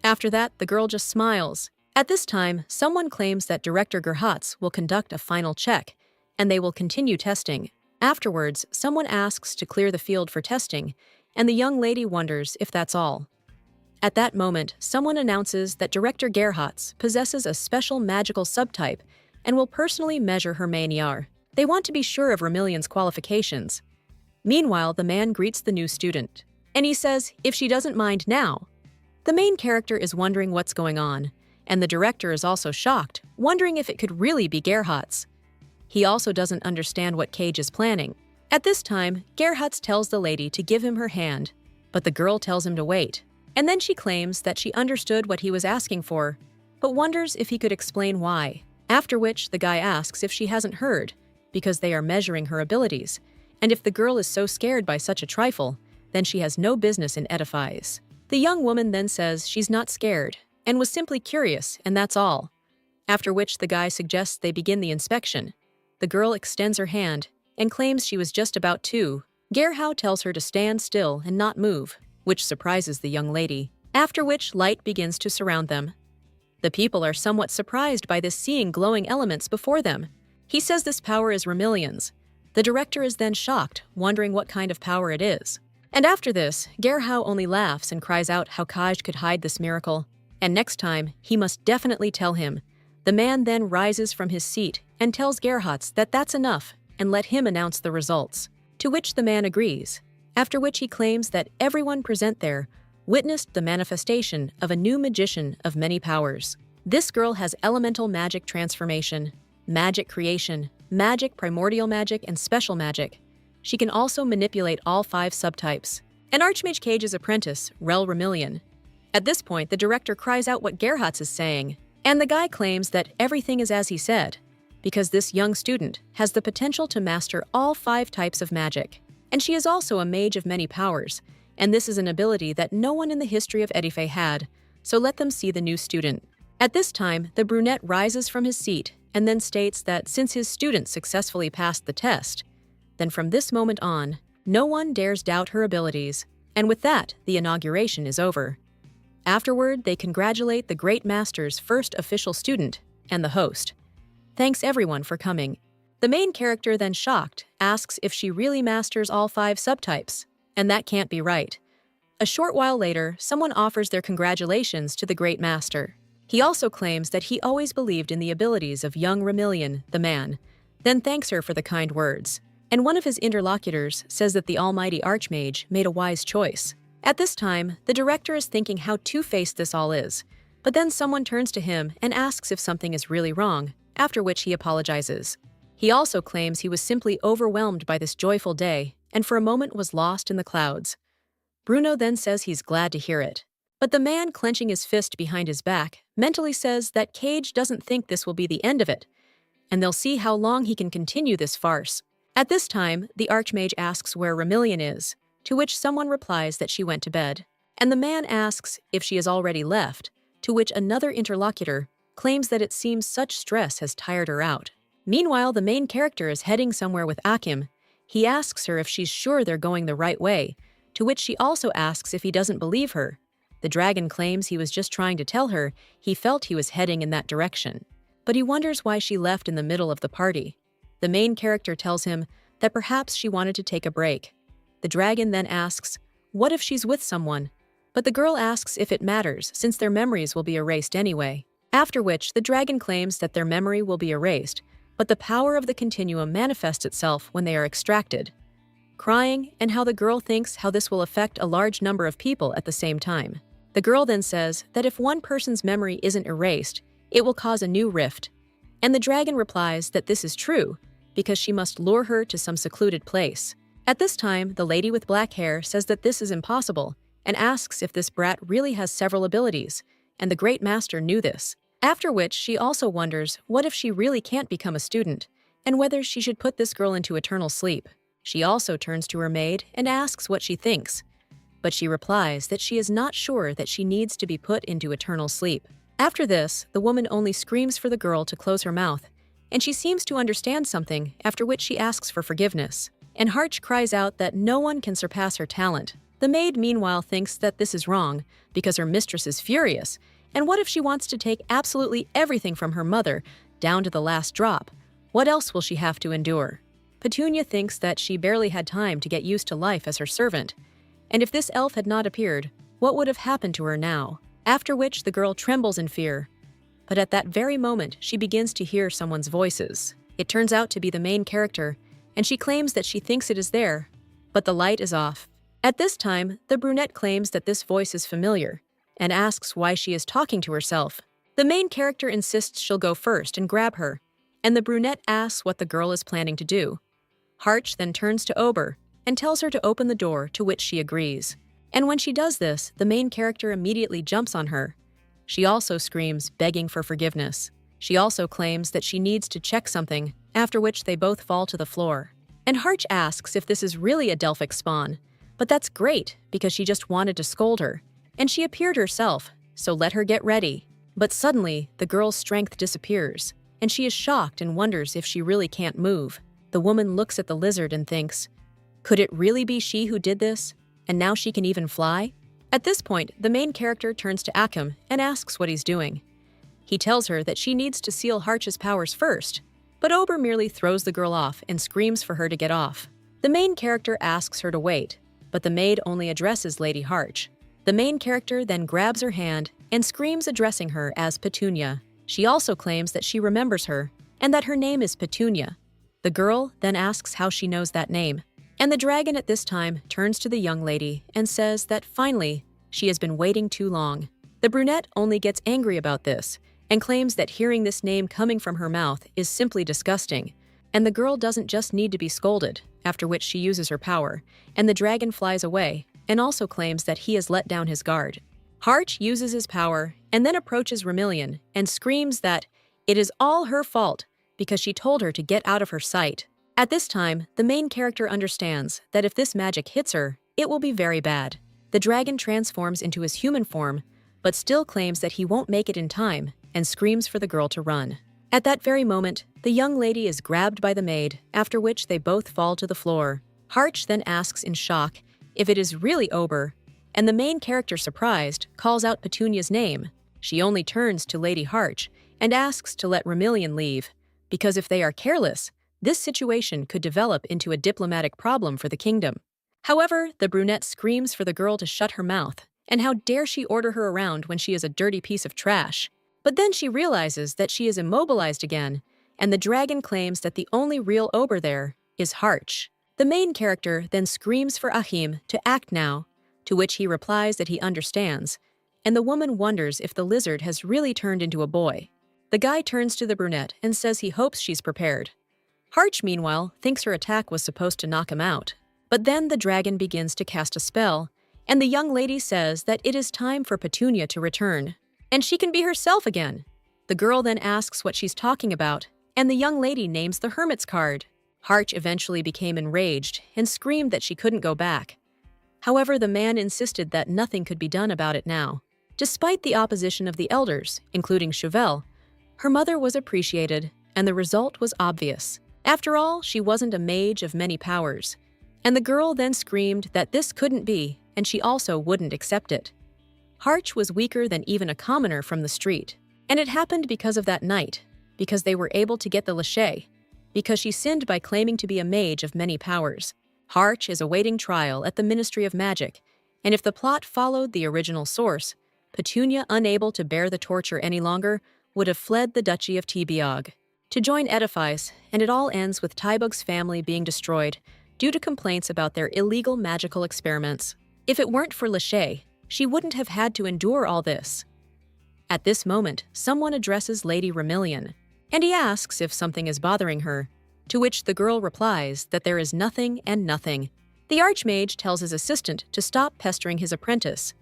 Speaker 1: After that, the girl just smiles. At this time, someone claims that Director Gerhatz will conduct a final check, and they will continue testing. Afterwards, someone asks to clear the field for testing, and the young lady wonders if that's all. At that moment, someone announces that Director Gerhatz possesses a special magical subtype and will personally measure her maniar. They want to be sure of Remillion's qualifications. Meanwhile, the man greets the new student, and he says if she doesn't mind now. The main character is wondering what's going on, and the director is also shocked, wondering if it could really be Gerhatz. He also doesn't understand what Cage is planning. At this time, Gerhatz tells the lady to give him her hand, but the girl tells him to wait. And then she claims that she understood what he was asking for, but wonders if he could explain why. After which, the guy asks if she hasn't heard, because they are measuring her abilities, and if the girl is so scared by such a trifle, then she has no business in edifies. The young woman then says she's not scared, and was simply curious, and that's all. After which the guy suggests they begin the inspection. The girl extends her hand, and claims she was just about to. Gerhau tells her to stand still and not move, which surprises the young lady, after which light begins to surround them. The people are somewhat surprised by this seeing glowing elements before them. He says this power is Remillion's. The director is then shocked, wondering what kind of power it is. And after this, Gerhau only laughs and cries out how Kaj could hide this miracle. and next time he must definitely tell him. The man then rises from his seat and tells Gerhardt that that's enough and let him announce the results, to which the man agrees, after which he claims that everyone present there witnessed the manifestation of a new magician of many powers. This girl has elemental magic transformation, magic creation, magic primordial magic, and special magic. She can also manipulate all 5 subtypes. An Archmage Cage's apprentice, Rel Remillion. At this point, the director cries out what Gerhardt is saying, and the guy claims that everything is as he said, because this young student has the potential to master all 5 types of magic. And she is also a mage of many powers, and this is an ability that no one in the history of Edife had, so let them see the new student. At this time, the brunette rises from his seat and then states that since his student successfully passed the test, then from this moment on, no one dares doubt her abilities, and with that, the inauguration is over. Afterward, they congratulate the Great Master's first official student and the host. Thanks everyone for coming. The main character, then shocked, asks if she really masters all 5 subtypes, and that can't be right. A short while later, someone offers their congratulations to the Great Master. He also claims that he always believed in the abilities of young Remillion, the man, then thanks her for the kind words. And one of his interlocutors says that the almighty Archmage made a wise choice. At this time, the director is thinking how two-faced this all is, but then someone turns to him and asks if something is really wrong, after which he apologizes. He also claims he was simply overwhelmed by this joyful day and for a moment was lost in the clouds. Bruno then says he's glad to hear it. But the man clenching his fist behind his back mentally says that Cage doesn't think this will be the end of it, and they'll see how long he can continue this farce. At this time, the Archmage asks where Remillion is, to which someone replies that she went to bed, and the man asks if she has already left, to which another interlocutor claims that it seems such stress has tired her out. Meanwhile, the main character is heading somewhere with Akim. He asks her if she's sure they're going the right way, to which she also asks if he doesn't believe her. The dragon claims he was just trying to tell her he felt he was heading in that direction, but he wonders why she left in the middle of the party. The main character tells him that perhaps she wanted to take a break. The dragon then asks, what if she's with someone? But the girl asks if it matters since their memories will be erased anyway. After which, the dragon claims that their memory will be erased, but the power of the continuum manifests itself when they are extracted. Crying, and how the girl thinks how this will affect a large number of people at the same time. The girl then says that if one person's memory isn't erased, it will cause a new rift. And the dragon replies that this is true, because she must lure her to some secluded place. At this time, the lady with black hair says that this is impossible, and asks if this brat really has several abilities, and the Great Master knew this. After which, she also wonders what if she really can't become a student, and whether she should put this girl into eternal sleep. She also turns to her maid and asks what she thinks, but she replies that she is not sure that she needs to be put into eternal sleep. After this, the woman only screams for the girl to close her mouth, and she seems to understand something, after which she asks for forgiveness. And Harch cries out that no one can surpass her talent. The maid, meanwhile, thinks that this is wrong, because her mistress is furious, and what if she wants to take absolutely everything from her mother, down to the last drop? What else will she have to endure? Petunia thinks that she barely had time to get used to life as her servant, and if this elf had not appeared, what would have happened to her now? After which the girl trembles in fear. But at that very moment, she begins to hear someone's voices. It turns out to be the main character, and she claims that she thinks it is there, but the light is off. At this time, the brunette claims that this voice is familiar, and asks why she is talking to herself. The main character insists she'll go first and grab her, and the brunette asks what the girl is planning to do. Harch then turns to Ober and tells her to open the door, to which she agrees. And when she does this, the main character immediately jumps on her. She also screams, begging for forgiveness. She also claims that she needs to check something, after which they both fall to the floor. And Harch asks if this is really a Delphic spawn, but that's great because she just wanted to scold her. And she appeared herself, so let her get ready. But suddenly, the girl's strength disappears, and she is shocked and wonders if she really can't move. The woman looks at the lizard and thinks, could it really be she who did this? And now she can even fly? At this point, the main character turns to Akim and asks what he's doing. He tells her that she needs to seal Harch's powers first, but Ober merely throws the girl off and screams for her to get off. The main character asks her to wait, but the maid only addresses Lady Harch. The main character then grabs her hand and screams, addressing her as Petunia. She also claims that she remembers her and that her name is Petunia. The girl then asks how she knows that name, and the dragon at this time turns to the young lady and says that finally, she has been waiting too long. The brunette only gets angry about this and claims that hearing this name coming from her mouth is simply disgusting, and the girl doesn't just need to be scolded, after which she uses her power, and the dragon flies away and also claims that he has let down his guard. Harch uses his power and then approaches Remillion and screams that it is all her fault because she told her to get out of her sight. At this time, the main character understands that if this magic hits her, it will be very bad. The dragon transforms into his human form, but still claims that he won't make it in time and screams for the girl to run. At that very moment, the young lady is grabbed by the maid, after which they both fall to the floor. Harch then asks in shock if it is really Ober, and the main character, surprised, calls out Petunia's name. She only turns to Lady Harch and asks to let Remillion leave, because if they are careless, this situation could develop into a diplomatic problem for the kingdom. However, the brunette screams for the girl to shut her mouth, and how dare she order her around when she is a dirty piece of trash. But then she realizes that she is immobilized again, and the dragon claims that the only real Ober there is Harch. The main character then screams for Ahim to act now, to which he replies that he understands, and the woman wonders if the lizard has really turned into a boy. The guy turns to the brunette and says he hopes she's prepared. Harch, meanwhile, thinks her attack was supposed to knock him out. But then the dragon begins to cast a spell, and the young lady says that it is time for Petunia to return, and she can be herself again. The girl then asks what she's talking about, and the young lady names the Hermit's card. Harch eventually became enraged and screamed that she couldn't go back. However, the man insisted that nothing could be done about it now. Despite the opposition of the elders, including Chauvel, her mother was appreciated, and the result was obvious. After all, she wasn't a mage of many powers. And the girl then screamed that this couldn't be, and she also wouldn't accept it. Harch was weaker than even a commoner from the street, and it happened because of that night, because they were able to get the Lachey, because she sinned by claiming to be a mage of many powers. Harch is awaiting trial at the Ministry of Magic, and if the plot followed the original source, Petunia, unable to bear the torture any longer, would have fled the Duchy of Tibiog to join Edifice, and it all ends with Tybug's family being destroyed due to complaints about their illegal magical experiments. If it weren't for Lachey, she wouldn't have had to endure all this. At this moment, someone addresses Lady Remillion, and he asks if something is bothering her, to which the girl replies that there is nothing and nothing. The Archmage tells his assistant to stop pestering his apprentice,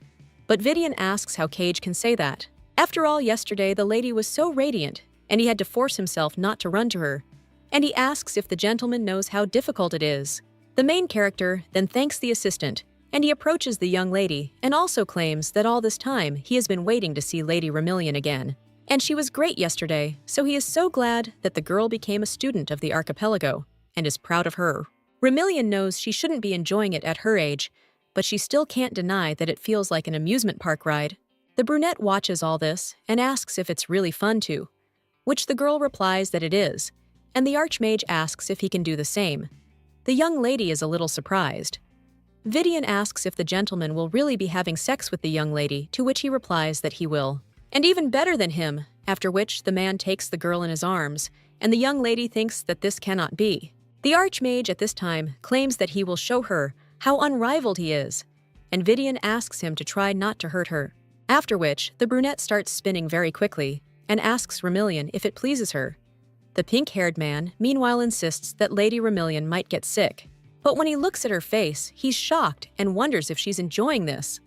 Speaker 1: but Vidian asks how Cage can say that. After all, yesterday the lady was so radiant, and he had to force himself not to run to her, and he asks if the gentleman knows how difficult it is. The main character then thanks the assistant, and he approaches the young lady and also claims that all this time he has been waiting to see Lady Remillion again. And she was great yesterday, so he is so glad that the girl became a student of the archipelago and is proud of her. Remillion knows she shouldn't be enjoying it at her age, but she still can't deny that it feels like an amusement park ride. The brunette watches all this and asks if it's really fun too, which the girl replies that it is, and the Archmage asks if he can do the same. The young lady is a little surprised. Vidian asks if the gentleman will really be having sex with the young lady, to which he replies that he will. And even better than him, after which the man takes the girl in his arms, and the young lady thinks that this cannot be. The Archmage at this time claims that he will show her how unrivaled he is, and Vidian asks him to try not to hurt her. After which, the brunette starts spinning very quickly, and asks Remillion if it pleases her. The pink-haired man, meanwhile, insists that Lady Remillion might get sick. But when he looks at her face, he's shocked and wonders if she's enjoying this.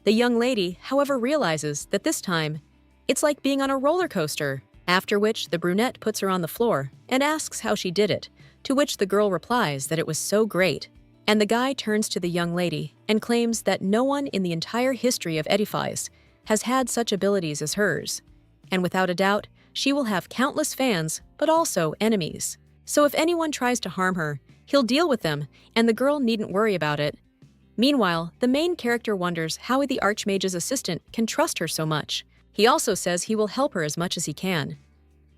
Speaker 1: The young lady, however, realizes that this time, it's like being on a roller coaster, after which the brunette puts her on the floor and asks how she did it, to which the girl replies that it was so great. And the guy turns to the young lady and claims that no one in the entire history of Edifice has had such abilities as hers. And without a doubt, she will have countless fans, but also enemies. So if anyone tries to harm her, he'll deal with them, and the girl needn't worry about it. Meanwhile, the main character wonders how the Archmage's assistant can trust her so much. He also says he will help her as much as he can.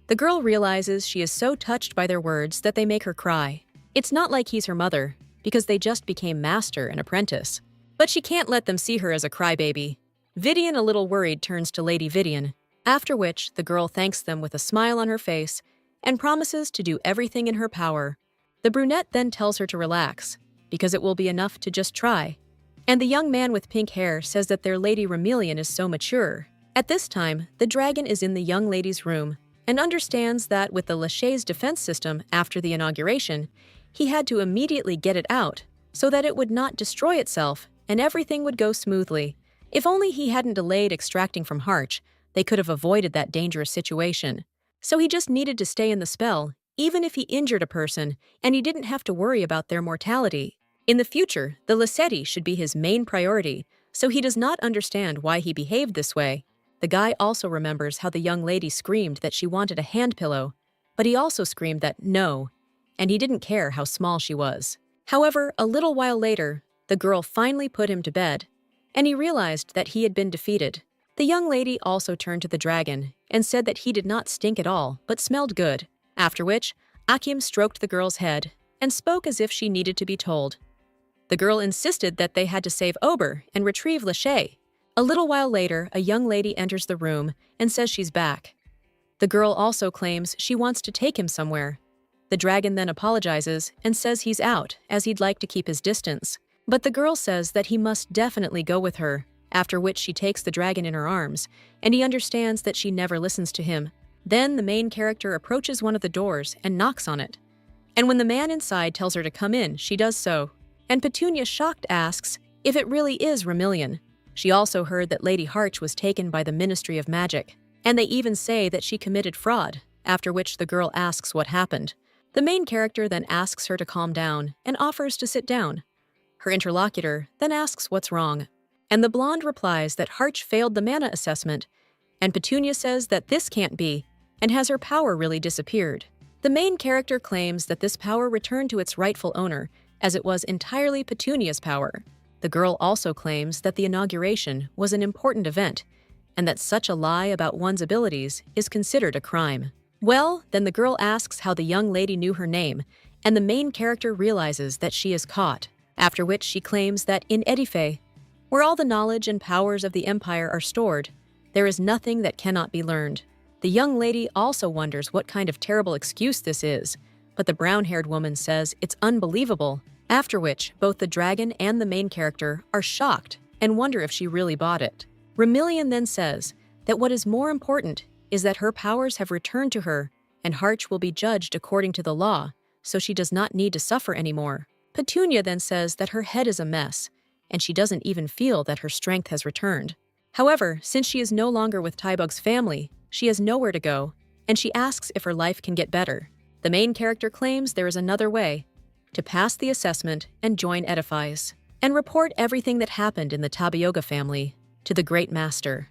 Speaker 1: The girl realizes she is so touched by their words that they make her cry. It's not like he's her mother, because they just became master and apprentice. But she can't let them see her as a crybaby. Vidian, a little worried, turns to Lady Vidian, after which the girl thanks them with a smile on her face and promises to do everything in her power. The brunette then tells her to relax, because it will be enough to just try. And the young man with pink hair says that their Lady Remelian is so mature. At this time, the dragon is in the young lady's room and understands that with the Lachey's defense system after the inauguration, he had to immediately get it out so that it would not destroy itself and everything would go smoothly. If only he hadn't delayed extracting from Harch, they could have avoided that dangerous situation. So he just needed to stay in the spell, even if he injured a person, and he didn't have to worry about their mortality. In the future, the Lassetti should be his main priority, so he does not understand why he behaved this way. The guy also remembers how the young lady screamed that she wanted a hand pillow, but he also screamed that no, and he didn't care how small she was. However, a little while later, the girl finally put him to bed, and he realized that he had been defeated. The young lady also turned to the dragon and said that he did not stink at all, but smelled good, after which Akim stroked the girl's head and spoke as if she needed to be told. The girl insisted that they had to save Ober and retrieve Lachey. A little while later, a young lady enters the room and says she's back. The girl also claims she wants to take him somewhere. The dragon then apologizes and says he's out, as he'd like to keep his distance. But the girl says that he must definitely go with her, after which she takes the dragon in her arms, and he understands that she never listens to him. Then the main character approaches one of the doors and knocks on it. And when the man inside tells her to come in, she does so. And Petunia, shocked, asks if it really is Remelian. She also heard that Lady Harch was taken by the Ministry of Magic, and they even say that she committed fraud, after which the girl asks what happened. The main character then asks her to calm down and offers to sit down. Her interlocutor then asks what's wrong, and the blonde replies that Harch failed the mana assessment, and Petunia says that this can't be, and has her power really disappeared. The main character claims that this power returned to its rightful owner, as it was entirely Petunia's power. The girl also claims that the inauguration was an important event, and that such a lie about one's abilities is considered a crime. Well, then the girl asks how the young lady knew her name, and the main character realizes that she is caught, after which she claims that in Edife, where all the knowledge and powers of the Empire are stored, there is nothing that cannot be learned. The young lady also wonders what kind of terrible excuse this is, but the brown-haired woman says it's unbelievable, after which both the dragon and the main character are shocked and wonder if she really bought it. Remelian then says that what is more important is that her powers have returned to her and Harch will be judged according to the law, so she does not need to suffer anymore. Petunia then says that her head is a mess, and she doesn't even feel that her strength has returned. However, since she is no longer with Tybug's family, she has nowhere to go, and she asks if her life can get better. The main character claims there is another way, to pass the assessment and join Edifice, and report everything that happened in the Tabioga family to the Great Master.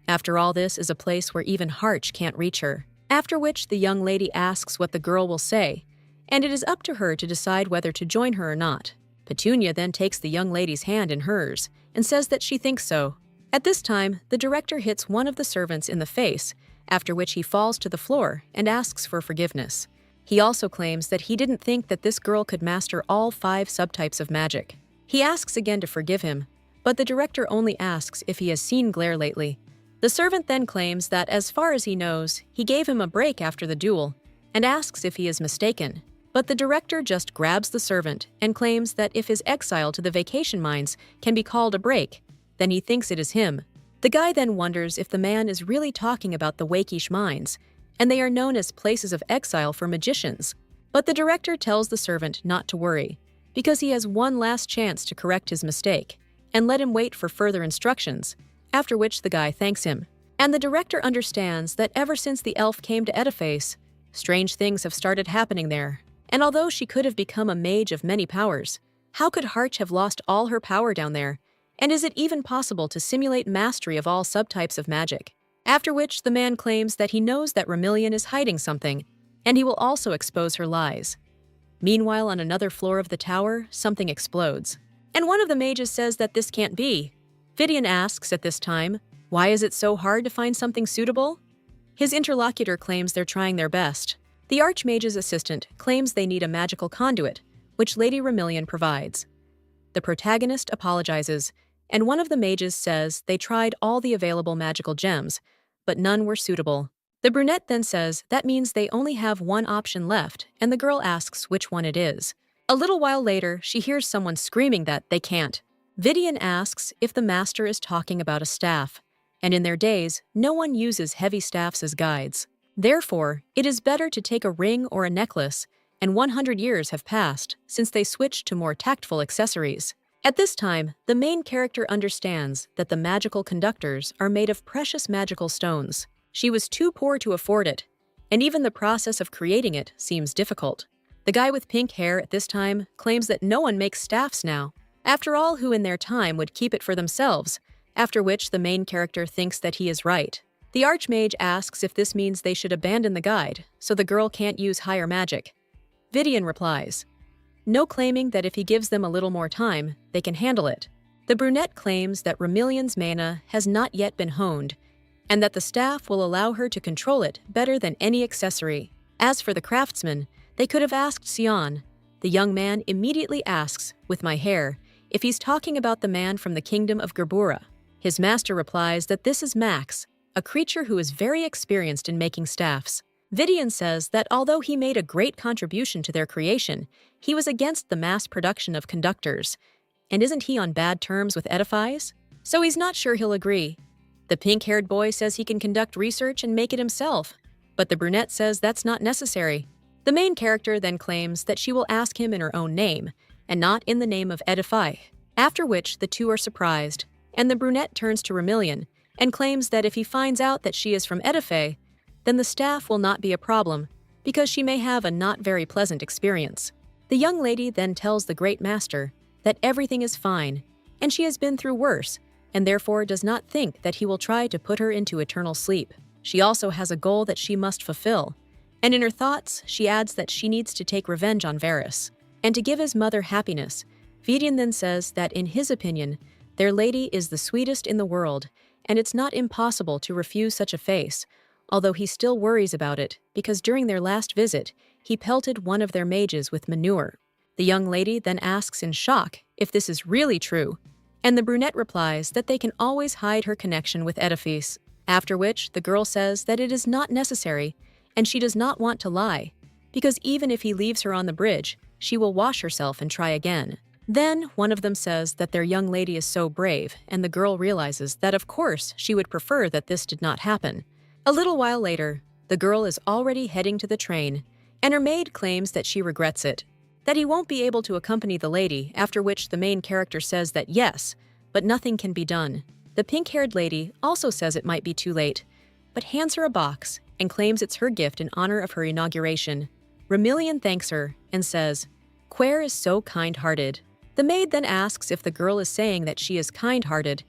Speaker 1: After all, this is a place where even Harch can't reach her, after which the young lady asks what the girl will say, and it is up to her to decide whether to join her or not. Petunia then takes the young lady's hand in hers and says that she thinks so. At this time, the director hits one of the servants in the face, after which he falls to the floor and asks for forgiveness. He also claims that he didn't think that this girl could master all 5 subtypes of magic. He asks again to forgive him, but the director only asks if he has seen Glare lately. The servant then claims that as far as he knows, he gave him a break after the duel, and asks if he is mistaken. But the director just grabs the servant and claims that if his exile to the vacation mines can be called a break, then he thinks it is him. The guy then wonders if the man is really talking about the Wakish mines, and they are known as places of exile for magicians. But the director tells the servant not to worry, because he has one last chance to correct his mistake, and let him wait for further instructions, after which the guy thanks him. And the director understands that ever since the elf came to Edifice, strange things have started happening there. And although she could have become a mage of many powers, how could Harch have lost all her power down there? And is it even possible to simulate mastery of all subtypes of magic? After which the man claims that he knows that Remelian is hiding something, and he will also expose her lies. Meanwhile, on another floor of the tower, something explodes. And one of the mages says that this can't be. Vidian asks at this time, why is it so hard to find something suitable? His interlocutor claims they're trying their best. The Archmage's assistant claims they need a magical conduit, which Lady Remelian provides. The protagonist apologizes and one of the mages says they tried all the available magical gems, but none were suitable. The brunette then says that means they only have one option left, and the girl asks which one it is. A little while later, she hears someone screaming that they can't. Vidian asks if the master is talking about a staff, and in their days, no one uses heavy staffs as guides. Therefore, it is better to take a ring or a necklace, and 100 years have passed since they switched to more tactful accessories. At this time, the main character understands that the magical conductors are made of precious magical stones. She was too poor to afford it, and even the process of creating it seems difficult. The guy with pink hair at this time claims that no one makes staffs now. After all, who in their time would keep it for themselves, after which the main character thinks that he is right. The Archmage asks if this means they should abandon the guide, so the girl can't use higher magic. Vidian replies, no, claiming that if he gives them a little more time, they can handle it. The brunette claims that Remillion's mana has not yet been honed, and that the staff will allow her to control it better than any accessory. As for the craftsman, they could have asked Sion. The young man immediately asks, with my hair, if he's talking about the man from the kingdom of Gerbura. His master replies that this is Max, a creature who is very experienced in making staffs. Vidian says that although he made a great contribution to their creation, he was against the mass production of conductors. And isn't he on bad terms with edifies? So he's not sure he'll agree. The pink-haired boy says he can conduct research and make it himself, but the brunette says that's not necessary. The main character then claims that she will ask him in her own name, and not in the name of Edify, after which the two are surprised, and the brunette turns to Remillion and claims that if he finds out that she is from Edifay, then the staff will not be a problem, because she may have a not very pleasant experience. The young lady then tells the Great Master that everything is fine, and she has been through worse, and therefore does not think that he will try to put her into eternal sleep. She also has a goal that she must fulfill, and in her thoughts, she adds that she needs to take revenge on Varys. And to give his mother happiness, Vidian then says that in his opinion, their lady is the sweetest in the world, and it's not impossible to refuse such a face, although he still worries about it because during their last visit, he pelted one of their mages with manure. The young lady then asks in shock if this is really true, and the brunette replies that they can always hide her connection with Edifice, after which the girl says that it is not necessary and she does not want to lie, because even if he leaves her on the bridge, she will wash herself and try again. Then one of them says that their young lady is so brave, and the girl realizes that of course she would prefer that this did not happen. A little while later, the girl is already heading to the train, and her maid claims that she regrets it, that he won't be able to accompany the lady, after which the main character says that yes, but nothing can be done. The pink-haired lady also says it might be too late, but hands her a box and claims it's her gift in honor of her inauguration. Remillion thanks her and says, Quair is so kind-hearted. The maid then asks if the girl is saying that she is kind-hearted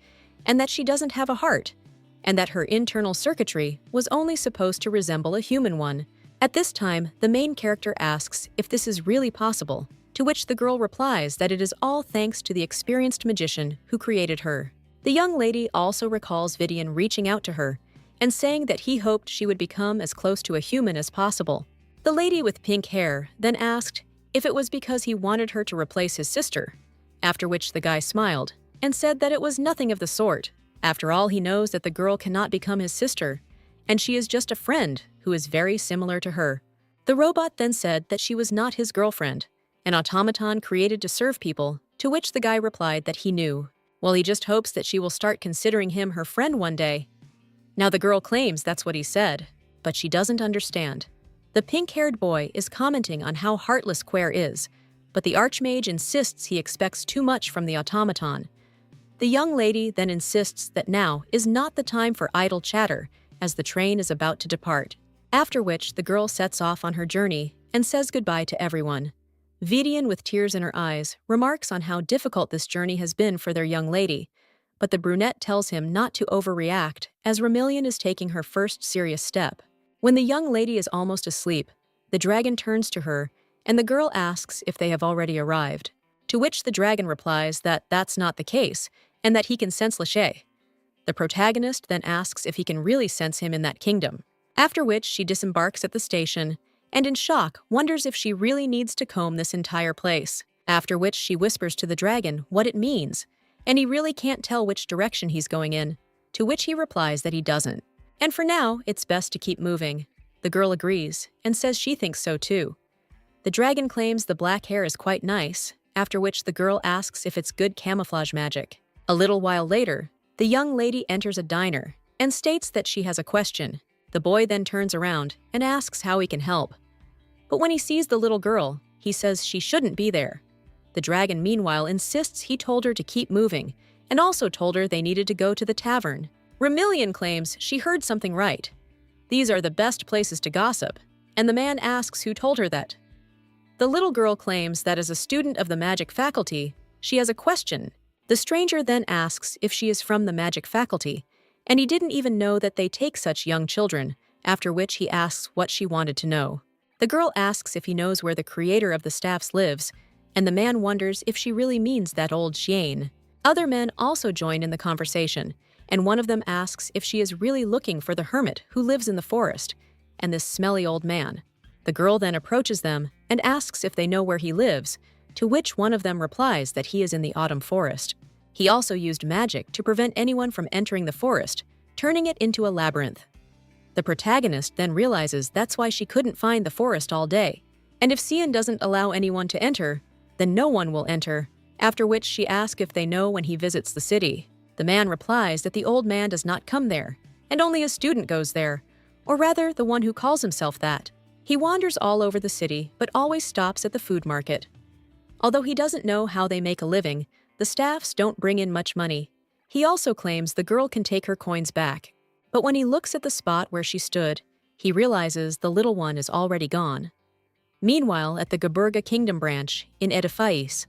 Speaker 1: and that she doesn't have a heart, and that her internal circuitry was only supposed to resemble a human one. At this time, the main character asks if this is really possible, to which the girl replies that it is all thanks to the experienced magician who created her. The young lady also recalls Vidian reaching out to her and saying that he hoped she would become as close to a human as possible. The lady with pink hair then asked if it was because he wanted her to replace his sister, after which the guy smiled and said that it was nothing of the sort. After all, he knows that the girl cannot become his sister, and she is just a friend who is very similar to her. The robot then said that she was not his girlfriend, an automaton created to serve people, to which the guy replied that he knew. Well, he just hopes that she will start considering him her friend one day. Now the girl claims that's what he said, but she doesn't understand. The pink-haired boy is commenting on how heartless Quair is, but the Archmage insists he expects too much from the automaton. The young lady then insists that now is not the time for idle chatter, as the train is about to depart, after which the girl sets off on her journey and says goodbye to everyone. Vidian, with tears in her eyes, remarks on how difficult this journey has been for their young lady, but the brunette tells him not to overreact, as Remillion is taking her first serious step. When the young lady is almost asleep, the dragon turns to her, and the girl asks if they have already arrived, to which the dragon replies that that's not the case, and that he can sense Lachey. The protagonist then asks if he can really sense him in that kingdom, after which she disembarks at the station, and in shock wonders if she really needs to comb this entire place, after which she whispers to the dragon what it means, and he really can't tell which direction he's going in, to which he replies that he doesn't. And for now, it's best to keep moving. The girl agrees and says she thinks so too. The dragon claims the black hair is quite nice, after which the girl asks if it's good camouflage magic. A little while later, the young lady enters a diner and states that she has a question. The boy then turns around and asks how he can help. But when he sees the little girl, he says she shouldn't be there. The dragon, meanwhile, insists he told her to keep moving and also told her they needed to go to the tavern. Remillion claims she heard something right. These are the best places to gossip, and the man asks who told her that. The little girl claims that as a student of the magic faculty, she has a question. The stranger then asks if she is from the magic faculty, and he didn't even know that they take such young children, after which he asks what she wanted to know. The girl asks if he knows where the creator of the staffs lives, and the man wonders if she really means that old Xian. Other men also join in the conversation, and one of them asks if she is really looking for the hermit who lives in the forest, and this smelly old man. The girl then approaches them and asks if they know where he lives, to which one of them replies that he is in the autumn forest. He also used magic to prevent anyone from entering the forest, turning it into a labyrinth. The protagonist then realizes that's why she couldn't find the forest all day, and if Xian doesn't allow anyone to enter, then no one will enter, after which she asks if they know when he visits the city. The man replies that the old man does not come there, and only a student goes there, or rather the one who calls himself that. He wanders all over the city, but always stops at the food market. Although he doesn't know how they make a living, the staffs don't bring in much money. He also claims the girl can take her coins back. But when he looks at the spot where she stood, he realizes the little one is already gone. Meanwhile, at the Geburga Kingdom branch in Edifais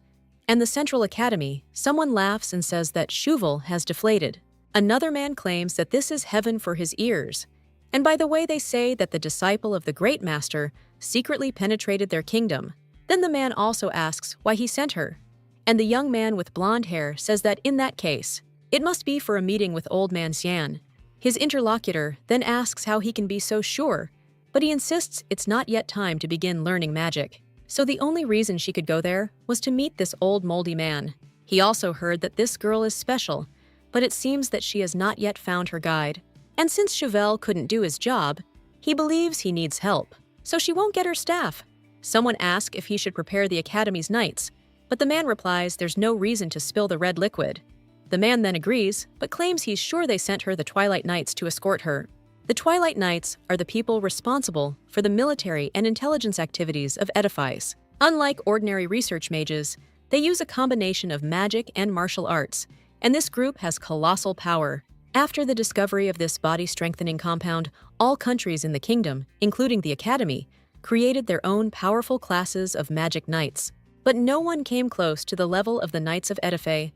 Speaker 1: and the Central Academy, someone laughs and says that Shuval has deflated. Another man claims that this is heaven for his ears. And by the way, they say that the disciple of the Great Master secretly penetrated their kingdom. Then the man also asks why he sent her. And the young man with blonde hair says that in that case, it must be for a meeting with old man Xian. His interlocutor then asks how he can be so sure, but he insists it's not yet time to begin learning magic. So the only reason she could go there was to meet this old moldy man. He also heard that this girl is special, but it seems that she has not yet found her guide. And since Chauvel couldn't do his job, he believes he needs help, so she won't get her staff. Someone asks if he should prepare the Academy's knights, but the man replies there's no reason to spill the red liquid. The man then agrees, but claims he's sure they sent her the Twilight Knights to escort her. The Twilight Knights are the people responsible for the military and intelligence activities of Edifais. Unlike ordinary research mages, they use a combination of magic and martial arts, and this group has colossal power. After the discovery of this body-strengthening compound, all countries in the kingdom, including the Academy, created their own powerful classes of magic knights. But no one came close to the level of the Knights of Edifei.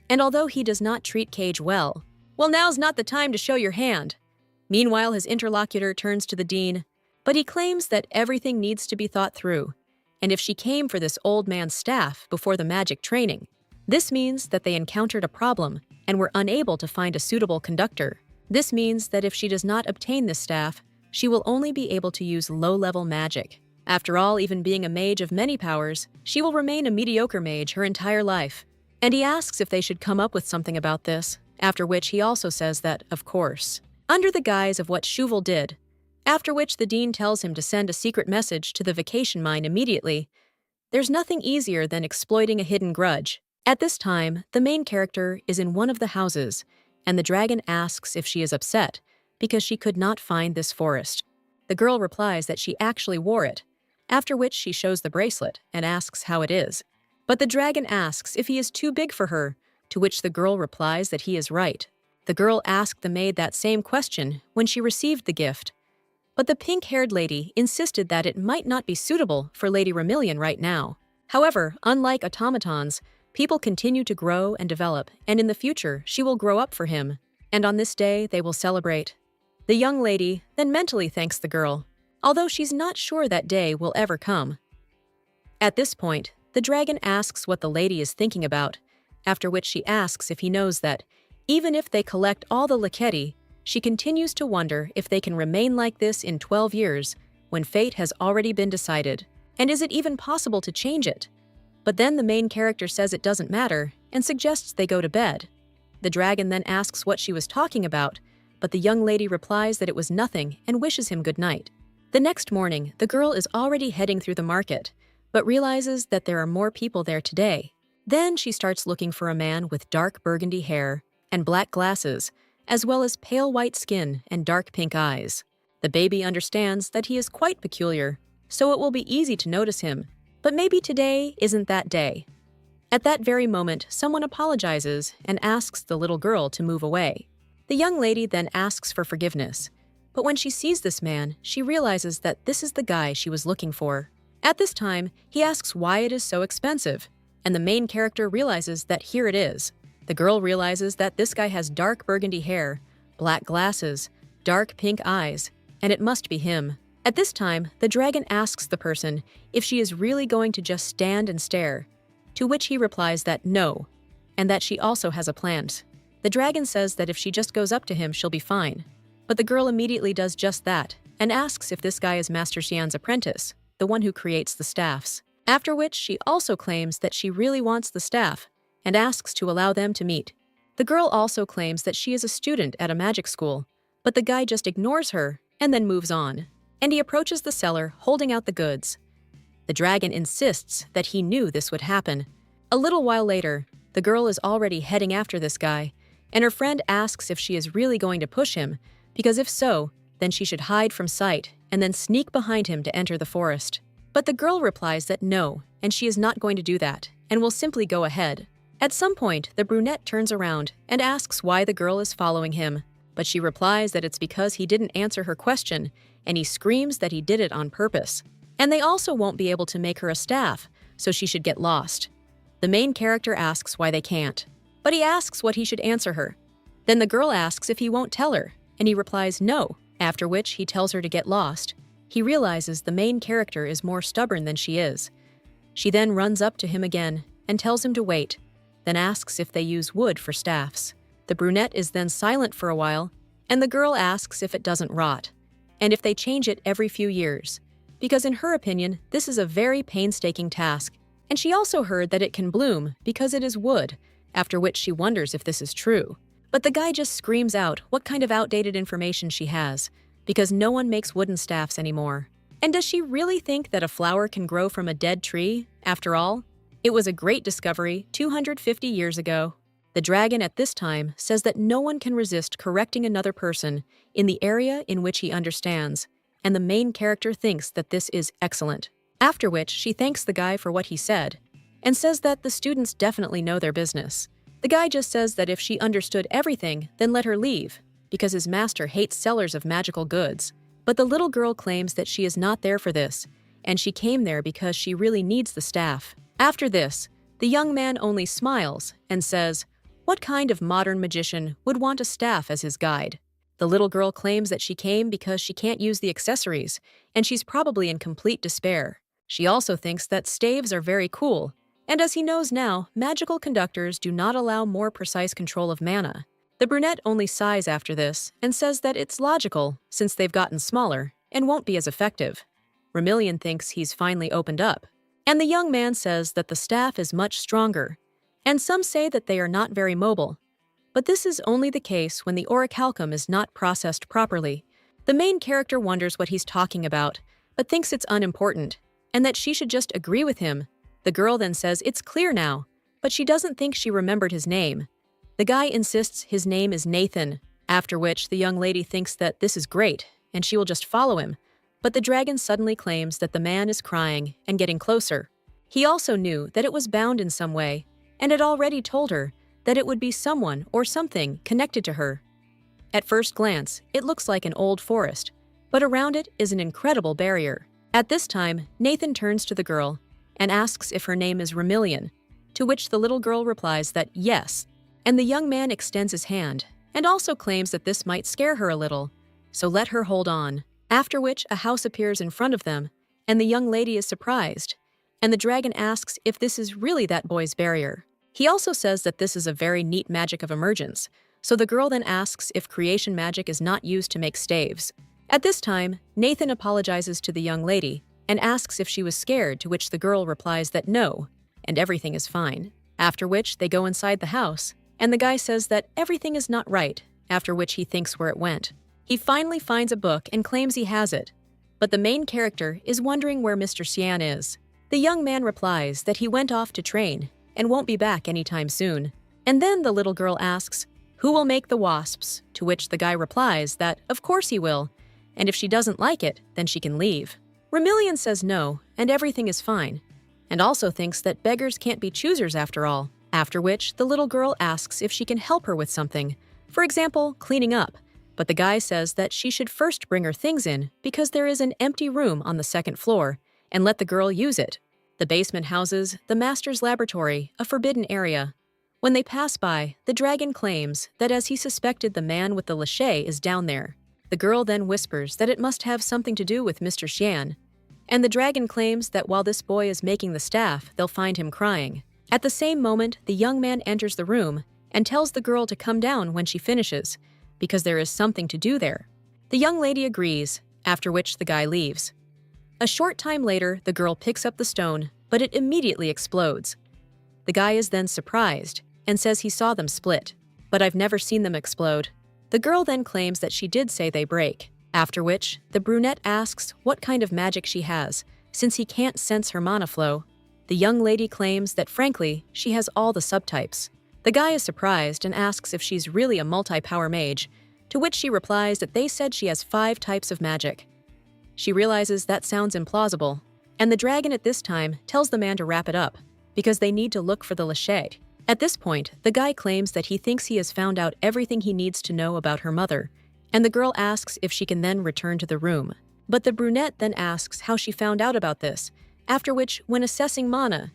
Speaker 1: And although he does not treat Cage well, now's not the time to show your hand. Meanwhile, his interlocutor turns to the dean, but he claims that everything needs to be thought through, and if she came for this old man's staff before the magic training, this means that they encountered a problem and were unable to find a suitable conductor. This means that if she does not obtain this staff, she will only be able to use low-level magic. After all, even being a mage of many powers, she will remain a mediocre mage her entire life. And he asks if they should come up with something about this, after which he also says that, of course, under the guise of what Shuval did, after which the dean tells him to send a secret message to the vacation mine immediately. There's nothing easier than exploiting a hidden grudge. At this time, the main character is in one of the houses, and the dragon asks if she is upset because she could not find this forest. The girl replies that she actually wore it, after which she shows the bracelet and asks how it is. But the dragon asks if he is too big for her, to which the girl replies that he is right. The girl asked the maid that same question when she received the gift, but the pink-haired lady insisted that it might not be suitable for Lady Remillion right now. However, unlike automatons, people continue to grow and develop, and in the future she will grow up for him, and on this day they will celebrate. The young lady then mentally thanks the girl, although she's not sure that day will ever come. At this point, the dragon asks what the lady is thinking about, after which she asks if he knows that, even if they collect all the Lichetti, she continues to wonder if they can remain like this in 12 years when fate has already been decided, and is it even possible to change it? But then the main character says it doesn't matter and suggests they go to bed. The dragon then asks what she was talking about, but the young lady replies that it was nothing and wishes him good night. The next morning, the girl is already heading through the market, but realizes that there are more people there today. Then she starts looking for a man with dark burgundy hair and black glasses, as well as pale white skin and dark pink eyes. The baby understands that he is quite peculiar, so it will be easy to notice him, but maybe today isn't that day. At that very moment, someone apologizes and asks the little girl to move away. The young lady then asks for forgiveness, but when she sees this man, she realizes that this is the guy she was looking for. At this time, he asks why it is so expensive, and the main character realizes that here it is. The girl realizes that this guy has dark burgundy hair, black glasses, dark pink eyes, and it must be him. At this time, the dragon asks the person if she is really going to just stand and stare, to which he replies that no, and that she also has a plant. The dragon says that if she just goes up to him, she'll be fine. But the girl immediately does just that, and asks if this guy is Master Xian's apprentice, the one who creates the staffs. After which she also claims that she really wants the staff, and asks to allow them to meet. The girl also claims that she is a student at a magic school, but the guy just ignores her and then moves on, and he approaches the seller holding out the goods. The dragon insists that he knew this would happen. A little while later, the girl is already heading after this guy, and her friend asks if she is really going to push him, because if so, then she should hide from sight and then sneak behind him to enter the forest. But the girl replies that no, and she is not going to do that, and will simply go ahead. At some point, the brunette turns around and asks why the girl is following him, but she replies that it's because he didn't answer her question, and he screams that he did it on purpose. And they also won't be able to make her a staff, so she should get lost. The main character asks why they can't, but he asks what he should answer her. Then the girl asks if he won't tell her, and he replies no, after which he tells her to get lost. He realizes the main character is more stubborn than she is. She then runs up to him again and tells him to wait, then asks if they use wood for staffs. The brunette is then silent for a while, and the girl asks if it doesn't rot, and if they change it every few years, because in her opinion, this is a very painstaking task, and she also heard that it can bloom because it is wood, after which she wonders if this is true. But the guy just screams out what kind of outdated information she has, because no one makes wooden staffs anymore. And does she really think that a flower can grow from a dead tree, after all? It was a great discovery 250 years ago. The dragon at this time says that no one can resist correcting another person in the area in which he understands, and the main character thinks that this is excellent. After which she thanks the guy for what he said, and says that the students definitely know their business. The guy just says that if she understood everything, then let her leave, because his master hates sellers of magical goods. But the little girl claims that she is not there for this, and she came there because she really needs the staff. After this, the young man only smiles and says, "What kind of modern magician would want a staff as his guide?" The little girl claims that she came because she can't use the accessories, and she's probably in complete despair. She also thinks that staves are very cool, and as he knows now, magical conductors do not allow more precise control of mana. The brunette only sighs after this and says that it's logical since they've gotten smaller and won't be as effective. Remillion thinks he's finally opened up, and the young man says that the staff is much stronger, and some say that they are not very mobile. But this is only the case when the orichalcum is not processed properly. The main character wonders what he's talking about, but thinks it's unimportant, and that she should just agree with him. The girl then says it's clear now, but she doesn't think she remembered his name. The guy insists his name is Nathan, after which the young lady thinks that this is great, and she will just follow him. But the dragon suddenly claims that the man is crying and getting closer. He also knew that it was bound in some way, and had already told her that it would be someone or something connected to her. At first glance, it looks like an old forest, but around it is an incredible barrier. At this time, Nathan turns to the girl and asks if her name is Remillion, to which the little girl replies that yes, and the young man extends his hand and also claims that this might scare her a little, so let her hold on. After which a house appears in front of them, and the young lady is surprised, and the dragon asks if this is really that boy's barrier. He also says that this is a very neat magic of emergence, so the girl then asks if creation magic is not used to make staves. At this time, Nathan apologizes to the young lady and asks if she was scared, to which the girl replies that no, and everything is fine. After which, they go inside the house, and the guy says that everything is not right, after which he thinks where it went. He finally finds a book and claims he has it, but the main character is wondering where Mr. Xian is. The young man replies that he went off to train and won't be back anytime soon. And then the little girl asks, "Who will make the wasps?" To which the guy replies that, of course he will, and if she doesn't like it, then she can leave. Remillion says no, and everything is fine, and also thinks that beggars can't be choosers after all, after which the little girl asks if she can help her with something, for example, cleaning up, but the guy says that she should first bring her things in because there is an empty room on the second floor, and let the girl use it. The basement houses the master's laboratory, a forbidden area. When they pass by, the dragon claims that as he suspected the man with the lachet is down there. The girl then whispers that it must have something to do with Mr. Xian, and the dragon claims that while this boy is making the staff, they'll find him crying. At the same moment, the young man enters the room and tells the girl to come down when she finishes, because there is something to do there. The young lady agrees, after which the guy leaves. A short time later, the girl picks up the stone, but it immediately explodes. The guy is then surprised and says he saw them split, but I've never seen them explode. The girl then claims that she did say they break, after which the brunette asks what kind of magic she has, since he can't sense her mana flow. The young lady claims that frankly, she has all the subtypes. The guy is surprised and asks if she's really a multi-power mage, to which she replies that they said she has 5 types of magic. She realizes that sounds implausible, and the dragon at this time tells the man to wrap it up, because they need to look for the lachet. At this point, the guy claims that he thinks he has found out everything he needs to know about her mother, and the girl asks if she can then return to the room. But the brunette then asks how she found out about this, after which, when assessing mana,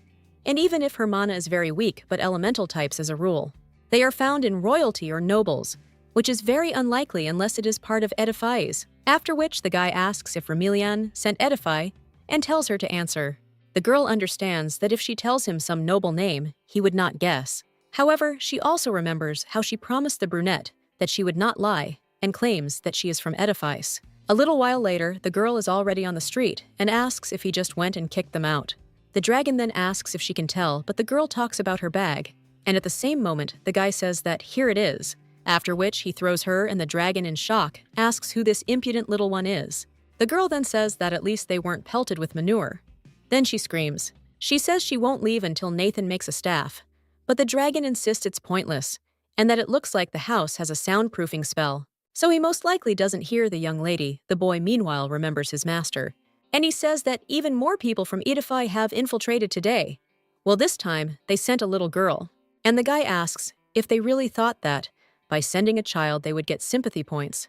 Speaker 1: and even if her mana is very weak but elemental types as a rule, they are found in royalty or nobles, which is very unlikely unless it is part of Edify's, after which the guy asks if Remillion sent Edify and tells her to answer. The girl understands that if she tells him some noble name, he would not guess. However, she also remembers how she promised the brunette that she would not lie and claims that she is from Edifice. A little while later, the girl is already on the street and asks if he just went and kicked them out. The dragon then asks if she can tell, but the girl talks about her bag, and at the same moment, the guy says that here it is, after which he throws her and the dragon in shock, asks who this impudent little one is. The girl then says that at least they weren't pelted with manure. Then she screams. She says she won't leave until Nathan makes a staff, but the dragon insists it's pointless, and that it looks like the house has a soundproofing spell. So he most likely doesn't hear the young lady. The boy meanwhile remembers his master. And he says that even more people from Edify have infiltrated today. Well, this time, they sent a little girl. And the guy asks if they really thought that, by sending a child, they would get sympathy points.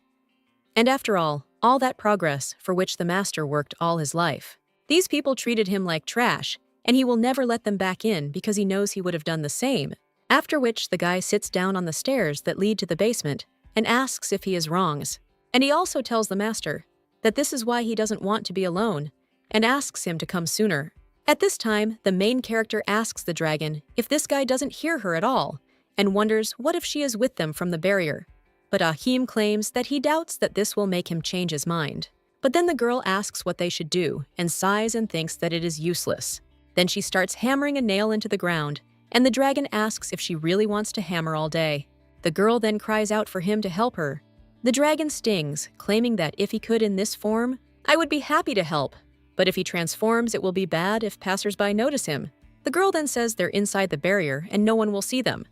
Speaker 1: And after all that progress for which the master worked all his life. These people treated him like trash, and he will never let them back in because he knows he would have done the same. After which, the guy sits down on the stairs that lead to the basement and asks if he has wrongs. And he also tells the master that this is why he doesn't want to be alone, and asks him to come sooner. At this time, the main character asks the dragon if this guy doesn't hear her at all, and wonders what if she is with them from the barrier. But Ahim claims that he doubts that this will make him change his mind. But then the girl asks what they should do, and sighs and thinks that it is useless. Then she starts hammering a nail into the ground, and the dragon asks if she really wants to hammer all day. The girl then cries out for him to help her. The dragon stings, claiming that if he could in this form, I would be happy to help, but if he transforms, it will be bad if passersby notice him. The girl then says they're inside the barrier and no one will see them.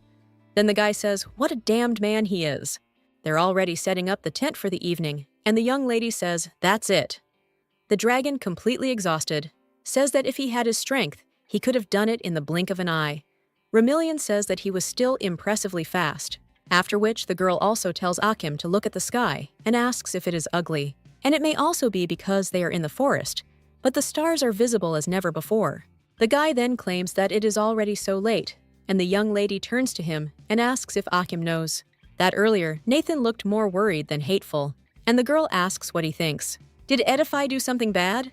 Speaker 1: Then the guy says what a damned man he is. They're already setting up the tent for the evening, and the young lady says that's it. The dragon, completely exhausted, says that if he had his strength, he could have done it in the blink of an eye. Remillion says that he was still impressively fast, after which the girl also tells Akim to look at the sky and asks if it is ugly. And it may also be because they are in the forest, but the stars are visible as never before. The guy then claims that it is already so late, and the young lady turns to him and asks if Akim knows. That earlier, Nathan looked more worried than hateful, and the girl asks what he thinks. Did Edify do something bad?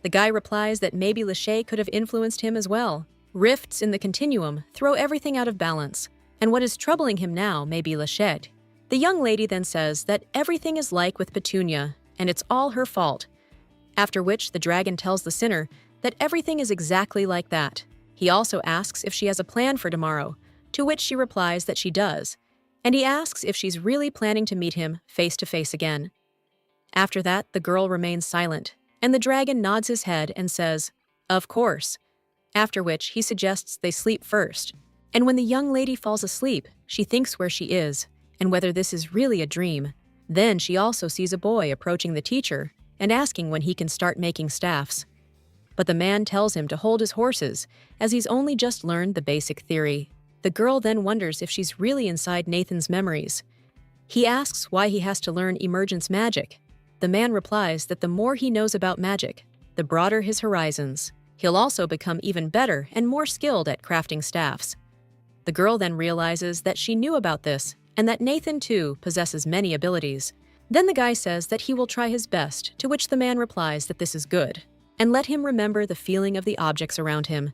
Speaker 1: The guy replies that maybe Lachey could have influenced him as well. Rifts in the continuum throw everything out of balance, and what is troubling him now may be Lachey. The young lady then says that everything is like with Petunia, and it's all her fault. After which, the dragon tells the sinner that everything is exactly like that. He also asks if she has a plan for tomorrow, to which she replies that she does, and he asks if she's really planning to meet him face to face again. After that, the girl remains silent, and the dragon nods his head and says, "Of course," after which he suggests they sleep first. And when the young lady falls asleep, she thinks where she is, and whether this is really a dream. Then she also sees a boy approaching the teacher and asking when he can start making staffs. But the man tells him to hold his horses, as he's only just learned the basic theory. The girl then wonders if she's really inside Nathan's memories. He asks why he has to learn emergence magic. The man replies that the more he knows about magic, the broader his horizons. He'll also become even better and more skilled at crafting staffs. The girl then realizes that she knew about this and that Nathan, too, possesses many abilities. Then the guy says that he will try his best, to which the man replies that this is good, and let him remember the feeling of the objects around him.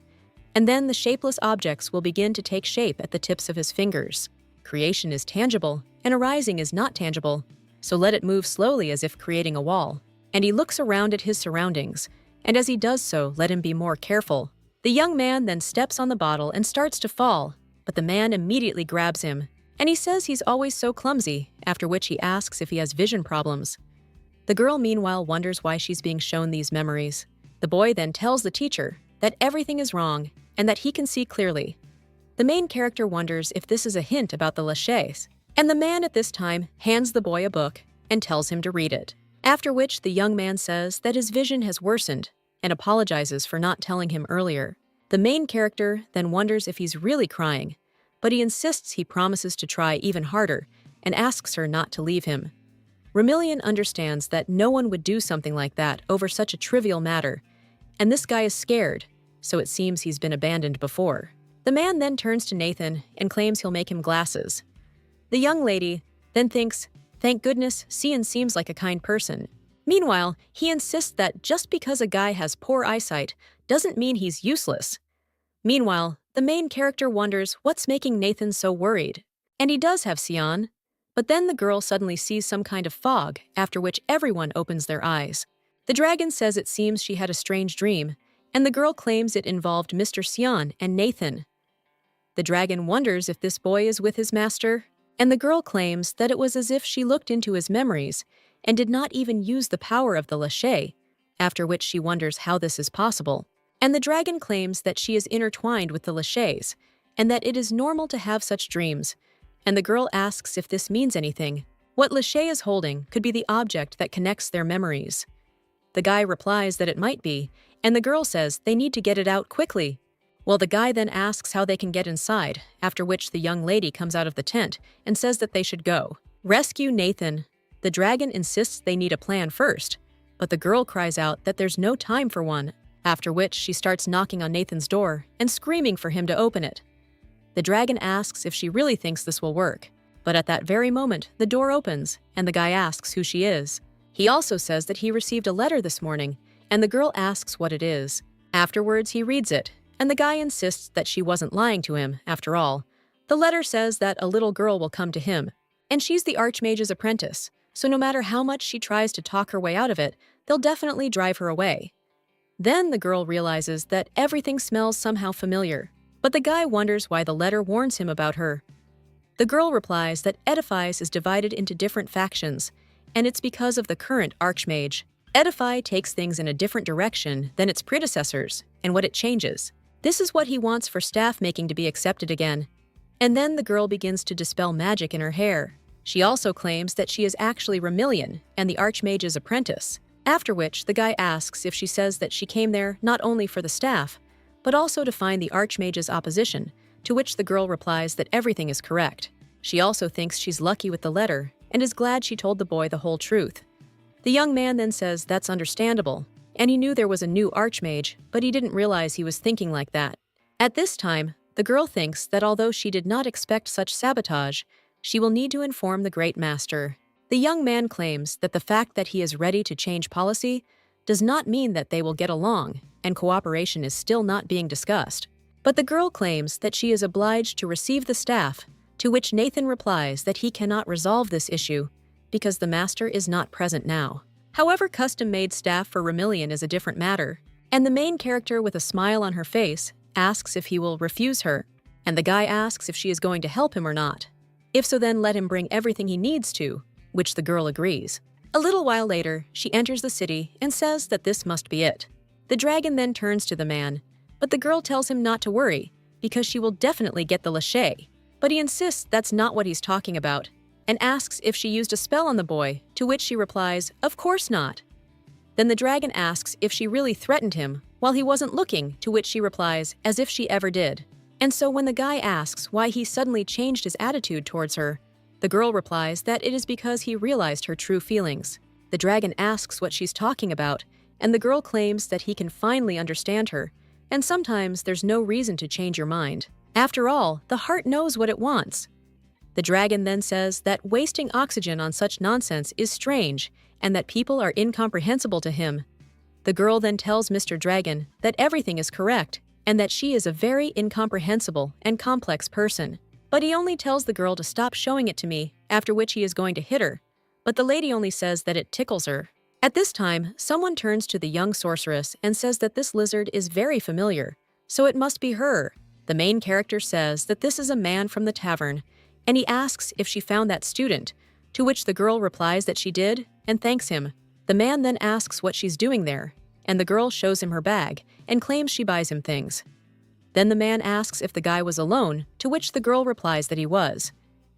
Speaker 1: And then the shapeless objects will begin to take shape at the tips of his fingers. Creation is tangible, and arising is not tangible, so let it move slowly as if creating a wall. And he looks around at his surroundings, and as he does so, let him be more careful. The young man then steps on the bottle and starts to fall, but the man immediately grabs him, and he says he's always so clumsy, after which he asks if he has vision problems. The girl meanwhile wonders why she's being shown these memories. The boy then tells the teacher that everything is wrong and that he can see clearly. The main character wonders if this is a hint about the laches, and the man at this time hands the boy a book and tells him to read it. After which the young man says that his vision has worsened and apologizes for not telling him earlier. The main character then wonders if he's really crying, but he insists he promises to try even harder and asks her not to leave him. Remillion understands that no one would do something like that over such a trivial matter, and this guy is scared, so it seems he's been abandoned before. The man then turns to Nathan and claims he'll make him glasses. The young lady then thinks, "Thank goodness, Cian seems like a kind person." Meanwhile, he insists that just because a guy has poor eyesight doesn't mean he's useless. Meanwhile, the main character wonders what's making Nathan so worried. And he does have Cian, but then the girl suddenly sees some kind of fog, after which everyone opens their eyes. The dragon says it seems she had a strange dream, and the girl claims it involved Mr. Cian and Nathan. The dragon wonders if this boy is with his master, and the girl claims that it was as if she looked into his memories and did not even use the power of the lache, after which she wonders how this is possible. And the dragon claims that she is intertwined with the laches, and that it is normal to have such dreams, and the girl asks if this means anything. What lache is holding could be the object that connects their memories. The guy replies that it might be, and the girl says they need to get it out quickly. Well, the guy then asks how they can get inside, after which the young lady comes out of the tent and says that they should go. Rescue Nathan. The dragon insists they need a plan first, but the girl cries out that there's no time for one, after which she starts knocking on Nathan's door and screaming for him to open it. The dragon asks if she really thinks this will work, but at that very moment, the door opens and the guy asks who she is. He also says that he received a letter this morning, and the girl asks what it is. Afterwards, he reads it, and the guy insists that she wasn't lying to him, after all. The letter says that a little girl will come to him, and she's the Archmage's apprentice, so no matter how much she tries to talk her way out of it, they'll definitely drive her away. Then the girl realizes that everything smells somehow familiar, but the guy wonders why the letter warns him about her. The girl replies that Edifice is divided into different factions, and it's because of the current Archmage. Edify takes things in a different direction than its predecessors and what it changes. This is what he wants for staff making to be accepted again. And then the girl begins to dispel magic in her hair. She also claims that she is actually Remillion and the Archmage's apprentice. After which, the guy asks if she says that she came there not only for the staff, but also to find the Archmage's opposition, to which the girl replies that everything is correct. She also thinks she's lucky with the letter and is glad she told the boy the whole truth. The young man then says that's understandable, and he knew there was a new Archmage, but he didn't realize he was thinking like that. At this time, the girl thinks that although she did not expect such sabotage, she will need to inform the Great Master. The young man claims that the fact that he is ready to change policy does not mean that they will get along, and cooperation is still not being discussed. But the girl claims that she is obliged to receive the staff, to which Nathan replies that he cannot resolve this issue because the master is not present now. However, custom-made staff for Remillion is a different matter, and the main character with a smile on her face asks if he will refuse her, and the guy asks if she is going to help him or not. If so, then let him bring everything he needs to, which the girl agrees. A little while later, she enters the city and says that this must be it. The dragon then turns to the man, but the girl tells him not to worry, because she will definitely get the lachey. But he insists that's not what he's talking about, and asks if she used a spell on the boy, to which she replies, "Of course not." Then the dragon asks if she really threatened him while he wasn't looking, to which she replies, as if she ever did. And so when the guy asks why he suddenly changed his attitude towards her, the girl replies that it is because he realized her true feelings. The dragon asks what she's talking about, and the girl claims that he can finally understand her, and sometimes there's no reason to change your mind. After all, the heart knows what it wants. The dragon then says that wasting oxygen on such nonsense is strange and that people are incomprehensible to him. The girl then tells Mr. Dragon that everything is correct and that she is a very incomprehensible and complex person. But he only tells the girl to stop showing it to me, after which he is going to hit her. But the lady only says that it tickles her. At this time, someone turns to the young sorceress and says that this lizard is very familiar, so it must be her. The main character says that this is a man from the tavern, and he asks if she found that student, to which the girl replies that she did and thanks him. The man then asks what she's doing there, and the girl shows him her bag and claims she buys him things. Then the man asks if the guy was alone, to which the girl replies that he was.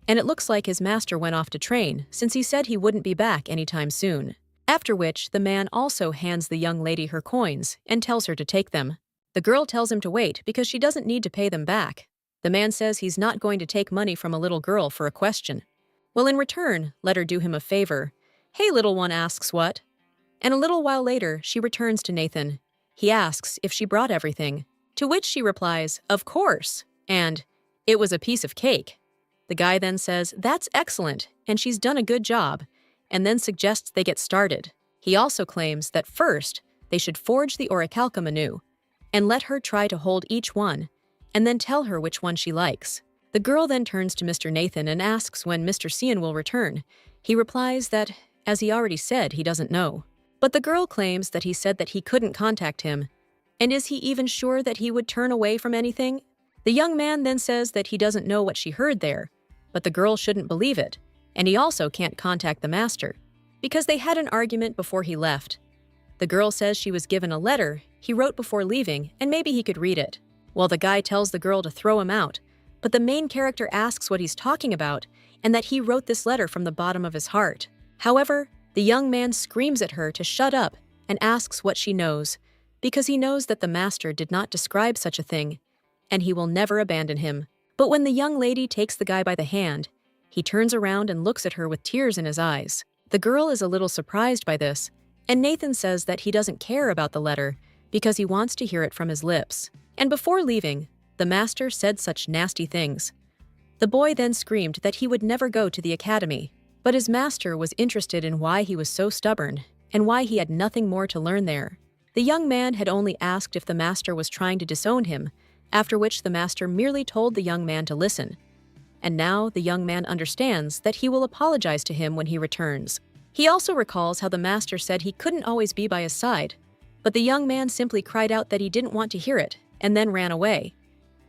Speaker 1: And it looks like his master went off to train, since he said he wouldn't be back anytime soon. After which, the man also hands the young lady her coins and tells her to take them. The girl tells him to wait because she doesn't need to pay them back. The man says he's not going to take money from a little girl for a question. Well, in return, let her do him a favor. "Hey, little one," asks what? And a little while later, she returns to Nathan. He asks if she brought everything, to which she replies, "Of course," and "It was a piece of cake." The guy then says, "That's excellent, and she's done a good job," and then suggests they get started. He also claims that first, they should forge the orichalcum anew, and let her try to hold each one, and then tell her which one she likes. The girl then turns to Mr. Nathan and asks when Mr. Cian will return. He replies that, as he already said, he doesn't know. But the girl claims that he said that he couldn't contact him, and is he even sure that he would turn away from anything? The young man then says that he doesn't know what she heard there, but the girl shouldn't believe it, and he also can't contact the master, because they had an argument before he left. The girl says she was given a letter he wrote before leaving, and maybe he could read it. Well, the guy tells the girl to throw him out, but the main character asks what he's talking about, and that he wrote this letter from the bottom of his heart. However, the young man screams at her to shut up and asks what she knows, because he knows that the master did not describe such a thing, and he will never abandon him. But when the young lady takes the guy by the hand, he turns around and looks at her with tears in his eyes. The girl is a little surprised by this, and Nathan says that he doesn't care about the letter because he wants to hear it from his lips. And before leaving, the master said such nasty things. The boy then screamed that he would never go to the academy, but his master was interested in why he was so stubborn and why he had nothing more to learn there. The young man had only asked if the master was trying to disown him, after which the master merely told the young man to listen. And now the young man understands that he will apologize to him when he returns. He also recalls how the master said he couldn't always be by his side, but the young man simply cried out that he didn't want to hear it and then ran away.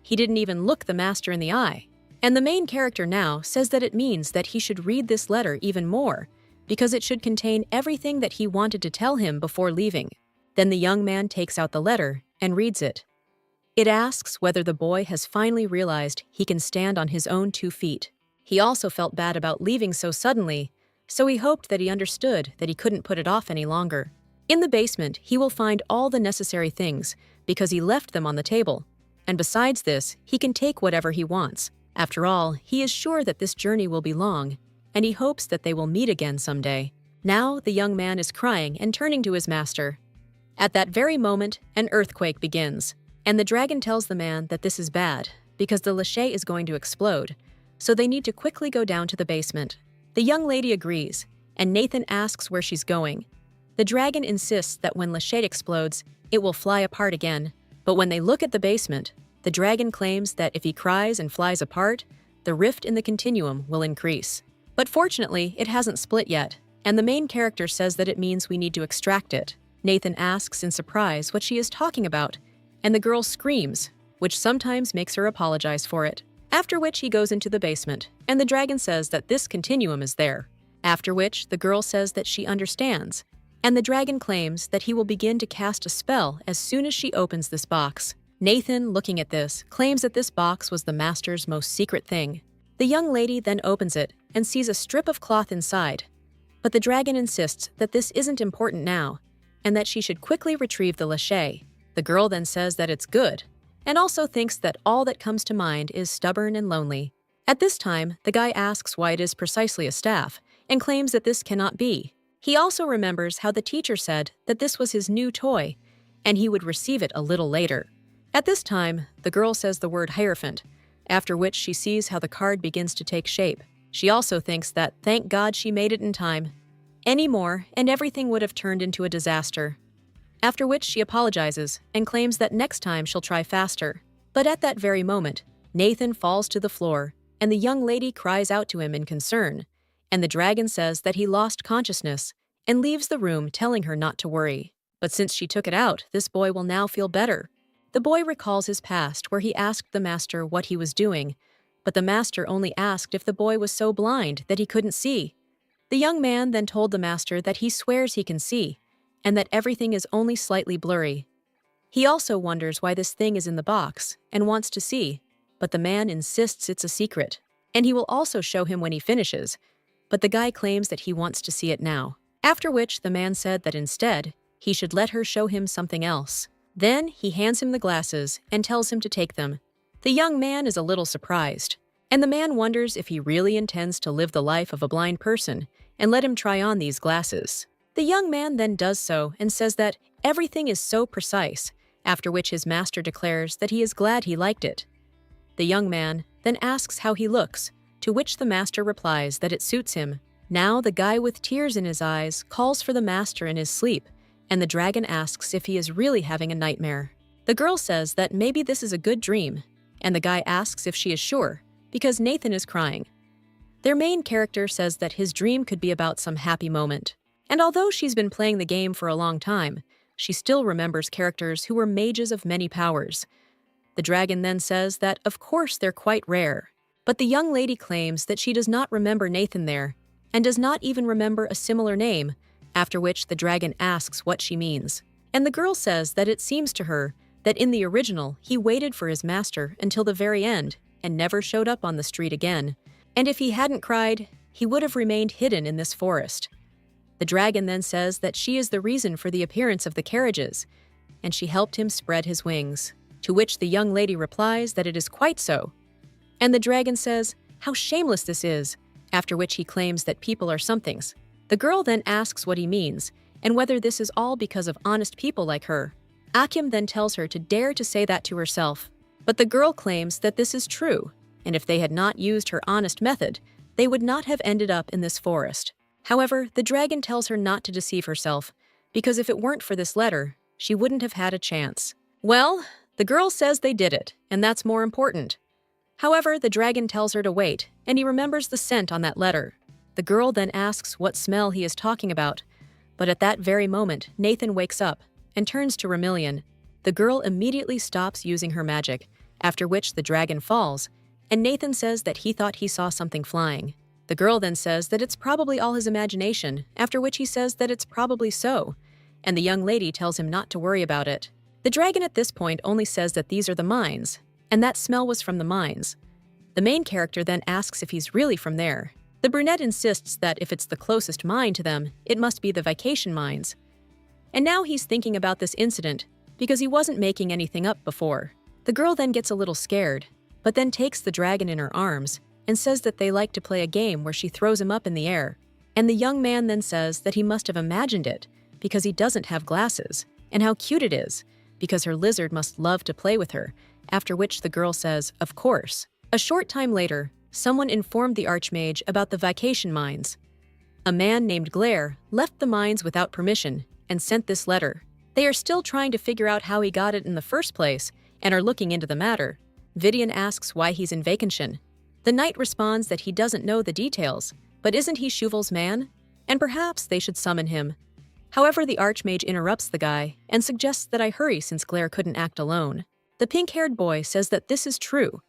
Speaker 1: He didn't even look the master in the eye. And the main character now says that it means that he should read this letter even more, because it should contain everything that he wanted to tell him before leaving. Then the young man takes out the letter and reads it. It asks whether the boy has finally realized he can stand on his own 2 feet. He also felt bad about leaving so suddenly, so he hoped that he understood that he couldn't put it off any longer. In the basement, he will find all the necessary things because he left them on the table. And besides this, he can take whatever he wants. After all, he is sure that this journey will be long, and he hopes that they will meet again someday. Now the young man is crying and turning to his master. At that very moment, an earthquake begins, and the dragon tells the man that this is bad, because the lachey is going to explode, so they need to quickly go down to the basement. The young lady agrees, and Nathan asks where she's going. The dragon insists that when lachey explodes, it will fly apart again, but when they look at the basement, the dragon claims that if he cries and flies apart, the rift in the continuum will increase. But fortunately, it hasn't split yet, and the main character says that it means we need to extract it. Nathan asks in surprise what she is talking about, and the girl screams, which sometimes makes her apologize for it. After which he goes into the basement, and the dragon says that this continuum is there. After which the girl says that she understands, and the dragon claims that he will begin to cast a spell as soon as she opens this box. Nathan, looking at this, claims that this box was the master's most secret thing. The young lady then opens it and sees a strip of cloth inside. But the dragon insists that this isn't important now, and that she should quickly retrieve the lachet. The girl then says that it's good, and also thinks that all that comes to mind is stubborn and lonely. At this time, the guy asks why it is precisely a staff, and claims that this cannot be. He also remembers how the teacher said that this was his new toy, and he would receive it a little later. At this time, the girl says the word Hierophant, after which she sees how the card begins to take shape. She also thinks that thank God she made it in time. Any more, and everything would have turned into a disaster. After which she apologizes and claims that next time she'll try faster. But at that very moment, Nathan falls to the floor, and the young lady cries out to him in concern, and the dragon says that he lost consciousness and leaves the room telling her not to worry. But since she took it out, this boy will now feel better. The boy recalls his past where he asked the master what he was doing, but the master only asked if the boy was so blind that he couldn't see. The young man then told the master that he swears he can see, and that everything is only slightly blurry. He also wonders why this thing is in the box and wants to see, but the man insists it's a secret, and he will also show him when he finishes, but the guy claims that he wants to see it now. After which the man said that instead, he should let her show him something else. Then he hands him the glasses and tells him to take them. The young man is a little surprised, and the man wonders if he really intends to live the life of a blind person and let him try on these glasses. The young man then does so and says that everything is so precise, after which his master declares that he is glad he liked it. The young man then asks how he looks, to which the master replies that it suits him. Now the guy with tears in his eyes calls for the master in his sleep, and the dragon asks if he is really having a nightmare. The girl says that maybe this is a good dream, and the guy asks if she is sure, because Nathan is crying. Their main character says that his dream could be about some happy moment. And although she's been playing the game for a long time, she still remembers characters who were mages of many powers. The dragon then says that of course they're quite rare, but the young lady claims that she does not remember Nathan there, and does not even remember a similar name, after which the dragon asks what she means. And the girl says that it seems to her that in the original he waited for his master until the very end and never showed up on the street again. And if he hadn't cried, he would have remained hidden in this forest. The dragon then says that she is the reason for the appearance of the carriages, and she helped him spread his wings, to which the young lady replies that it is quite so. And the dragon says, how shameless this is, after which he claims that people are somethings. The girl then asks what he means, and whether this is all because of honest people like her. Akim then tells her to dare to say that to herself, but the girl claims that this is true, and if they had not used her honest method, they would not have ended up in this forest. However, the dragon tells her not to deceive herself, because if it weren't for this letter, she wouldn't have had a chance. Well, the girl says they did it, and that's more important. However, the dragon tells her to wait, and he remembers the scent on that letter. The girl then asks what smell he is talking about, but at that very moment, Nathan wakes up and turns to Remillion. The girl immediately stops using her magic, after which the dragon falls, and Nathan says that he thought he saw something flying. The girl then says that it's probably all his imagination, after which he says that it's probably so, and the young lady tells him not to worry about it. The dragon at this point only says that these are the mines, and that smell was from the mines. The main character then asks if he's really from there. The brunette insists that if it's the closest mine to them, it must be the vacation mines. And now he's thinking about this incident, because he wasn't making anything up before. The girl then gets a little scared, but then takes the dragon in her arms and says that they like to play a game where she throws him up in the air. And the young man then says that he must have imagined it, because he doesn't have glasses, and how cute it is, because her lizard must love to play with her, after which the girl says, of course. A short time later, someone informed the Archmage about the vacation mines. A man named Glare left the mines without permission and sent this letter. They are still trying to figure out how he got it in the first place and are looking into the matter. Vidian asks why he's in vacation. The knight responds that he doesn't know the details, but isn't he Shuval's man? And perhaps they should summon him. However, the Archmage interrupts the guy and suggests that I hurry since Glare couldn't act alone. The pink-haired boy says that this is true,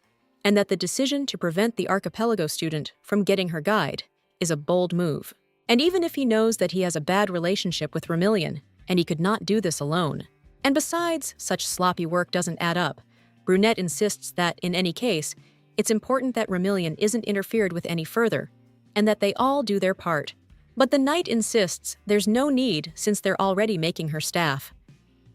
Speaker 1: and that the decision to prevent the archipelago student from getting her guide is a bold move. And even if he knows that he has a bad relationship with Remillion, and he could not do this alone. And besides, such sloppy work doesn't add up. Brunette insists that, in any case, it's important that Remillion isn't interfered with any further, and that they all do their part. But the knight insists there's no need since they're already making her staff.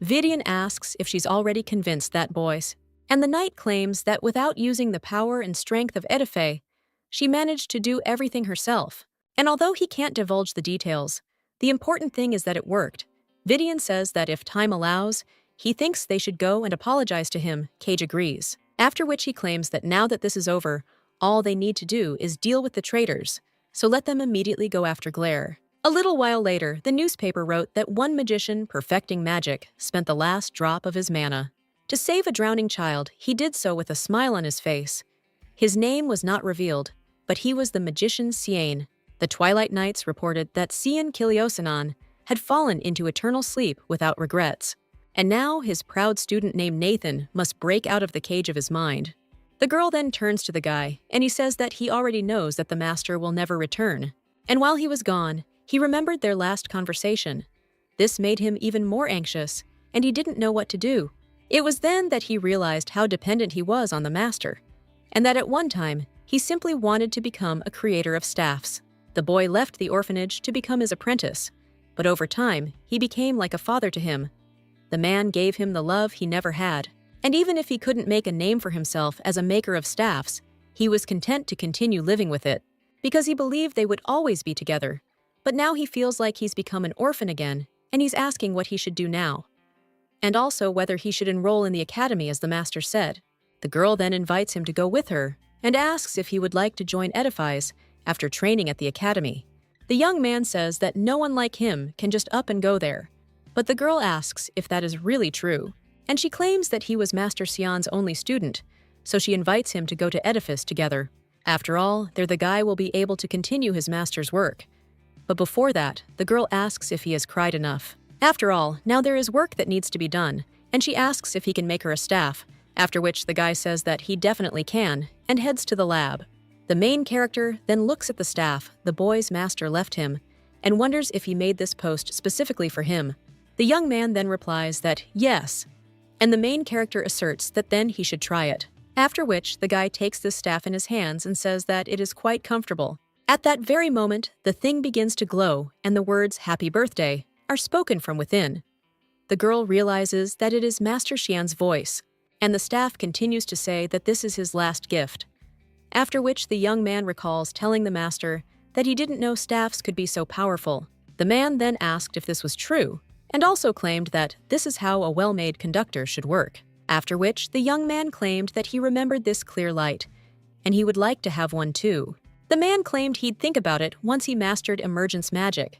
Speaker 1: Vidian asks if she's already convinced that boys, and the knight claims that without using the power and strength of Edife, she managed to do everything herself. And although he can't divulge the details, the important thing is that it worked. Vidian says that if time allows, he thinks they should go and apologize to him. Cage agrees, after which he claims that now that this is over, all they need to do is deal with the traitors, so let them immediately go after Glare. A little while later, the newspaper wrote that one magician perfecting magic spent the last drop of his mana. To save a drowning child, he did so with a smile on his face. His name was not revealed, but he was the magician Cian. The Twilight Knights reported that Cian Kiliosanon had fallen into eternal sleep without regrets, and now his proud student named Nathan must break out of the cage of his mind. The girl then turns to the guy, and he says that he already knows that the master will never return. And while he was gone, he remembered their last conversation. This made him even more anxious, and he didn't know what to do. It was then that he realized how dependent he was on the master, and that at one time, he simply wanted to become a creator of staffs. The boy left the orphanage to become his apprentice, but over time, he became like a father to him. The man gave him the love he never had, and even if he couldn't make a name for himself as a maker of staffs, he was content to continue living with it, because he believed they would always be together. But now he feels like he's become an orphan again, and he's asking what he should do now. And also whether he should enroll in the academy as the master said. The girl then invites him to go with her, and asks if he would like to join Edifice after training at the academy. The young man says that no one like him can just up and go there, but the girl asks if that is really true, and she claims that he was Master Cian's only student, so she invites him to go to Edifice together. After all, there the guy will be able to continue his master's work. But before that, the girl asks if he has cried enough. After all, now there is work that needs to be done, and she asks if he can make her a staff, after which the guy says that he definitely can, and heads to the lab. The main character then looks at the staff the boy's master left him, and wonders if he made this post specifically for him. The young man then replies that yes, and the main character asserts that then he should try it. After which, the guy takes this staff in his hands and says that it is quite comfortable. At that very moment, the thing begins to glow, and the words "Happy Birthday" are spoken from within. The girl realizes that it is Master Xian's voice, and the staff continues to say that this is his last gift. After which the young man recalls telling the master that he didn't know staffs could be so powerful. The man then asked if this was true, and also claimed that this is how a well-made conductor should work. After which the young man claimed that he remembered this clear light, and he would like to have one too. The man claimed he'd think about it once he mastered emergence magic.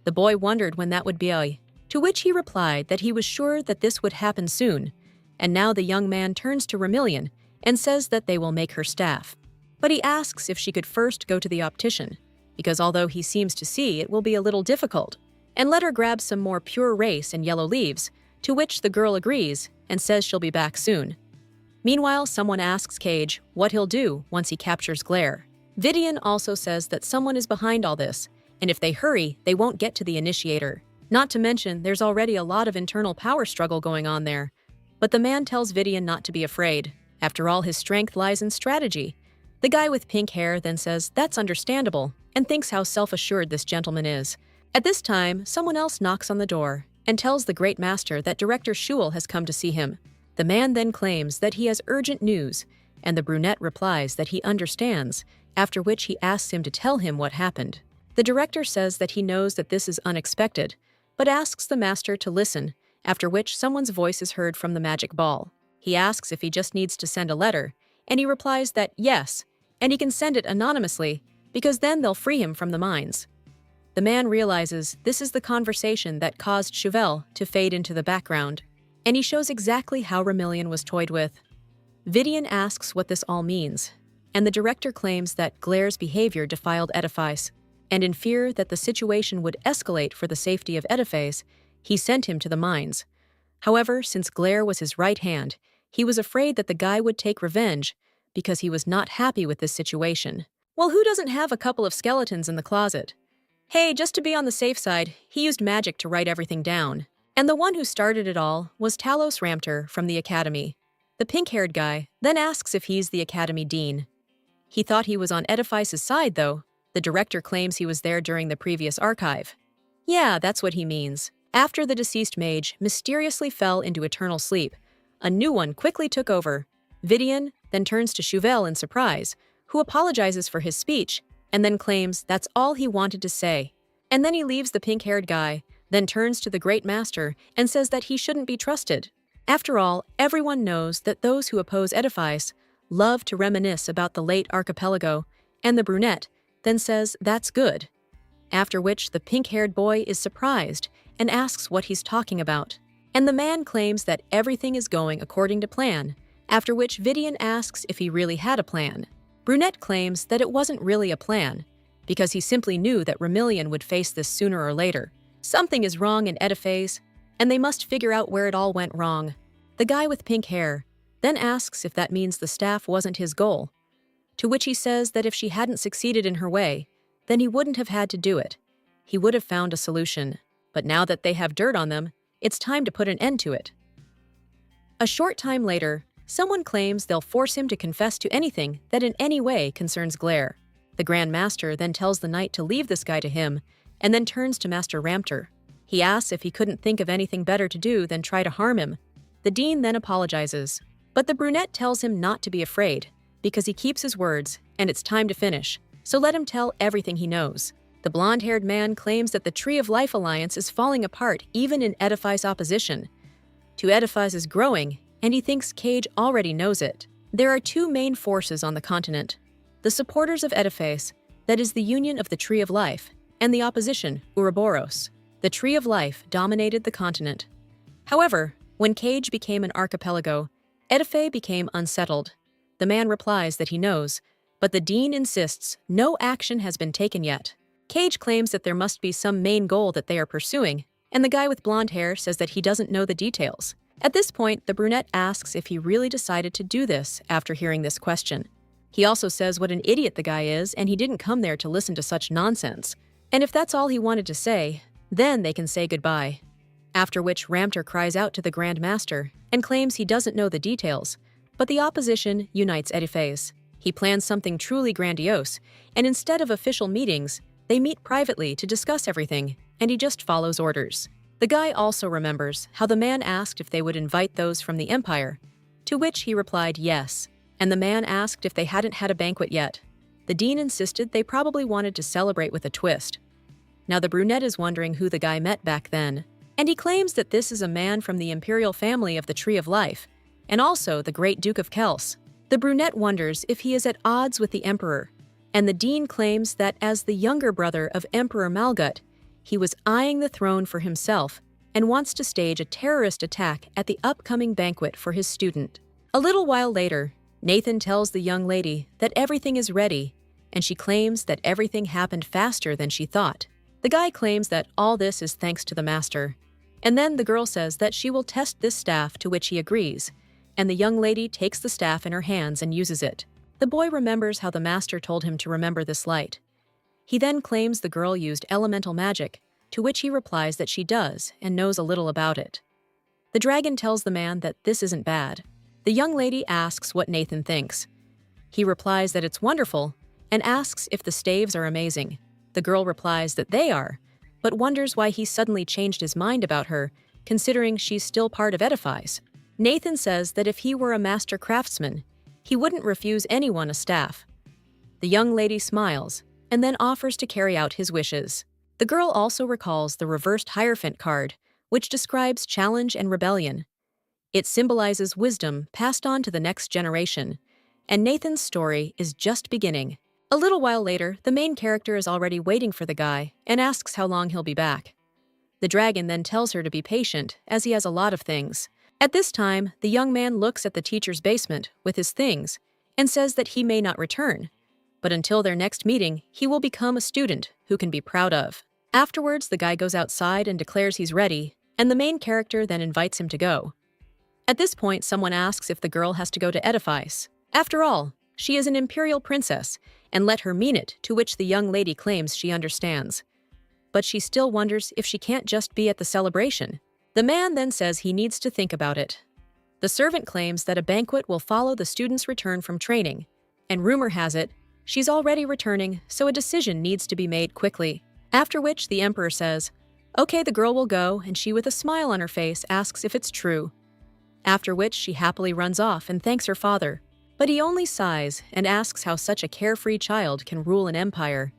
Speaker 1: The boy wondered when that would be, to which he replied that he was sure that this would happen soon, and now the young man turns to Remillion and says that they will make her staff. But he asks if she could first go to the optician, because although he seems to see it will be a little difficult, and let her grab some more pure race and yellow leaves, to which the girl agrees and says she'll be back soon. Meanwhile, someone asks Cage what he'll do once he captures Glare. Vidian also says that someone is behind all this, and if they hurry, they won't get to the initiator. Not to mention, there's already a lot of internal power struggle going on there. But the man tells Vidian not to be afraid. After all, his strength lies in strategy. The guy with pink hair then says that's understandable, and thinks how self-assured this gentleman is. At this time, someone else knocks on the door, and tells the great master that Director Schuel has come to see him. The man then claims that he has urgent news, and the brunette replies that he understands, after which he asks him to tell him what happened. The director says that he knows that this is unexpected, but asks the master to listen, after which someone's voice is heard from the magic ball. He asks if he just needs to send a letter, and he replies that yes, and he can send it anonymously, because then they'll free him from the mines. The man realizes this is the conversation that caused Chauvel to fade into the background, and he shows exactly how Remillion was toyed with. Vidian asks what this all means, and the director claims that Glare's behavior defiled Edifice, and in fear that the situation would escalate for the safety of Edifice, he sent him to the mines. However, since Glare was his right hand, He was afraid that the guy would take revenge because he was not happy with this situation. Well, who doesn't have a couple of skeletons in the closet? Hey, just to be on the safe side, he used magic to write everything down. And the one who started it all was Talos Ramter from the Academy. The pink-haired guy then asks if he's the Academy Dean. He thought he was on Edifice's side, though. The director claims he was there during the previous archive. Yeah, that's what he means. After the deceased mage mysteriously fell into eternal sleep, a new one quickly took over. Vidian then turns to Chauvel in surprise, who apologizes for his speech and then claims that's all he wanted to say. And then he leaves the pink-haired guy, then turns to the Great Master and says that he shouldn't be trusted. After all, everyone knows that those who oppose Edifice love to reminisce about the late archipelago, and the brunette then says that's good. After which the pink-haired boy is surprised and asks what he's talking about. And the man claims that everything is going according to plan, after which Vidian asks if he really had a plan. Brunette claims that it wasn't really a plan, because he simply knew that Remillion would face this sooner or later. Something is wrong in Edifice, and they must figure out where it all went wrong. The guy with pink hair then asks if that means the staff wasn't his goal, to which he says that if she hadn't succeeded in her way, then he wouldn't have had to do it. He would have found a solution, but now that they have dirt on them, it's time to put an end to it. A short time later, someone claims they'll force him to confess to anything that in any way concerns Glare. The Grand Master then tells the knight to leave this guy to him, and then turns to Master Ramter. He asks if he couldn't think of anything better to do than try to harm him. The Dean then apologizes, but the brunette tells him not to be afraid, because he keeps his words, and it's time to finish, so let him tell everything he knows. The blonde-haired man claims that the Tree of Life Alliance is falling apart even in Edifice opposition to Edifice's growing, and he thinks Cage already knows it. There are two main forces on the continent: the supporters of Edifice, that is the union of the Tree of Life, and the opposition, Ouroboros. The Tree of Life dominated the continent. However, when Cage became an archipelago, Edifice became unsettled. The man replies that he knows, but the Dean insists no action has been taken yet. Cage claims that there must be some main goal that they are pursuing, and the guy with blonde hair says that he doesn't know the details. At this point, the brunette asks if he really decided to do this after hearing this question. He also says what an idiot the guy is, and he didn't come there to listen to such nonsense. And if that's all he wanted to say, then they can say goodbye. After which Ramter cries out to the Grand Master and claims he doesn't know the details, but the opposition unites Edifice. He plans something truly grandiose, and instead of official meetings, they meet privately to discuss everything, and he just follows orders. The guy also remembers how the man asked if they would invite those from the Empire, to which he replied yes, and the man asked if they hadn't had a banquet yet. The Dean insisted they probably wanted to celebrate with a twist. Now the brunette is wondering who the guy met back then, and he claims that this is a man from the imperial family of the Tree of Life, and also the Great Duke of Kels. The brunette wonders if he is at odds with the Emperor, and the Dean claims that as the younger brother of Emperor Malgut, he was eyeing the throne for himself and wants to stage a terrorist attack at the upcoming banquet for his student. A little while later, Nathan tells the young lady that everything is ready, and she claims that everything happened faster than she thought. The guy claims that all this is thanks to the master, and then the girl says that she will test this staff, to which he agrees, and the young lady takes the staff in her hands and uses it. The boy remembers how the master told him to remember this light. He then claims the girl used elemental magic, to which he replies that she does and knows a little about it. The dragon tells the man that this isn't bad. The young lady asks what Nathan thinks. He replies that it's wonderful and asks if the staves are amazing. The girl replies that they are, but wonders why he suddenly changed his mind about her, considering she's still part of Edifice. Nathan says that if he were a master craftsman, he wouldn't refuse anyone a staff. The young lady smiles and then offers to carry out his wishes. The girl also recalls the reversed Hierophant card, which describes challenge and rebellion. It symbolizes wisdom passed on to the next generation, and Nathan's story is just beginning. A little while later, the main character is already waiting for the guy and asks how long he'll be back. The dragon then tells her to be patient, as he has a lot of things. At this time, the young man looks at the teacher's basement with his things and says that he may not return, but until their next meeting, he will become a student who can be proud of. Afterwards, the guy goes outside and declares he's ready, and the main character then invites him to go. At this point, someone asks if the girl has to go to Edifice. After all, she is an imperial princess, and let her mean it, to which the young lady claims she understands. But she still wonders if she can't just be at the celebration. The man then says he needs to think about it. The servant claims that a banquet will follow the student's return from training, and rumor has it, she's already returning, so a decision needs to be made quickly. After which the emperor says, okay, the girl will go, and she with a smile on her face asks if it's true. After which she happily runs off and thanks her father, but he only sighs and asks how such a carefree child can rule an empire.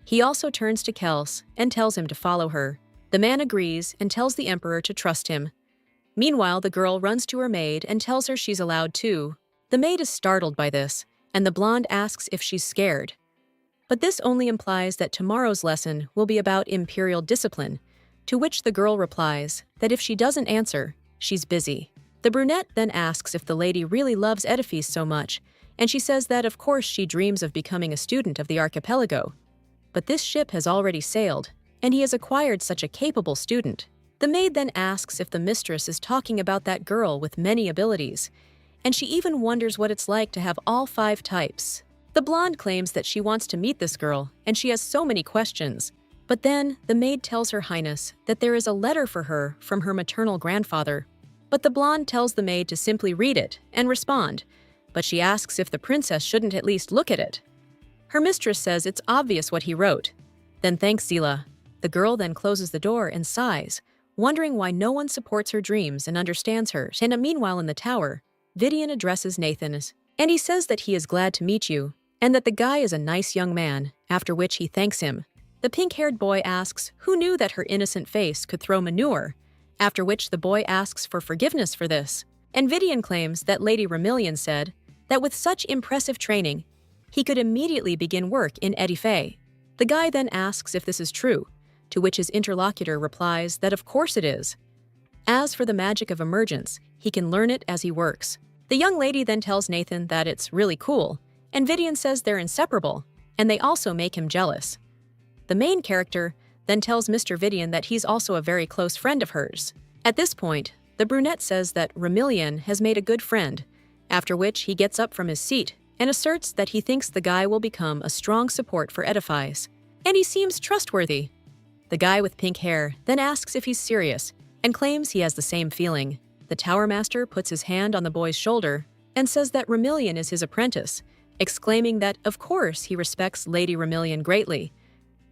Speaker 1: He also turns to Kels and tells him to follow her. The man agrees and tells the emperor to trust him. Meanwhile, the girl runs to her maid and tells her she's allowed too. The maid is startled by this, and the blonde asks if she's scared. But this only implies that tomorrow's lesson will be about imperial discipline, to which the girl replies that if she doesn't answer, she's busy. The brunette then asks if the lady really loves Edifice so much, and she says that of course she dreams of becoming a student of the archipelago. But this ship has already sailed, and he has acquired such a capable student. The maid then asks if the mistress is talking about that girl with many abilities, and she even wonders what it's like to have all 5 types. The blonde claims that she wants to meet this girl, and she has so many questions. But then, the maid tells Her Highness that there is a letter for her from her maternal grandfather. But the blonde tells the maid to simply read it and respond, but she asks if the princess shouldn't at least look at it. Her mistress says it's obvious what he wrote. Then thanks Zila. The girl then closes the door and sighs, wondering why no one supports her dreams and understands her. And meanwhile in the tower, Vidian addresses Nathan, and he says that he is glad to meet you, and that the guy is a nice young man, after which he thanks him. The pink-haired boy asks who knew that her innocent face could throw manure, after which the boy asks for forgiveness for this, and Vidian claims that Lady Remillion said that with such impressive training, he could immediately begin work in Edifice. The guy then asks if this is true, to which his interlocutor replies that of course it is. As for the magic of emergence, he can learn it as he works. The young lady then tells Nathan that it's really cool, and Vidian says they're inseparable, and they also make him jealous. The main character then tells Mr. Vidian that he's also a very close friend of hers. At this point, the brunette says that Remillion has made a good friend, after which he gets up from his seat and asserts that he thinks the guy will become a strong support for Edifice, and he seems trustworthy. The guy with pink hair then asks if he's serious and claims he has the same feeling. The tower master puts his hand on the boy's shoulder and says that Remillion is his apprentice, exclaiming that of course he respects Lady Remillion greatly.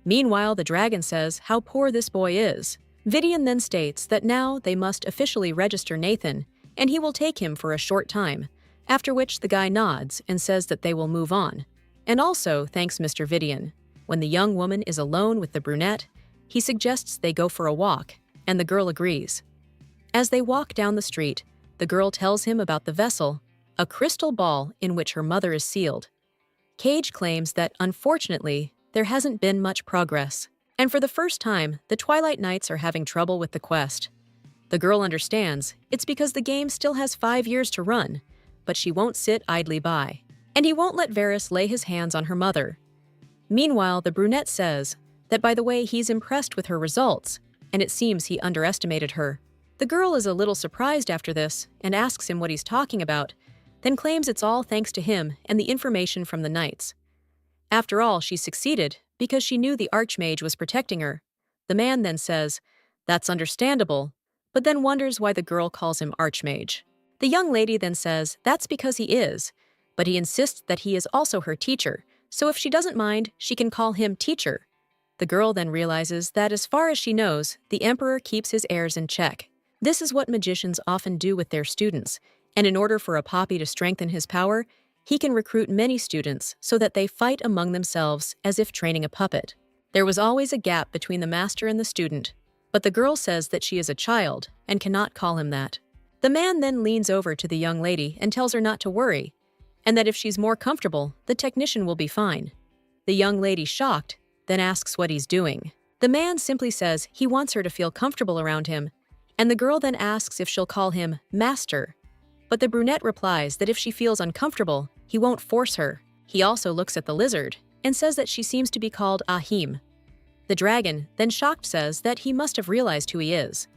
Speaker 1: Meanwhile, the dragon says how poor this boy is. Vidian then states that now they must officially register Nathan, and he will take him for a short time, after which the guy nods and says that they will move on, and also thanks Mr. Vidian. When the young woman is alone with the brunette, he suggests they go for a walk, and the girl agrees. As they walk down the street, the girl tells him about the vessel, a crystal ball in which her mother is sealed. Cage claims that, unfortunately, there hasn't been much progress, and for the first time, the Twilight Knights are having trouble with the quest. The girl understands it's because the game still has 5 years to run, but she won't sit idly by, and he won't let Varys lay his hands on her mother. Meanwhile, the brunette says that by the way he's impressed with her results, and it seems he underestimated her. The girl is a little surprised after this and asks him what he's talking about, then claims it's all thanks to him and the information from the knights. After all, she succeeded because she knew the Archmage was protecting her. The man then says, that's understandable, but then wonders why the girl calls him Archmage. The young lady then says that's because he is, but he insists that he is also her teacher, so if she doesn't mind, she can call him teacher. The girl then realizes that as far as she knows, the emperor keeps his heirs in check. This is what magicians often do with their students, and in order for a Poppy to strengthen his power, he can recruit many students so that they fight among themselves as if training a puppet. There was always a gap between the master and the student, but the girl says that she is a child and cannot call him that. The man then leans over to the young lady and tells her not to worry, and that if she's more comfortable, the technician will be fine. The young lady, shocked, then asks what he's doing. The man simply says he wants her to feel comfortable around him, and the girl then asks if she'll call him master. But the brunette replies that if she feels uncomfortable, he won't force her. He also looks at the lizard and says that she seems to be called Ahim. The dragon, then shocked, says that he must have realized who he is.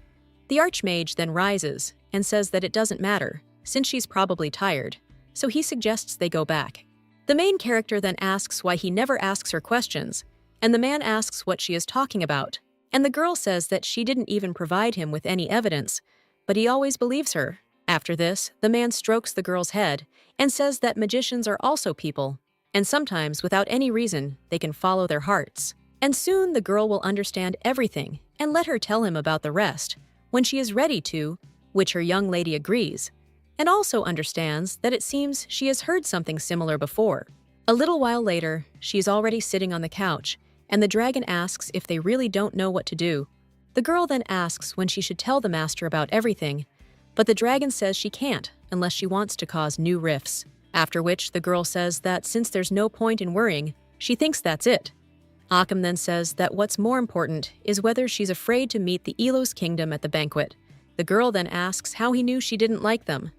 Speaker 1: The Archmage then rises and says that it doesn't matter, since she's probably tired, so he suggests they go back. The main character then asks why he never asks her questions, and the man asks what she is talking about, and the girl says that she didn't even provide him with any evidence, but he always believes her. After this, the man strokes the girl's head and says that magicians are also people, and sometimes, without any reason, they can follow their hearts. And soon the girl will understand everything and let her tell him about the rest, when she is ready to, which her young lady agrees, and also understands that it seems she has heard something similar before. A little while later, she is already sitting on the couch, and the dragon asks if they really don't know what to do. The girl then asks when she should tell the master about everything, but the dragon says she can't unless she wants to cause new rifts, after which the girl says that since there's no point in worrying, she thinks that's it. Occam then says that what's more important is whether she's afraid to meet the Elos kingdom at the banquet. The girl then asks how he knew she didn't like them.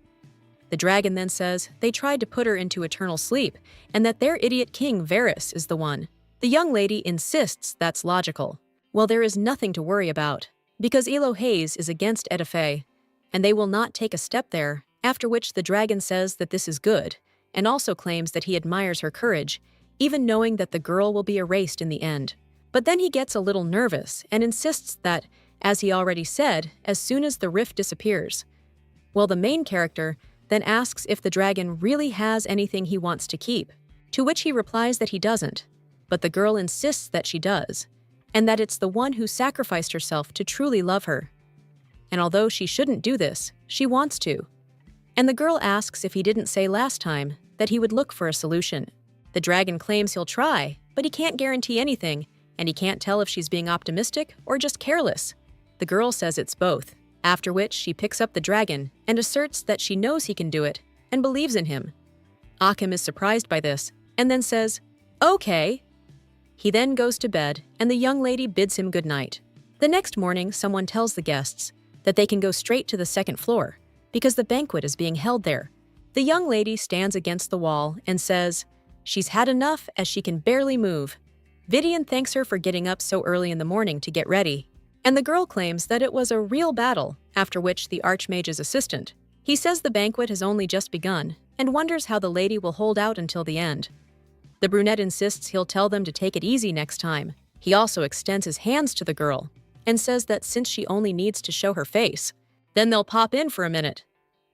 Speaker 1: The dragon then says they tried to put her into eternal sleep and that their idiot king Varys is the one. The young lady insists that's logical. Well, there is nothing to worry about, because Elo Hayes is against Edifay, and they will not take a step there, after which the dragon says that this is good, and also claims that he admires her courage, even knowing that the girl will be erased in the end. But then he gets a little nervous and insists that, as he already said, as soon as the rift disappears. Well, the main character then asks if the dragon really has anything he wants to keep, to which he replies that he doesn't, but the girl insists that she does, and that it's the one who sacrificed herself to truly love her. And although she shouldn't do this, she wants to. And the girl asks if he didn't say last time that he would look for a solution. The dragon claims he'll try, but he can't guarantee anything, and he can't tell if she's being optimistic or just careless. The girl says it's both, after which she picks up the dragon and asserts that she knows he can do it and believes in him. Occam is surprised by this and then says, "Okay." He then goes to bed, and the young lady bids him good night. The next morning, someone tells the guests that they can go straight to the second floor because the banquet is being held there. The young lady stands against the wall and says she's had enough as she can barely move. Vidian thanks her for getting up so early in the morning to get ready, and the girl claims that it was a real battle, after which the Archmage's assistant. He says the banquet has only just begun and wonders how the lady will hold out until the end. The brunette insists he'll tell them to take it easy next time. He also extends his hands to the girl and says that since she only needs to show her face, then they'll pop in for a minute.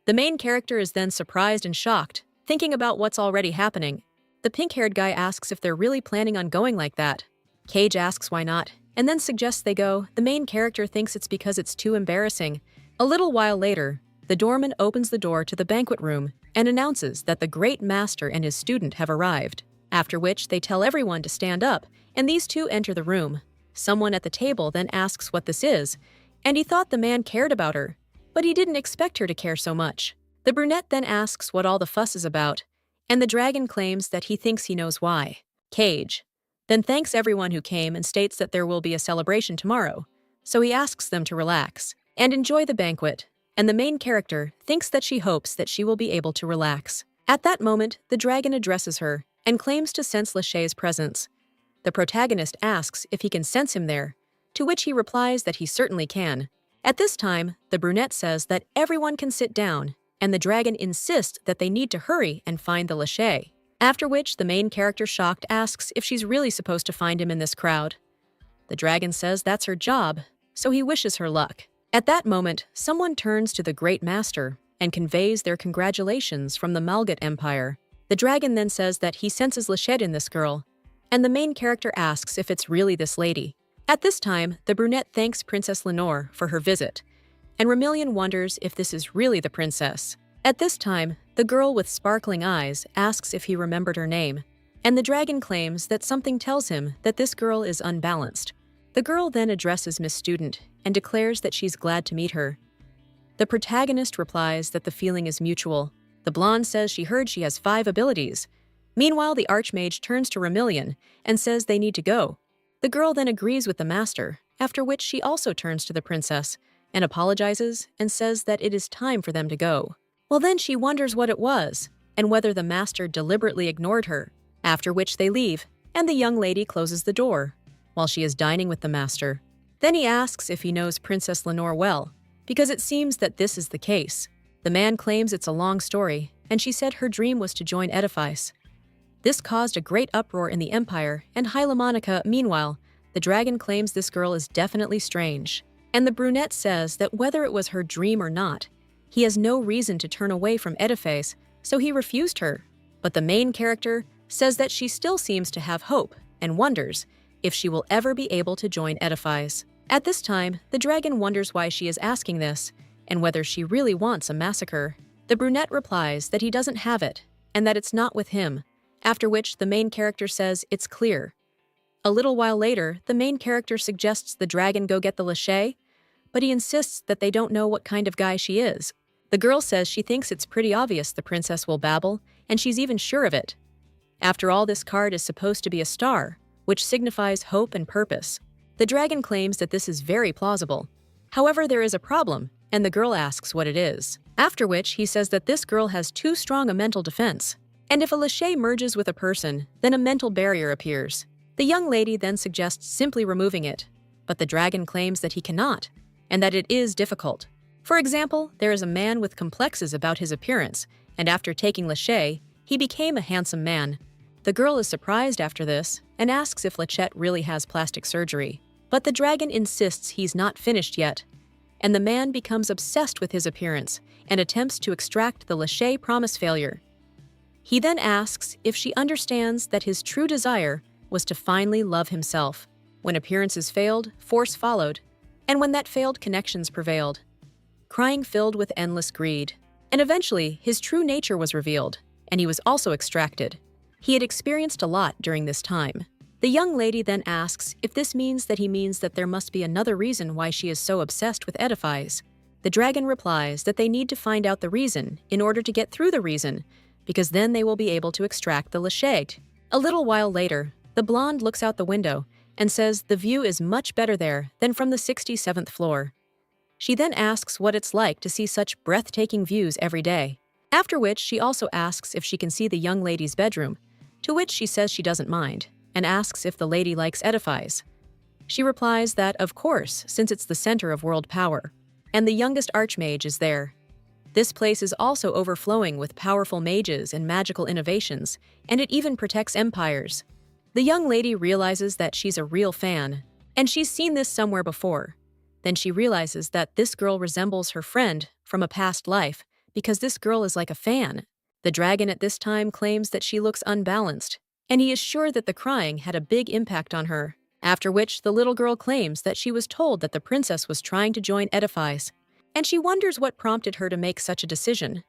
Speaker 1: The main character is then surprised and shocked, thinking about what's already happening. The pink-haired guy asks if they're really planning on going like that. Cage asks why not, and then suggests they go. The main character thinks it's because it's too embarrassing. A little while later, the doorman opens the door to the banquet room and announces that the great master and his student have arrived, after which they tell everyone to stand up, and these two enter the room. Someone at the table then asks what this is, and he thought the man cared about her, but he didn't expect her to care so much. The brunette then asks what all the fuss is about, and the dragon claims that he thinks he knows why. Cage then thanks everyone who came and states that there will be a celebration tomorrow, so he asks them to relax and enjoy the banquet, and the main character thinks that she hopes that she will be able to relax. At that moment, the dragon addresses her and claims to sense Lachey's presence. The protagonist asks if he can sense him there, to which he replies that he certainly can. At this time, the brunette says that everyone can sit down, and the dragon insists that they need to hurry and find the Lachey. After which, the main character, shocked, asks if she's really supposed to find him in this crowd. The dragon says that's her job, so he wishes her luck. At that moment, someone turns to the Great Master and conveys their congratulations from the Malgut Empire. The dragon then says that he senses Lachey in this girl, and the main character asks if it's really this lady. At this time, the brunette thanks Princess Lenore for her visit, and Remillion wonders if this is really the princess. At this time, the girl with sparkling eyes asks if he remembered her name, and the dragon claims that something tells him that this girl is unbalanced. The girl then addresses Miss Student and declares that she's glad to meet her. The protagonist replies that the feeling is mutual. The blonde says she heard she has 5 abilities. Meanwhile, the Archmage turns to Remillion and says they need to go. The girl then agrees with the master, after which she also turns to the princess and apologizes and says that it is time for them to go. Well, then she wonders what it was and whether the master deliberately ignored her, after which they leave, and the young lady closes the door while she is dining with the master. Then he asks if he knows Princess Lenore well, because it seems that this is the case. The man claims it's a long story, and she said her dream was to join Edifice. This caused a great uproar in the Empire, and Hylamonica, meanwhile, the dragon claims this girl is definitely strange. And the brunette says that whether it was her dream or not, he has no reason to turn away from Edifice, so he refused her. But the main character says that she still seems to have hope and wonders if she will ever be able to join Edifice. At this time, the dragon wonders why she is asking this and whether she really wants a massacre. The brunette replies that he doesn't have it and that it's not with him, after which the main character says it's clear. A little while later, the main character suggests the dragon go get the Lachey, but he insists that they don't know what kind of guy she is. The girl says she thinks it's pretty obvious the princess will babble, and she's even sure of it. After all, this card is supposed to be a star, which signifies hope and purpose. The dragon claims that this is very plausible. However, there is a problem, and the girl asks what it is. After which, he says that this girl has too strong a mental defense, and if a Lachey merges with a person, then a mental barrier appears. The young lady then suggests simply removing it, but the dragon claims that he cannot, and that it is difficult. For example, there is a man with complexes about his appearance, and after taking Lachey, he became a handsome man. The girl is surprised after this and asks if Lachette really has plastic surgery. But the dragon insists he's not finished yet, and the man becomes obsessed with his appearance and attempts to extract the Lachey promise failure. He then asks if she understands that his true desire was to finally love himself. When appearances failed, force followed, and when that failed, connections prevailed. Crying filled with endless greed. And eventually, his true nature was revealed, and he was also extracted. He had experienced a lot during this time. The young lady then asks if this means that there must be another reason why she is so obsessed with Edifice. The dragon replies that they need to find out the reason in order to get through the reason, because then they will be able to extract the Lachey. A little while later, the blonde looks out the window and says the view is much better there than from the 67th floor. She then asks what it's like to see such breathtaking views every day, after which she also asks if she can see the young lady's bedroom, to which she says she doesn't mind, and asks if the lady likes Edifice. She replies that, of course, since it's the center of world power, and the youngest archmage is there. This place is also overflowing with powerful mages and magical innovations, and it even protects empires. The young lady realizes that she's a real fan, and she's seen this somewhere before. Then she realizes that this girl resembles her friend from a past life because this girl is like a fan. The dragon at this time claims that she looks unbalanced, and he is sure that the crying had a big impact on her, after which the little girl claims that she was told that the princess was trying to join Edifice, and she wonders what prompted her to make such a decision.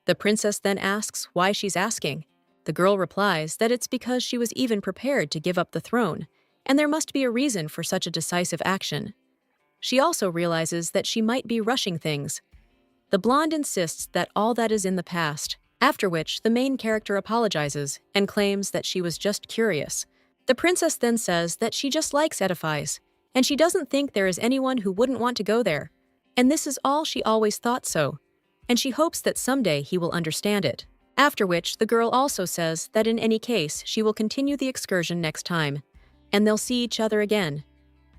Speaker 1: The princess then asks why she's asking. The girl replies that it's because she was even prepared to give up the throne, and there must be a reason for such a decisive action. She also realizes that she might be rushing things. The blonde insists that all that is in the past, after which the main character apologizes and claims that she was just curious. The princess then says that she just likes Edifice, and she doesn't think there is anyone who wouldn't want to go there, and this is all she always thought so, and she hopes that someday he will understand it. After which the girl also says that in any case she will continue the excursion next time, and they'll see each other again.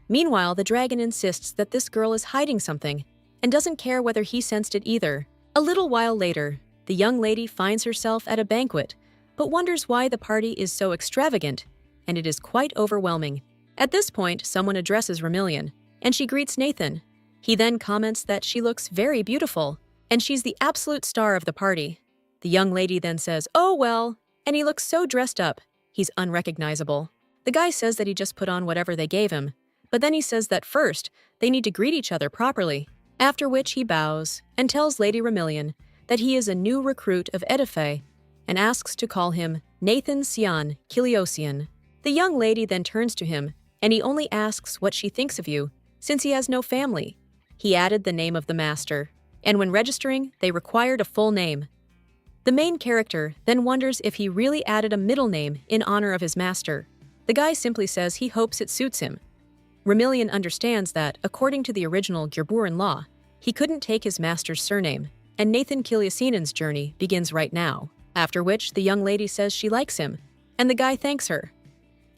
Speaker 1: Meanwhile, the dragon insists that this girl is hiding something and doesn't care whether he sensed it either. A little while later, the young lady finds herself at a banquet, but wonders why the party is so extravagant, and it is quite overwhelming. At this point, someone addresses Remillion, and she greets Nathan. He then comments that she looks very beautiful, and she's the absolute star of the party. The young lady then says, "Oh well," and he looks so dressed up, he's unrecognizable. The guy says that he just put on whatever they gave him, but then he says that first, they need to greet each other properly, after which he bows and tells Lady Remillion that he is a new recruit of Edife and asks to call him Nathan Sian Kiliosian. The young lady then turns to him, and he only asks what she thinks of you, since he has no family. He added the name of the master, and when registering, they required a full name. The main character then wonders if he really added a middle name in honor of his master. The guy simply says he hopes it suits him. Remillion understands that, according to the original Reborn law, he couldn't take his master's surname, and Nathan Kiliosinen's journey begins right now, after which the young lady says she likes him, and the guy thanks her.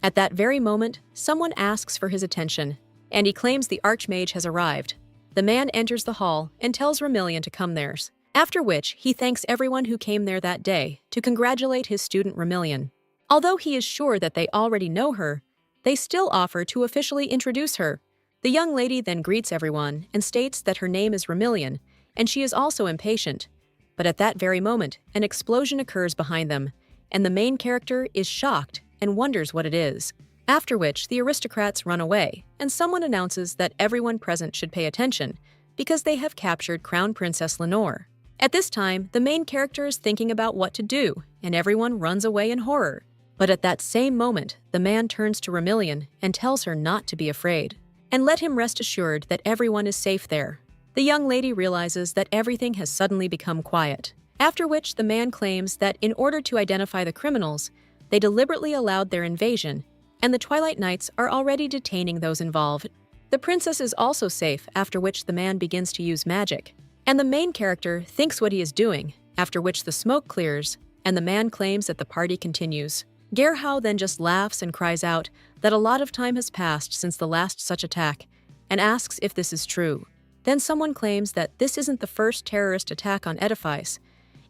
Speaker 1: At that very moment, someone asks for his attention, and he claims the Archmage has arrived. The man enters the hall and tells Remillion to come theirs, after which he thanks everyone who came there that day to congratulate his student Remillion. Although he is sure that they already know her, they still offer to officially introduce her. The young lady then greets everyone and states that her name is Remillion, and she is also impatient. But at that very moment, an explosion occurs behind them, and the main character is shocked and wonders what it is. After which, the aristocrats run away, and someone announces that everyone present should pay attention, because they have captured Crown Princess Lenore. At this time, the main character is thinking about what to do, and everyone runs away in horror. But at that same moment, the man turns to Remillion and tells her not to be afraid, and let him rest assured that everyone is safe there. The young lady realizes that everything has suddenly become quiet, after which the man claims that in order to identify the criminals, they deliberately allowed their invasion, and the Twilight Knights are already detaining those involved. The princess is also safe, after which the man begins to use magic, and the main character thinks what he is doing, after which the smoke clears, and the man claims that the party continues. Gerhau then just laughs and cries out that a lot of time has passed since the last such attack, and asks if this is true. Then someone claims that this isn't the first terrorist attack on Edifice,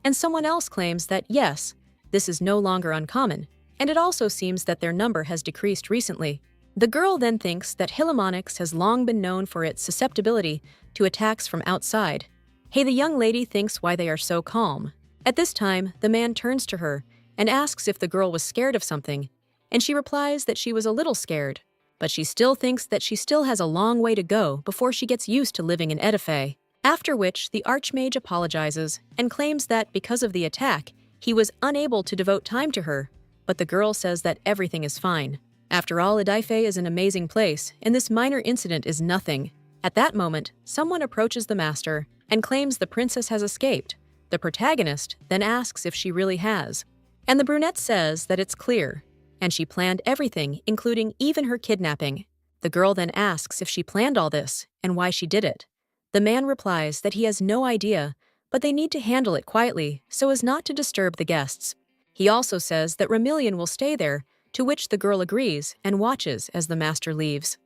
Speaker 1: and someone else claims that yes, this is no longer uncommon, and it also seems that their number has decreased recently. The girl then thinks that Hilomonix has long been known for its susceptibility to attacks from outside. Hey, the young lady thinks why they are so calm. At this time, the man turns to her and asks if the girl was scared of something, and she replies that she was a little scared, but she still thinks that she still has a long way to go before she gets used to living in Edife. After which, the Archmage apologizes and claims that because of the attack, he was unable to devote time to her, but the girl says that everything is fine. After all, Edife is an amazing place, and this minor incident is nothing. At that moment, someone approaches the master and claims the princess has escaped. The protagonist then asks if she really has, and the brunette says that it's clear, and she planned everything, including even her kidnapping. The girl then asks if she planned all this and why she did it. The man replies that he has no idea, but they need to handle it quietly so as not to disturb the guests. He also says that Remillion will stay there, to which the girl agrees and watches as the master leaves.